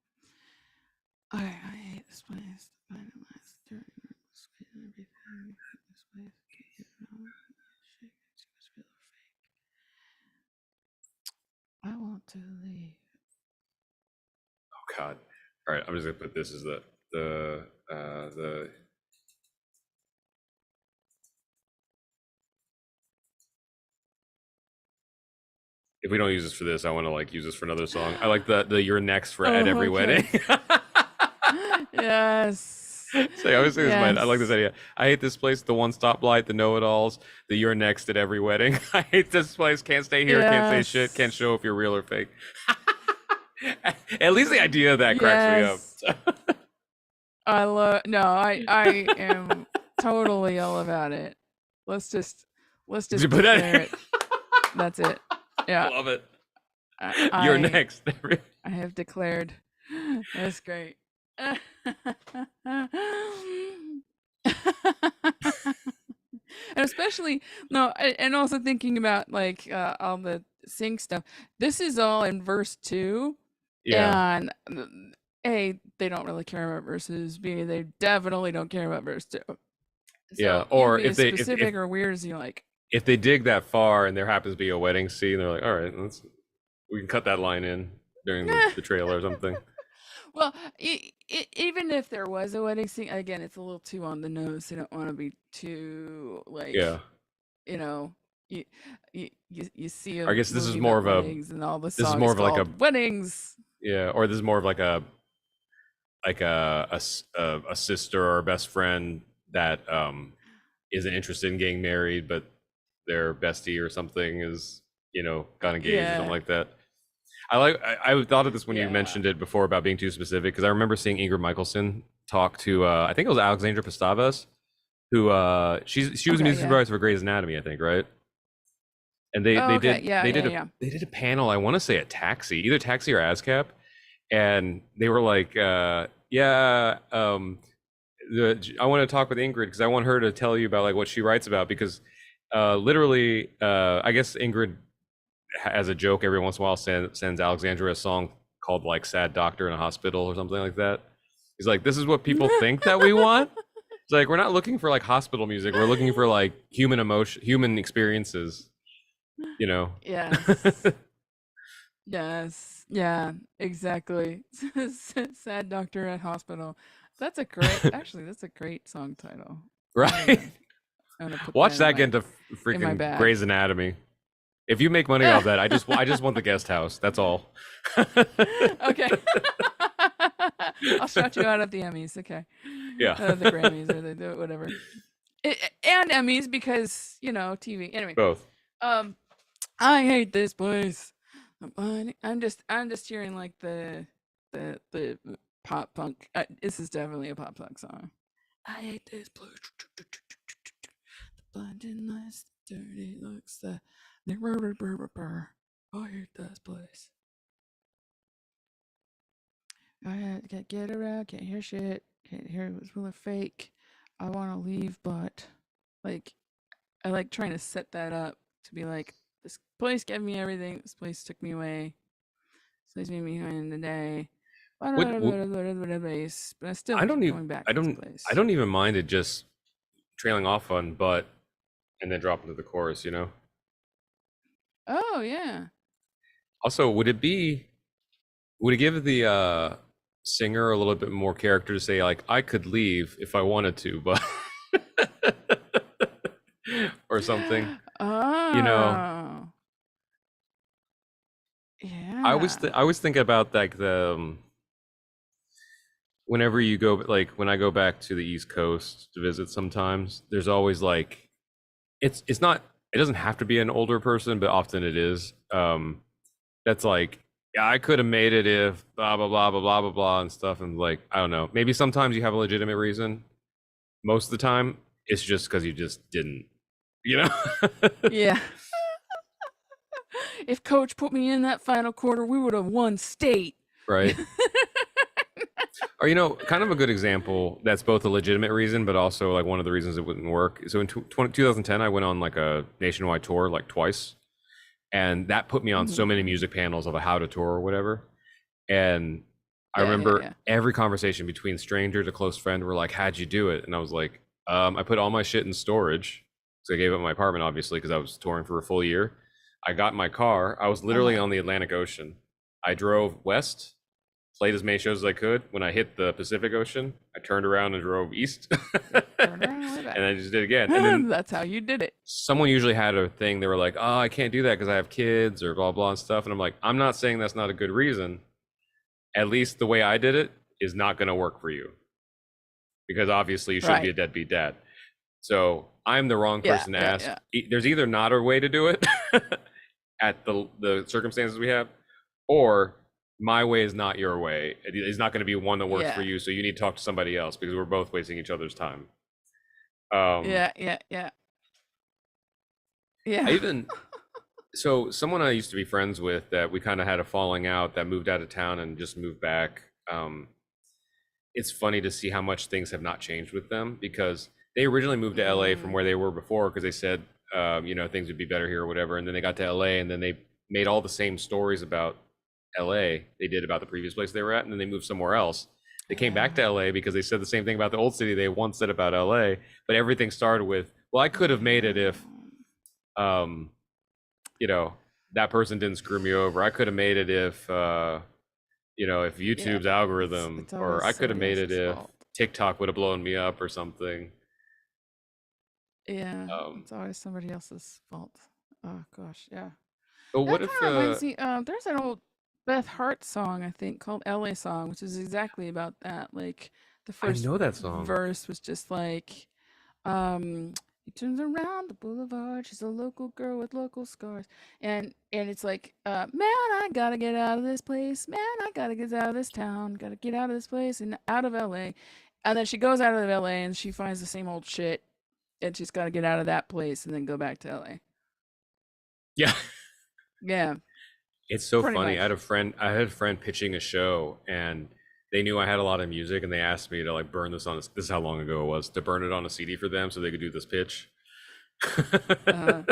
Speaker 1: Okay, I hate this place. Find it last dirty sweet and everything. This place can't get it all. Shake it, she was real or fake. I want to leave.
Speaker 2: Oh God. All right, I'm just gonna put this as the if we don't use this for this, I want to like use this for another song. I like the you're next for at
Speaker 1: Oh,
Speaker 2: every
Speaker 1: okay.
Speaker 2: wedding.
Speaker 1: Yes.
Speaker 2: So I always say this, man. I like this
Speaker 1: Yes.
Speaker 2: idea. I hate this place, the one stoplight, the know-it-alls, the you're next at every wedding. I hate this place. Can't stay here. Can't say shit. Can't
Speaker 1: Yes.
Speaker 2: show if you're real or fake. At least the idea of that cracks me up.
Speaker 1: Yes. I love no, I am totally all about it. Let's just
Speaker 2: Did you put
Speaker 1: declare
Speaker 2: that?
Speaker 1: it. That's it. Yeah.
Speaker 2: Love it.
Speaker 1: I
Speaker 2: You're
Speaker 1: I,
Speaker 2: next.
Speaker 1: I have declared. That's great. And especially no, and also thinking about like all the sync stuff. This is all in verse 2,
Speaker 2: Yeah,
Speaker 1: and A, they don't really care about verses. B, they definitely don't care about verse 2.
Speaker 2: yeah.
Speaker 1: So you can
Speaker 2: Or
Speaker 1: be
Speaker 2: if
Speaker 1: as
Speaker 2: they
Speaker 1: specific or weird as you like.
Speaker 2: if they dig that far and there happens to be a wedding scene, they're like, all right, we can cut that line in during the trailer or something.
Speaker 1: Well, even if there was a wedding scene, again, it's a little too on the nose. They don't want to be too
Speaker 2: Yeah.
Speaker 1: like, you know, you you see
Speaker 2: I
Speaker 1: a
Speaker 2: guess
Speaker 1: movie about weddings and all the
Speaker 2: this is
Speaker 1: song
Speaker 2: more
Speaker 1: is
Speaker 2: of like a
Speaker 1: called Weddings.
Speaker 2: yeah, or this is more of like a sister or a best friend that isn't interested in getting married, but their bestie or something is got engaged or something
Speaker 1: Yeah,
Speaker 2: like that. I thought of this when you
Speaker 1: yeah.
Speaker 2: mentioned it before about being too specific because I remember seeing Ingrid Michaelson talk to I think it was Alexandra Pastavas who she was a
Speaker 1: Okay,
Speaker 2: music
Speaker 1: yeah.
Speaker 2: supervisor for Grey's Anatomy, I think, right? And they
Speaker 1: Oh,
Speaker 2: they
Speaker 1: okay,
Speaker 2: did
Speaker 1: yeah,
Speaker 2: they
Speaker 1: yeah,
Speaker 2: did a
Speaker 1: yeah.
Speaker 2: they did a panel. I want to say at Taxi, either Taxi or ASCAP, and they were like, yeah, I want to talk with Ingrid because I want her to tell you about like what she writes about because literally I guess Ingrid as a joke every once in a while sends Alexandra a song called like Sad Doctor in a Hospital or something like that. He's like, this is what people think that we want. It's like we're not looking for like hospital music. We're looking for like human emotion, human experiences, you know.
Speaker 1: Yes. Yes. Yeah, exactly. Sad doctor at hospital. That's a great song title. I'm
Speaker 2: Right?
Speaker 1: gonna I'm gonna put
Speaker 2: Watch
Speaker 1: that
Speaker 2: that get into
Speaker 1: in my
Speaker 2: freaking
Speaker 1: bag.
Speaker 2: Grey's Anatomy. If you make money off that, I just want the guest house. That's all.
Speaker 1: Okay. I'll shout you out at the Emmys. Okay.
Speaker 2: Yeah.
Speaker 1: The Grammys or the whatever. And Emmys because, TV. Anyway,
Speaker 2: Both.
Speaker 1: um I hate this place. I'm just hearing like the pop punk. This is definitely a pop punk song. I hate this place. The blinding lights, the dirty looks, I hate this place. I can't get around, can't hear shit, can't hear what's really fake. I want to leave, but like I like trying to set that up to be like this place gave me everything. This place took me away. This place made me behind the day. But
Speaker 2: What
Speaker 1: I still
Speaker 2: I don't
Speaker 1: keep
Speaker 2: even
Speaker 1: going back
Speaker 2: I
Speaker 1: to this
Speaker 2: don't I
Speaker 1: place.
Speaker 2: don't even mind it just trailing off on but and then drop into the chorus, you know.
Speaker 1: Oh yeah.
Speaker 2: Also, would it give the singer a little bit more character to say like I could leave if I wanted to, but or something, you know?
Speaker 1: Oh yeah.
Speaker 2: I was thinking about like the whenever you go like when I go back to the East Coast to visit sometimes, there's always like it's not it doesn't have to be an older person, but often it is. That's like, yeah, I could have made it if blah blah blah blah blah blah blah and stuff. And like, I don't know. Maybe sometimes you have a legitimate reason. Most of the time, it's just because you just didn't, you know?
Speaker 1: Yeah. If coach put me in that final quarter, we would have won state.
Speaker 2: Right. Or, you know, kind of a good example that's both a legitimate reason, but also like one of the reasons it wouldn't work. So in 2010, I went on like a nationwide tour like twice. And that put me on so
Speaker 1: Mhm.
Speaker 2: many music panels of a how to tour or whatever. And I
Speaker 1: Yeah, yeah,
Speaker 2: remember
Speaker 1: yeah.
Speaker 2: every conversation between stranger to close friend were like, how'd you do it? And I was like, I put all my shit in storage. So I gave up my apartment, obviously, because I was touring for a full year. I got in my car. I was literally
Speaker 1: Uh-huh.
Speaker 2: on the Atlantic Ocean. I drove west, played as many shows as I could. When I hit the Pacific Ocean, I turned around and drove east.
Speaker 1: Turn around and way
Speaker 2: And
Speaker 1: back.
Speaker 2: I just did it again. And then
Speaker 1: That's how you did it.
Speaker 2: someone usually had a thing. They were like, oh, I can't do that because I have kids or blah, blah, and stuff. And I'm like, I'm not saying that's not a good reason. At least the way I did it is not going to work for you because obviously you shouldn't be
Speaker 1: Right.
Speaker 2: a deadbeat dad. So I'm the wrong
Speaker 1: Yeah,
Speaker 2: person to
Speaker 1: yeah,
Speaker 2: ask.
Speaker 1: yeah.
Speaker 2: There's either not a way to do it at the circumstances we have, or my way is not your way. It's not going to be one that works for
Speaker 1: Yeah.
Speaker 2: you. So you need to talk to somebody else because we're both wasting each other's time. Um,
Speaker 1: Yeah, yeah, yeah.
Speaker 2: I
Speaker 1: Yeah.
Speaker 2: even so someone I used to be friends with that we kind of had a falling out that moved out of town and just moved back. It's funny to see how much things have not changed with them because they originally moved to LA from
Speaker 1: Mm.
Speaker 2: where they were before because they said, you know, things would be better here or whatever. And then they got to LA and then they made all the same stories about LA they did about the previous place they were at. And then they moved somewhere else. They came back to
Speaker 1: Yeah.
Speaker 2: LA because they said the same thing about the old city they once said about LA. But everything started with, well, I could have made it if, um, you know, that person didn't screw me over. I could have made it if, you know, if
Speaker 1: Yeah.
Speaker 2: YouTube's
Speaker 1: It's
Speaker 2: algorithm,
Speaker 1: it's
Speaker 2: or
Speaker 1: always
Speaker 2: I could have
Speaker 1: somebody
Speaker 2: made it
Speaker 1: else's
Speaker 2: if
Speaker 1: fault.
Speaker 2: TikTok would have blown me up or something.
Speaker 1: Yeah,
Speaker 2: Um,
Speaker 1: it's always somebody else's fault. Oh gosh, yeah.
Speaker 2: but
Speaker 1: That
Speaker 2: what if,
Speaker 1: kind of reminds me. There's an old Beth Hart song I think called "LA Song," which is exactly about that. Like the
Speaker 2: I
Speaker 1: first
Speaker 2: know that song.
Speaker 1: verse was just like, um, he turns around the boulevard. She's a local girl with local scars, and it's like, man, I gotta get out of this place. Man, I gotta get out of this town. Gotta get out of this place and out of LA. And then she goes out of LA and she finds the same old shit and she's got to get out of that place and then go back to LA.
Speaker 2: Yeah.
Speaker 1: Yeah,
Speaker 2: It's so
Speaker 1: pretty
Speaker 2: funny.
Speaker 1: much.
Speaker 2: I had a friend pitching a show, and they knew I had a lot of music, and they asked me to like burn this on this is how long ago it was, to burn it on a CD for them so they could do this pitch.
Speaker 1: Uh,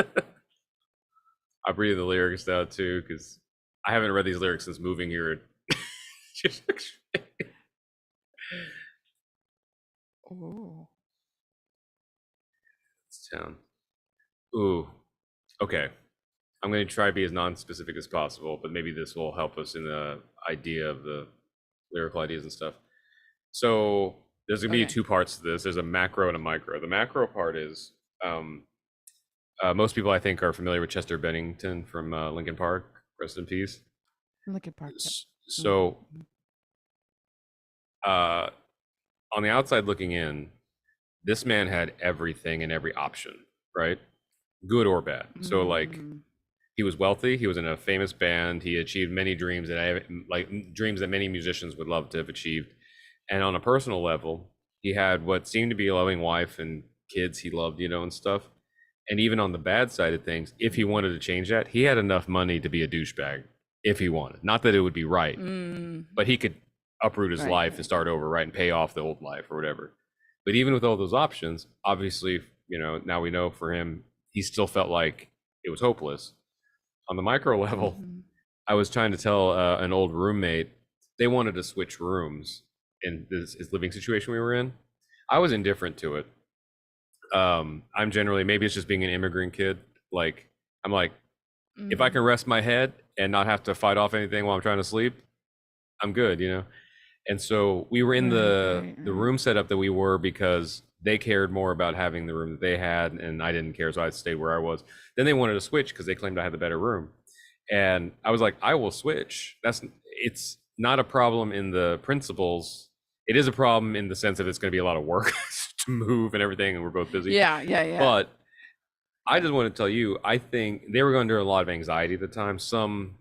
Speaker 2: I'm reading the lyrics down too because I haven't read these lyrics since moving here. Just
Speaker 1: oh,
Speaker 2: this town. Ooh, okay. I'm going to try to be as non-specific as possible, but maybe this will help us in the idea of the lyrical ideas and stuff. So there's going to be
Speaker 1: okay.
Speaker 2: two parts to this. There's a macro and a micro. The macro part is um, most people I think are familiar with Chester Bennington from Linkin Park. Rest in peace.
Speaker 1: Lincoln Park. Yep.
Speaker 2: So
Speaker 1: Mm-hmm.
Speaker 2: uh, on the outside looking in, this man had everything and every option, right? Good or bad. So like
Speaker 1: Mm-hmm.
Speaker 2: he was wealthy, he was in a famous band, he achieved many dreams that I like dreams that many musicians would love to have achieved. And on a personal level, he had what seemed to be a loving wife and kids he loved, you know, and stuff. And even on the bad side of things, if he wanted to change that, he had enough money to be a douchebag if he wanted. Not that it would be right,
Speaker 1: Mm,
Speaker 2: but he could uproot his
Speaker 1: right,
Speaker 2: life and
Speaker 1: right.
Speaker 2: start over, right, and pay off the old life or whatever. But even with all those options, obviously, you know, now we know for him, he still felt like it was hopeless. On the micro level,
Speaker 1: Mm-hmm.
Speaker 2: I was trying to tell an old roommate they wanted to switch rooms in this living situation we were in. I was indifferent to it. I'm generally, maybe it's just being an immigrant kid. Like I'm like, if I
Speaker 1: Mm-hmm.
Speaker 2: can rest my head and not have to fight off anything while I'm trying to sleep, I'm good, you know. And so we were in
Speaker 1: Right, right,
Speaker 2: the
Speaker 1: right.
Speaker 2: room setup that we were because they cared more about having the room that they had, and I didn't care, so I stayed where I was. Then they wanted to switch because they claimed I had the better room, and I was like, I will switch. It's not a problem in the principles. It is a problem in the sense that it's going to be a lot of work to move and everything, and we're both busy.
Speaker 1: Yeah, yeah, yeah,
Speaker 2: But I
Speaker 1: yeah.
Speaker 2: just want to tell you, I think they were going through a lot of anxiety at the time, some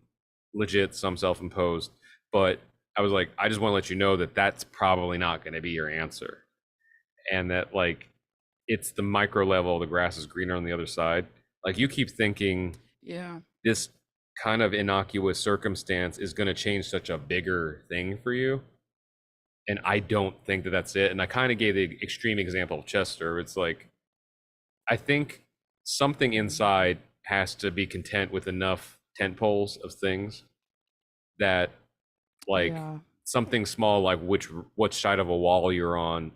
Speaker 2: legit, some self-imposed. But I was like, I just want to let you know that that's probably not going to be your answer, and that like it's the micro level, the grass is greener on the other side. Like you keep thinking
Speaker 1: Yeah.
Speaker 2: this kind of innocuous circumstance is going to change such a bigger thing for you, and I don't think that that's it. And I kind of gave the extreme example of Chester. It's like I think something inside has to be content with enough tent poles of things that like
Speaker 1: Yeah.
Speaker 2: something small like which side of a wall you're on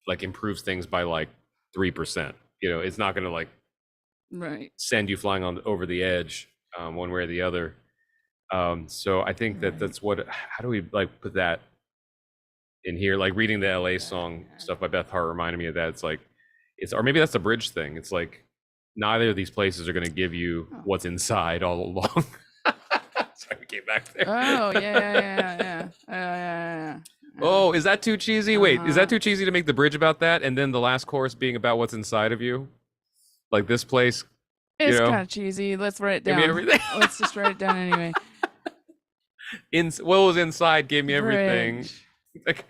Speaker 2: like improves things by like 3%. You know, it's not going to like
Speaker 1: Right.
Speaker 2: send you flying on over the edge one way or the other. So I think that
Speaker 1: Right.
Speaker 2: that's what, how do we like put that in here? Like reading the LA
Speaker 1: That,
Speaker 2: song
Speaker 1: yeah.
Speaker 2: stuff by Beth Hart reminded me of that. It's like it's, or maybe that's the bridge thing. It's like neither of these places are going to give you
Speaker 1: Oh.
Speaker 2: what's inside all along. Sorry, we came back there.
Speaker 1: Oh, yeah, yeah, yeah, yeah. Yeah. Yeah.
Speaker 2: Oh, is that too cheesy? Wait, is that
Speaker 1: Uh-huh.
Speaker 2: too cheesy to make the bridge about that and then the last chorus being about what's inside of you? Like this place, you
Speaker 1: It's
Speaker 2: know,
Speaker 1: kind of cheesy. Let's write it
Speaker 2: give me
Speaker 1: down.
Speaker 2: everything.
Speaker 1: Let's just write it down anyway.
Speaker 2: In what was inside gave me everything.
Speaker 1: Bridge.
Speaker 2: Like,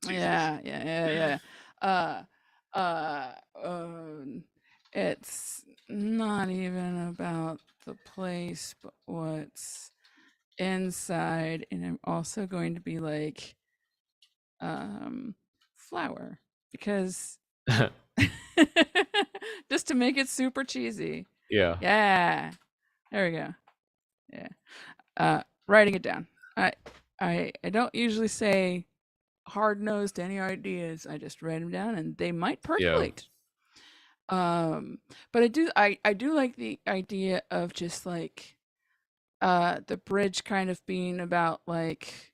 Speaker 2: Jesus.
Speaker 1: Yeah, yeah, yeah, yeah. Uh, it's not even about the place, but what's inside. And I'm also going to be like, flour because just to make it super cheesy.
Speaker 2: Yeah.
Speaker 1: Yeah, there we go. Yeah, writing it down. I I don't usually say hard nosed to any ideas. I just write them down, and they might
Speaker 2: Yeah.
Speaker 1: percolate. Um, but I do like the idea of just like the bridge kind of being about like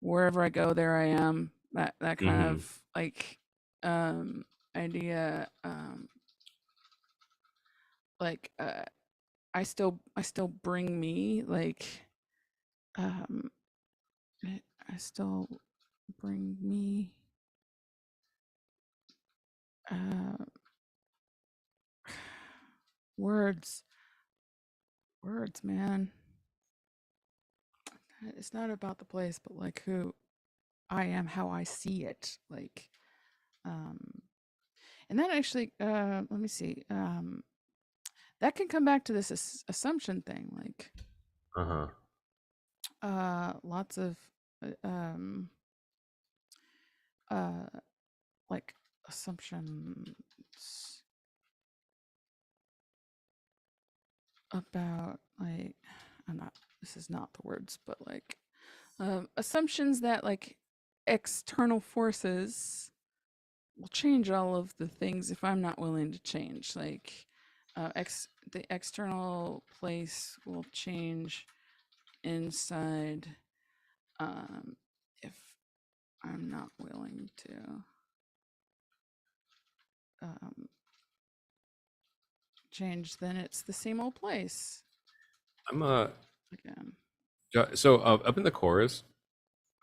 Speaker 1: wherever I go, there I am. That kind
Speaker 2: Hmm.
Speaker 1: of like um idea. Like I still bring me like um I still bring me uh words words, man. It's not about the place, but like who I am, how I see it. Like um And that actually, let me see. That can come back to this assumption thing, like
Speaker 2: Uh-huh.
Speaker 1: lots of uh, um, uh, like assumptions about like I'm not. This is not the words, but like assumptions that like external forces will change all of the things if I'm not willing to change. Like the external place will change inside if I'm not willing to um, change, then it's the same old place
Speaker 2: I'm
Speaker 1: again.
Speaker 2: so up in the chorus,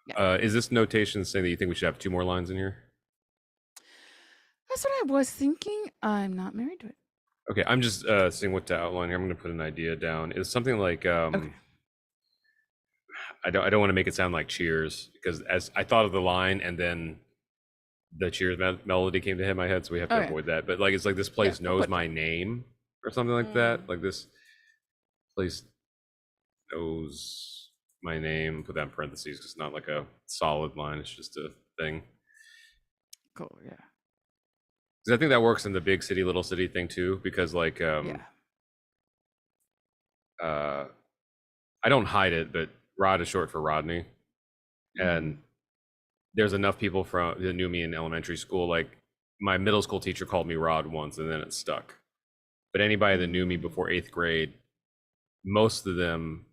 Speaker 1: Yeah,
Speaker 2: is this notation saying that you think we should have 2 more lines in here?
Speaker 1: that's what I was thinking. I'm not married to it.
Speaker 2: Okay, I'm just seeing what to outline here. I'm going to put an idea down. It's something like
Speaker 1: Okay.
Speaker 2: I don't want to make it sound like Cheers, because as I thought of the line and then the Cheers melody came to hit my head, so we have to
Speaker 1: Okay.
Speaker 2: avoid that. But like it's like this place
Speaker 1: I'll
Speaker 2: knows
Speaker 1: put
Speaker 2: my name or something like that. Like this place knows my name. Put that in parentheses because it's not like a solid line. It's just a thing.
Speaker 1: cool. Yeah.
Speaker 2: Because I think that works in the big city, little city thing too. Because like
Speaker 1: Yeah.
Speaker 2: I don't hide it, but Rod is short for Rodney, and there's enough people from that knew me in elementary school. Like my middle school teacher called me Rod once, and then it stuck. But anybody that knew me before 8th grade, most of them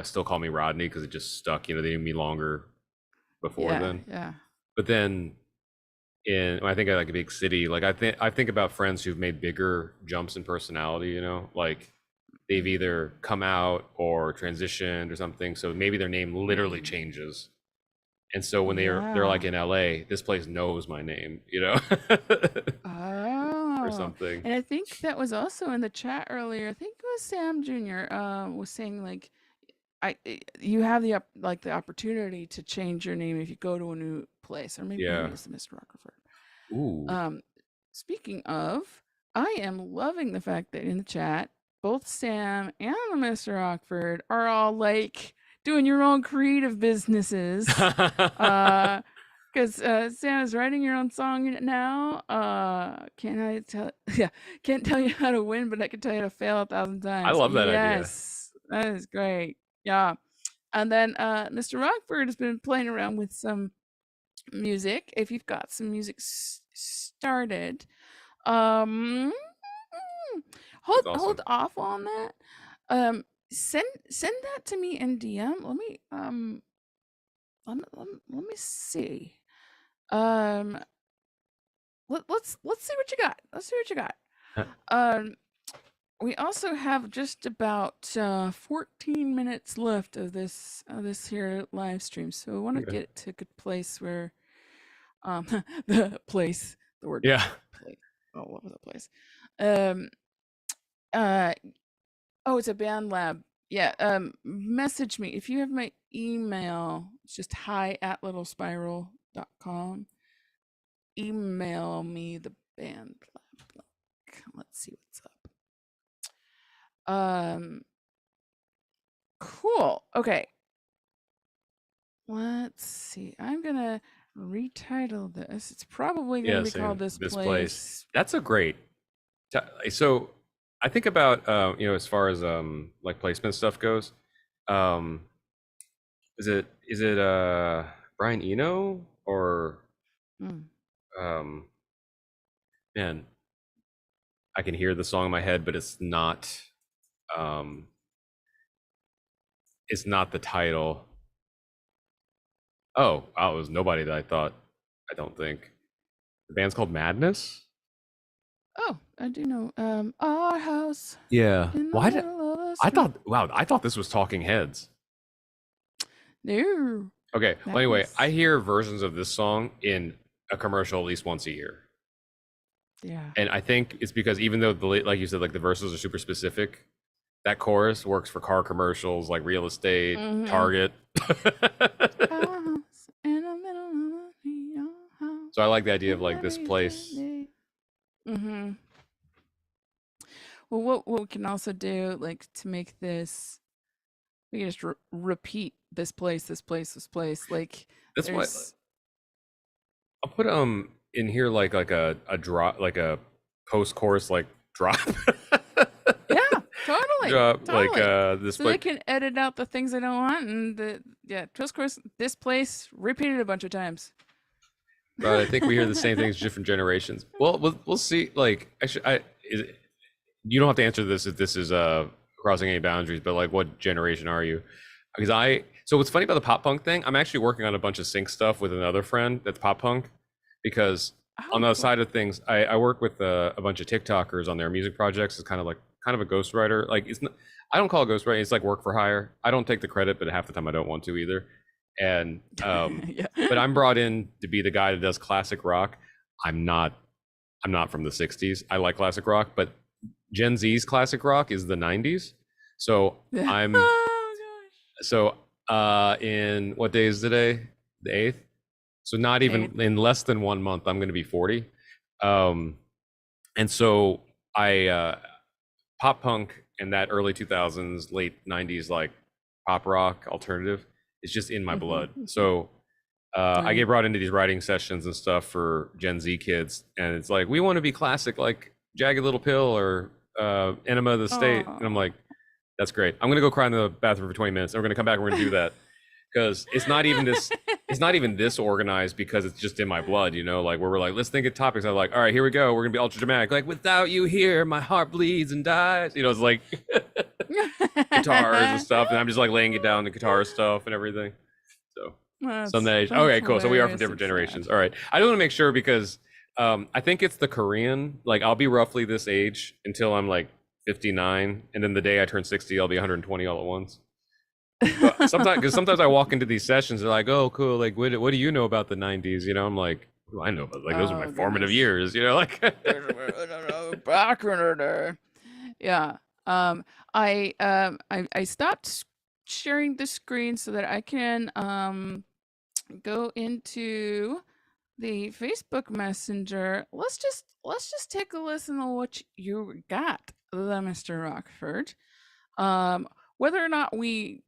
Speaker 2: still call me Rodney because it just stuck. You know, they knew me longer before then.
Speaker 1: Yeah.
Speaker 2: But then when I think of like a big city, like I think about friends who've made bigger jumps in personality, you know, like they've either come out or transitioned or something. So maybe their name literally changes. And so when they're like in LA, this place knows my name, you know, or
Speaker 1: Oh,
Speaker 2: something.
Speaker 1: and I think that was also in the chat earlier. I think it was Sam Jr. Was saying like you have the the opportunity to change your name if you go to a new place, or maybe
Speaker 2: Yeah.
Speaker 1: it's Mr. Rockefeller.
Speaker 2: Ooh.
Speaker 1: Speaking of, I am loving the fact that in the chat, both Sam and Mr. Rockford are all like doing your own creative businesses. Because Sam is writing your own song now. Can I tell? Yeah, can't tell you how to win, but I can tell you how to fail 1,000 times.
Speaker 2: I love that idea.
Speaker 1: Yes, that is great. Yeah, and then Mr. Rockford has been playing around with some music. If you've got some music started, um,
Speaker 2: That's
Speaker 1: hold
Speaker 2: awesome.
Speaker 1: off on that. Send that to me in DM. Let me see. Let's see what you got. Let's see what you got. We also have just about 14 minutes left of this here live stream, so I want to
Speaker 2: Okay.
Speaker 1: get it to a good place where the place, the word
Speaker 2: Yeah.
Speaker 1: place. Oh, what was that place? Oh, it's a band lab. Yeah. Message me if you have my email. It's just hi@littlespiral.com. Email me the band lab link. Let's see what's up. Cool. Okay. Let's see. I'm gonna retitle this. It's probably gonna be called This Place.
Speaker 2: That's a great. So I think about you know, as far as like placement stuff goes, um is it Brian Eno or um man, I can hear the song in my head, but um it's not the title. Oh, wow, it was nobody that I thought. I don't think the band's called Madness.
Speaker 1: Oh, I do know. Our house.
Speaker 2: Yeah.
Speaker 1: In the
Speaker 2: Why did
Speaker 1: middle of the
Speaker 2: I
Speaker 1: street.
Speaker 2: thought? Wow, I thought this was Talking Heads.
Speaker 1: No.
Speaker 2: Okay.
Speaker 1: That
Speaker 2: Well, anyway,
Speaker 1: was-
Speaker 2: I hear versions of this song in a commercial at least once a year.
Speaker 1: Yeah.
Speaker 2: And I think it's because even though like you said, like the verses are super specific, that chorus works for car commercials, like real estate, Target.
Speaker 1: House in the middle of the house.
Speaker 2: So I like the idea of like this place
Speaker 1: Mhm. Well, what we can also do, like, to make this, we can just repeat this place, this place, this place. Like,
Speaker 2: That's why
Speaker 1: there's
Speaker 2: I'll put in here like a drop, like a post chorus like drop.
Speaker 1: yeah, totally,
Speaker 2: Drop like
Speaker 1: totally.
Speaker 2: this
Speaker 1: So they
Speaker 2: place.
Speaker 1: can edit out the things they don't want, and yeah, twist course, this place repeated a bunch of times.
Speaker 2: Right, I think we hear the same things different generations. Well, we'll see. Like, you don't have to answer this if this is crossing any boundaries, but like, what generation are you? Because so what's funny about the pop punk thing, I'm actually working on a bunch of sync stuff with another friend that's pop punk, because on
Speaker 1: Oh,
Speaker 2: the other
Speaker 1: cool.
Speaker 2: side of things, I work with a bunch of TikTokers on their music projects. It's kind of a ghostwriter. Like, it's not, I don't call it ghostwriting. It's like work for hire. I don't take the credit, but half the time I don't want to either. And but
Speaker 1: Yeah.
Speaker 2: I'm brought in to be the guy that does classic rock. I'm not I'm not from the 60s. I like classic rock, but Gen Z's classic rock is the 90s. So
Speaker 1: Yeah.
Speaker 2: I'm
Speaker 1: Oh
Speaker 2: so in what day is today? The 8th. So not
Speaker 1: gosh. Eight.
Speaker 2: even in less than 1 month I'm going to be 40. Um and so I pop punk and that early 2000s, late 90s like pop rock alternative is just in my blood.
Speaker 1: Mhm.
Speaker 2: So I
Speaker 1: Right.
Speaker 2: get brought into these writing sessions and stuff for Gen Z kids, and it's like we want to be classic, like Jagged Little Pill or Enema of the State, and I'm
Speaker 1: Oh.
Speaker 2: like, that's great. I'm gonna go cry in the bathroom for 20 minutes, and we're gonna come back and we're gonna do that because it's not even this. It's not even this organized because it's just in my blood, you know. Like where we're like, let's think of topics. I'm like, all right, here we go. We're gonna be ultra dramatic. Like without you here, my heart bleeds and dies. You know, it's like guitars and stuff, and I'm just like laying it down the guitar stuff and everything. So someday,
Speaker 1: That's
Speaker 2: okay, cool. So we are from
Speaker 1: hilariously
Speaker 2: different
Speaker 1: sad.
Speaker 2: generations. All right, I don't want to make sure because I think it's the Korean. Like I'll be roughly this age until I'm like 59, and then the day I turn 60, I'll be 120 all at once. But sometimes, because sometimes I walk into these sessions, they're like, "Oh, cool. Like, what do you know about the '90s?" You know, I'm like, "What do I know about like those are my
Speaker 1: Oh
Speaker 2: formative
Speaker 1: goodness.
Speaker 2: years." You know, like.
Speaker 1: Back in the day. Yeah. Um, I stopped sharing the screen so that I can go into the Facebook Messenger. Let's just take a listen to what you got, the Mr. Rockford. Um, Whether or not we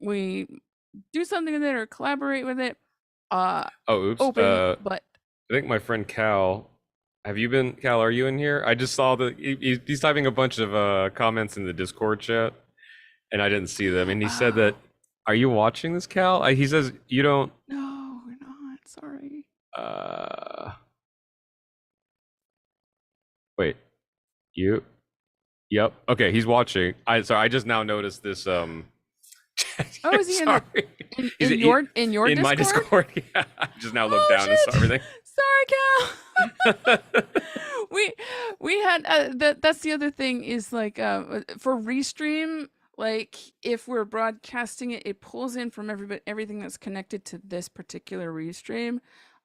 Speaker 1: do something with it or collaborate with it, uh,
Speaker 2: Oh, oops.
Speaker 1: open. But
Speaker 2: I think my friend Cal. Have you been, Cal? Are you in here? I just saw that he's typing a bunch of comments in the Discord chat, and I didn't see them. And he said that,
Speaker 1: oh
Speaker 2: "Are you watching this, Cal?" He says you don't.
Speaker 1: no, we're not. Sorry.
Speaker 2: Uh, wait, you? Yep. Okay, he's watching. I just now noticed this.
Speaker 1: Oh, is he in the
Speaker 2: Sorry,
Speaker 1: in
Speaker 2: he's
Speaker 1: in your in your
Speaker 2: in my
Speaker 1: Discord?
Speaker 2: Discord. Yeah, I just now looked
Speaker 1: Oh
Speaker 2: down and saw
Speaker 1: shit!
Speaker 2: everything.
Speaker 1: Sorry, Cal. we we had that's the other thing is like for restream, like if we're broadcasting it, it pulls in from everything that's connected to this particular restream.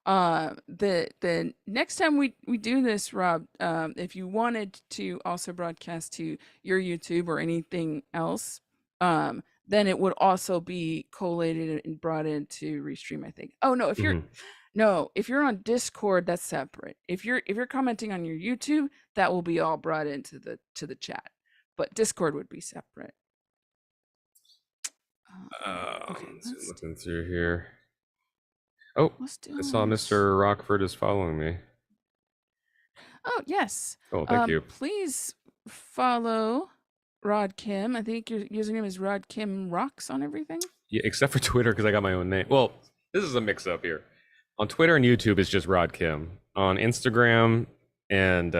Speaker 1: The next time we do this, Rob, if you wanted to also broadcast to your YouTube or anything else, then it would also be collated and brought into restream, I think. Oh no, if you're
Speaker 2: Mhm.
Speaker 1: no, if you're on Discord, that's separate. If you're commenting on your YouTube, that will be all brought into the chat. But Discord would be separate. Okay,
Speaker 2: Let's see, I'm looking through here. Oh,
Speaker 1: let's
Speaker 2: I
Speaker 1: do
Speaker 2: saw
Speaker 1: this.
Speaker 2: Mr. Rockford is following me.
Speaker 1: Oh yes.
Speaker 2: Oh, thank you.
Speaker 1: Please follow Rod Kim. I think your username is Rod Kim Rocks on everything.
Speaker 2: Yeah, except for Twitter because I got my own name. Well, this is a mix-up here. On Twitter and YouTube, it's just Rod Kim. On Instagram and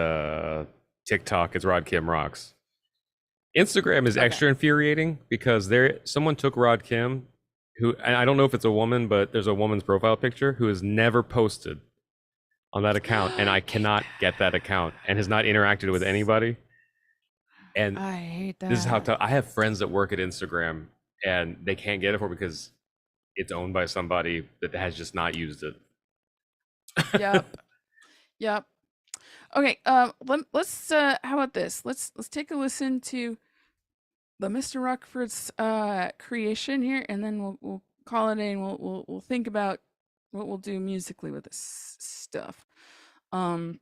Speaker 2: TikTok, it's Rod Kim Rocks. Instagram is
Speaker 1: Okay.
Speaker 2: extra infuriating because someone took Rod Kim, who, and I don't know if it's a woman, but there's a woman's profile picture who has never posted on that account, and I
Speaker 1: Hate
Speaker 2: cannot get that account and has not interacted with
Speaker 1: that.
Speaker 2: anybody. And
Speaker 1: I hate
Speaker 2: this is how
Speaker 1: that.
Speaker 2: tough. I have friends that work at Instagram and they can't get it for because it's owned by somebody that has just not used it.
Speaker 1: Yep. Yep. Okay. Let's how about this? Let's take a listen to the Mr. Rockford's creation here, and then we'll call it in. We'll think about what we'll do musically with this stuff. Um.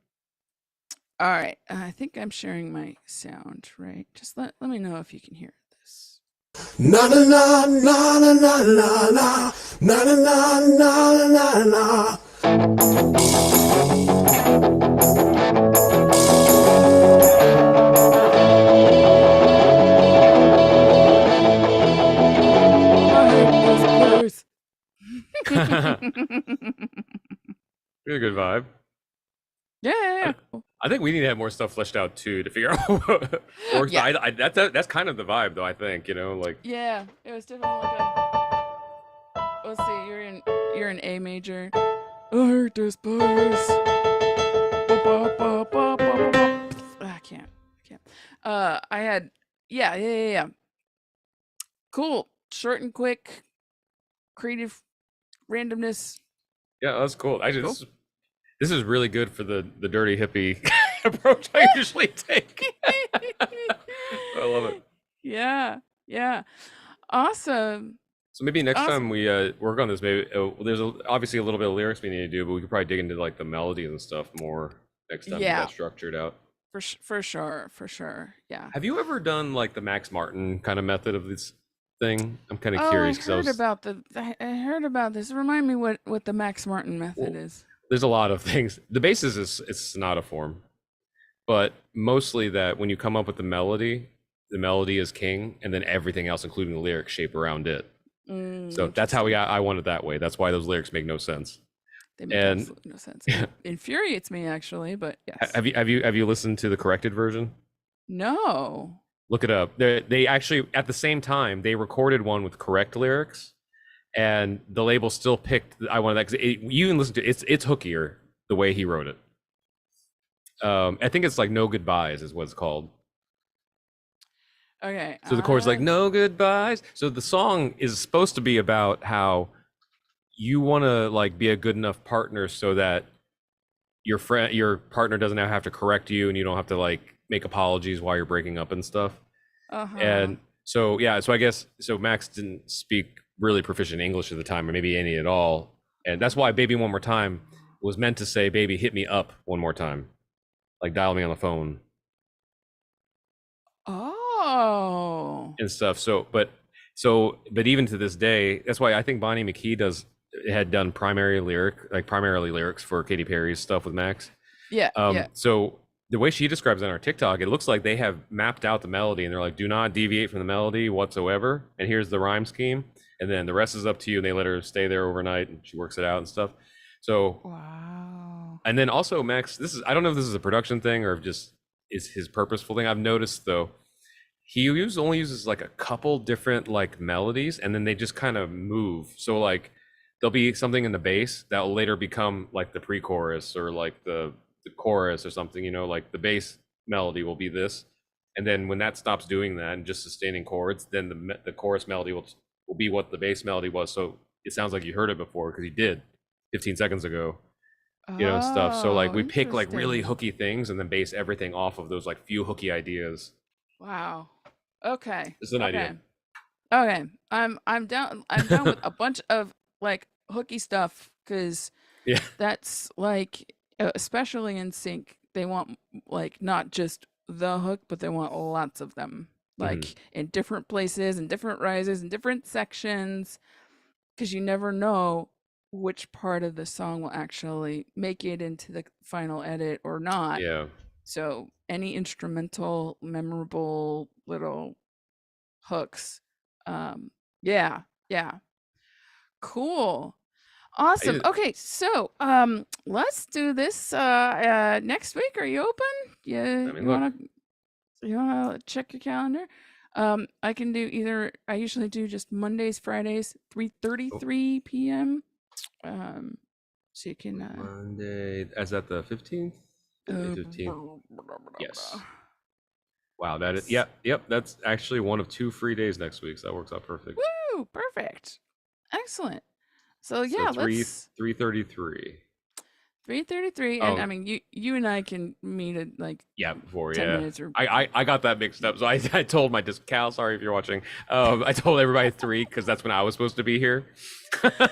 Speaker 1: All right. I think I'm sharing my sound, right? Just let me know if you can hear this.
Speaker 3: Na na na na na na na na na na na na na.
Speaker 1: I hate this place.
Speaker 2: Really good vibe.
Speaker 1: Yeah.
Speaker 2: I think we need to have more stuff fleshed out too to figure out what works.
Speaker 1: Yeah.
Speaker 2: That's kind of the vibe, though. I think like
Speaker 1: Yeah, it was definitely like a. Let's see, you're in A major. I hate this place. I can't. I had yeah. Cool, short and quick, creative randomness.
Speaker 2: yeah, that's cool. Actually,
Speaker 1: Cool.
Speaker 2: this is really good for the dirty hippie approach I usually take. I love it.
Speaker 1: Yeah. Awesome.
Speaker 2: So maybe next
Speaker 1: Awesome.
Speaker 2: time we work on this, maybe there's obviously a little bit of lyrics we need to do, but we could probably dig into like the melodies and stuff more next time. Get
Speaker 1: Yeah,
Speaker 2: that structured out.
Speaker 1: for sure. Yeah.
Speaker 2: Have you ever done like the Max Martin kind of method of this thing? I'm kind of
Speaker 1: Oh,
Speaker 2: curious because
Speaker 1: I heard about this. Remind me what the Max Martin method is.
Speaker 2: there's a lot of things. The basis is it's sonatiform, but mostly that when you come up with the melody is king, and then everything else, including the lyrics, shape around it. So that's how I want it that way. That's why those lyrics make no sense.
Speaker 1: They make absolutely no sense. It infuriates me actually, but yes.
Speaker 2: Have you listened to the corrected version?
Speaker 1: No.
Speaker 2: Look it up. They actually at the same time they recorded one with correct lyrics, and the label still picked I wanted that because you can listen to it's hookier the way he wrote it. I think it's like No Goodbyes is what it's called.
Speaker 1: Okay.
Speaker 2: So the chord's like no goodbyes. So the song is supposed to be about how you want to like be a good enough partner so that your partner doesn't have to correct you, and you don't have to like make apologies while you're breaking up and stuff. And so so I guess Max didn't speak really proficient English at the time, or maybe any at all, and that's why "Baby One More Time" was meant to say "Baby, hit me up one more time," like dial me on the phone.
Speaker 1: Oh.
Speaker 2: And stuff. But even to this day, that's why I think Bonnie McKee had done primarily lyrics for Katy Perry's stuff with Max.
Speaker 1: Yeah.
Speaker 2: So the way she describes it on her TikTok, it looks like they have mapped out the melody, and they're like, do not deviate from the melody whatsoever. And here's the rhyme scheme. And then the rest is up to you. And they let her stay there overnight, and she works it out and stuff. So,
Speaker 1: wow.
Speaker 2: And then also Max, I don't know if this is a production thing or if just is his purposeful thing. I've noticed though, he only uses like a couple different like melodies, and then they just kind of move. So like there'll be something in the bass that will later become like the pre-chorus or like the chorus or something, like the bass melody will be this. And then when that stops doing that and just sustaining chords, then the chorus melody will be what the bass melody was. So it sounds like you heard it before because he did 15 seconds ago, and stuff. So like we pick like really hooky things and then base everything off of those like few hooky ideas.
Speaker 1: Wow. Okay.
Speaker 2: This is an idea.
Speaker 1: Okay. I'm down with a bunch of like hooky stuff because that's like especially in sync, they want like not just the hook, but they want lots of them, like in different places and different rises and different sections, because you never know which part of the song will actually make it into the final edit or not.
Speaker 2: Yeah.
Speaker 1: So any instrumental, memorable little hooks. Yeah. Cool. Awesome. Okay, so let's do this next week. Are you open? Yeah, you wanna check your calendar? I can do either. I usually do just Mondays, Fridays, 3:33 p.m. So you can
Speaker 2: Monday. Is that the 15th? 15th. Yes. Wow, that is yep. That's actually one of 2 free days next week, so that works out perfect.
Speaker 1: Woo! Perfect. Excellent. So yeah,
Speaker 2: so 3:33.
Speaker 1: 3:33, and I mean, you and I can meet at like 10 minutes. Or
Speaker 2: I got that mixed up, so I told my Cal, sorry if you're watching. I told everybody 3 because that's when I was supposed to be here.
Speaker 1: Sorry.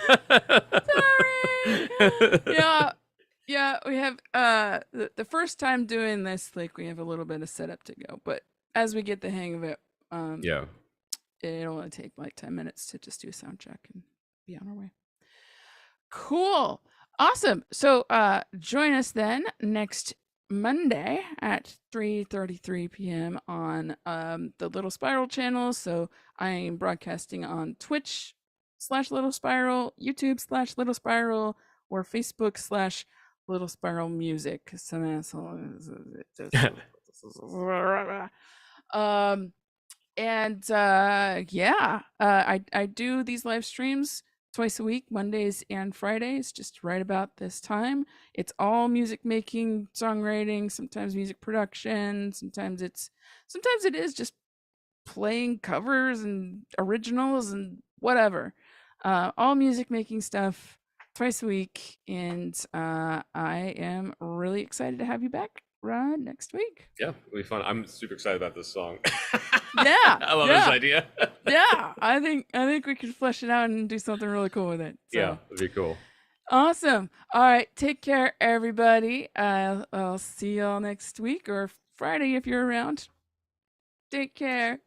Speaker 1: Yeah. Yeah, we have the first time doing this, like we have a little bit of setup to go, but as we get the hang of it,
Speaker 2: Yeah.
Speaker 1: it'll only take like 10 minutes to just do a sound check and be on our way. Cool. Awesome. So join us then next Monday at 3:33 p.m. on the Little Spiral channel. So I'm broadcasting on Twitch/Little Spiral, YouTube/Little Spiral, or Facebook/Little Spiral Music. 'Cause some asshole and I do these live streams twice a week, Mondays and Fridays, just right about this time. It's all music making, songwriting, sometimes music production, sometimes it is just playing covers and originals and whatever. All music making stuff twice a week, and I am really excited to have you back, Rod, next week.
Speaker 2: Yeah, it'll be fun. I'm super excited about this song.
Speaker 1: Yeah,
Speaker 2: I love this idea.
Speaker 1: Yeah, I think we could flesh it out and do something really cool with it. So.
Speaker 2: Yeah, it'd be cool.
Speaker 1: Awesome. All right, take care, everybody. I'll see y'all next week or Friday if you're around. Take care.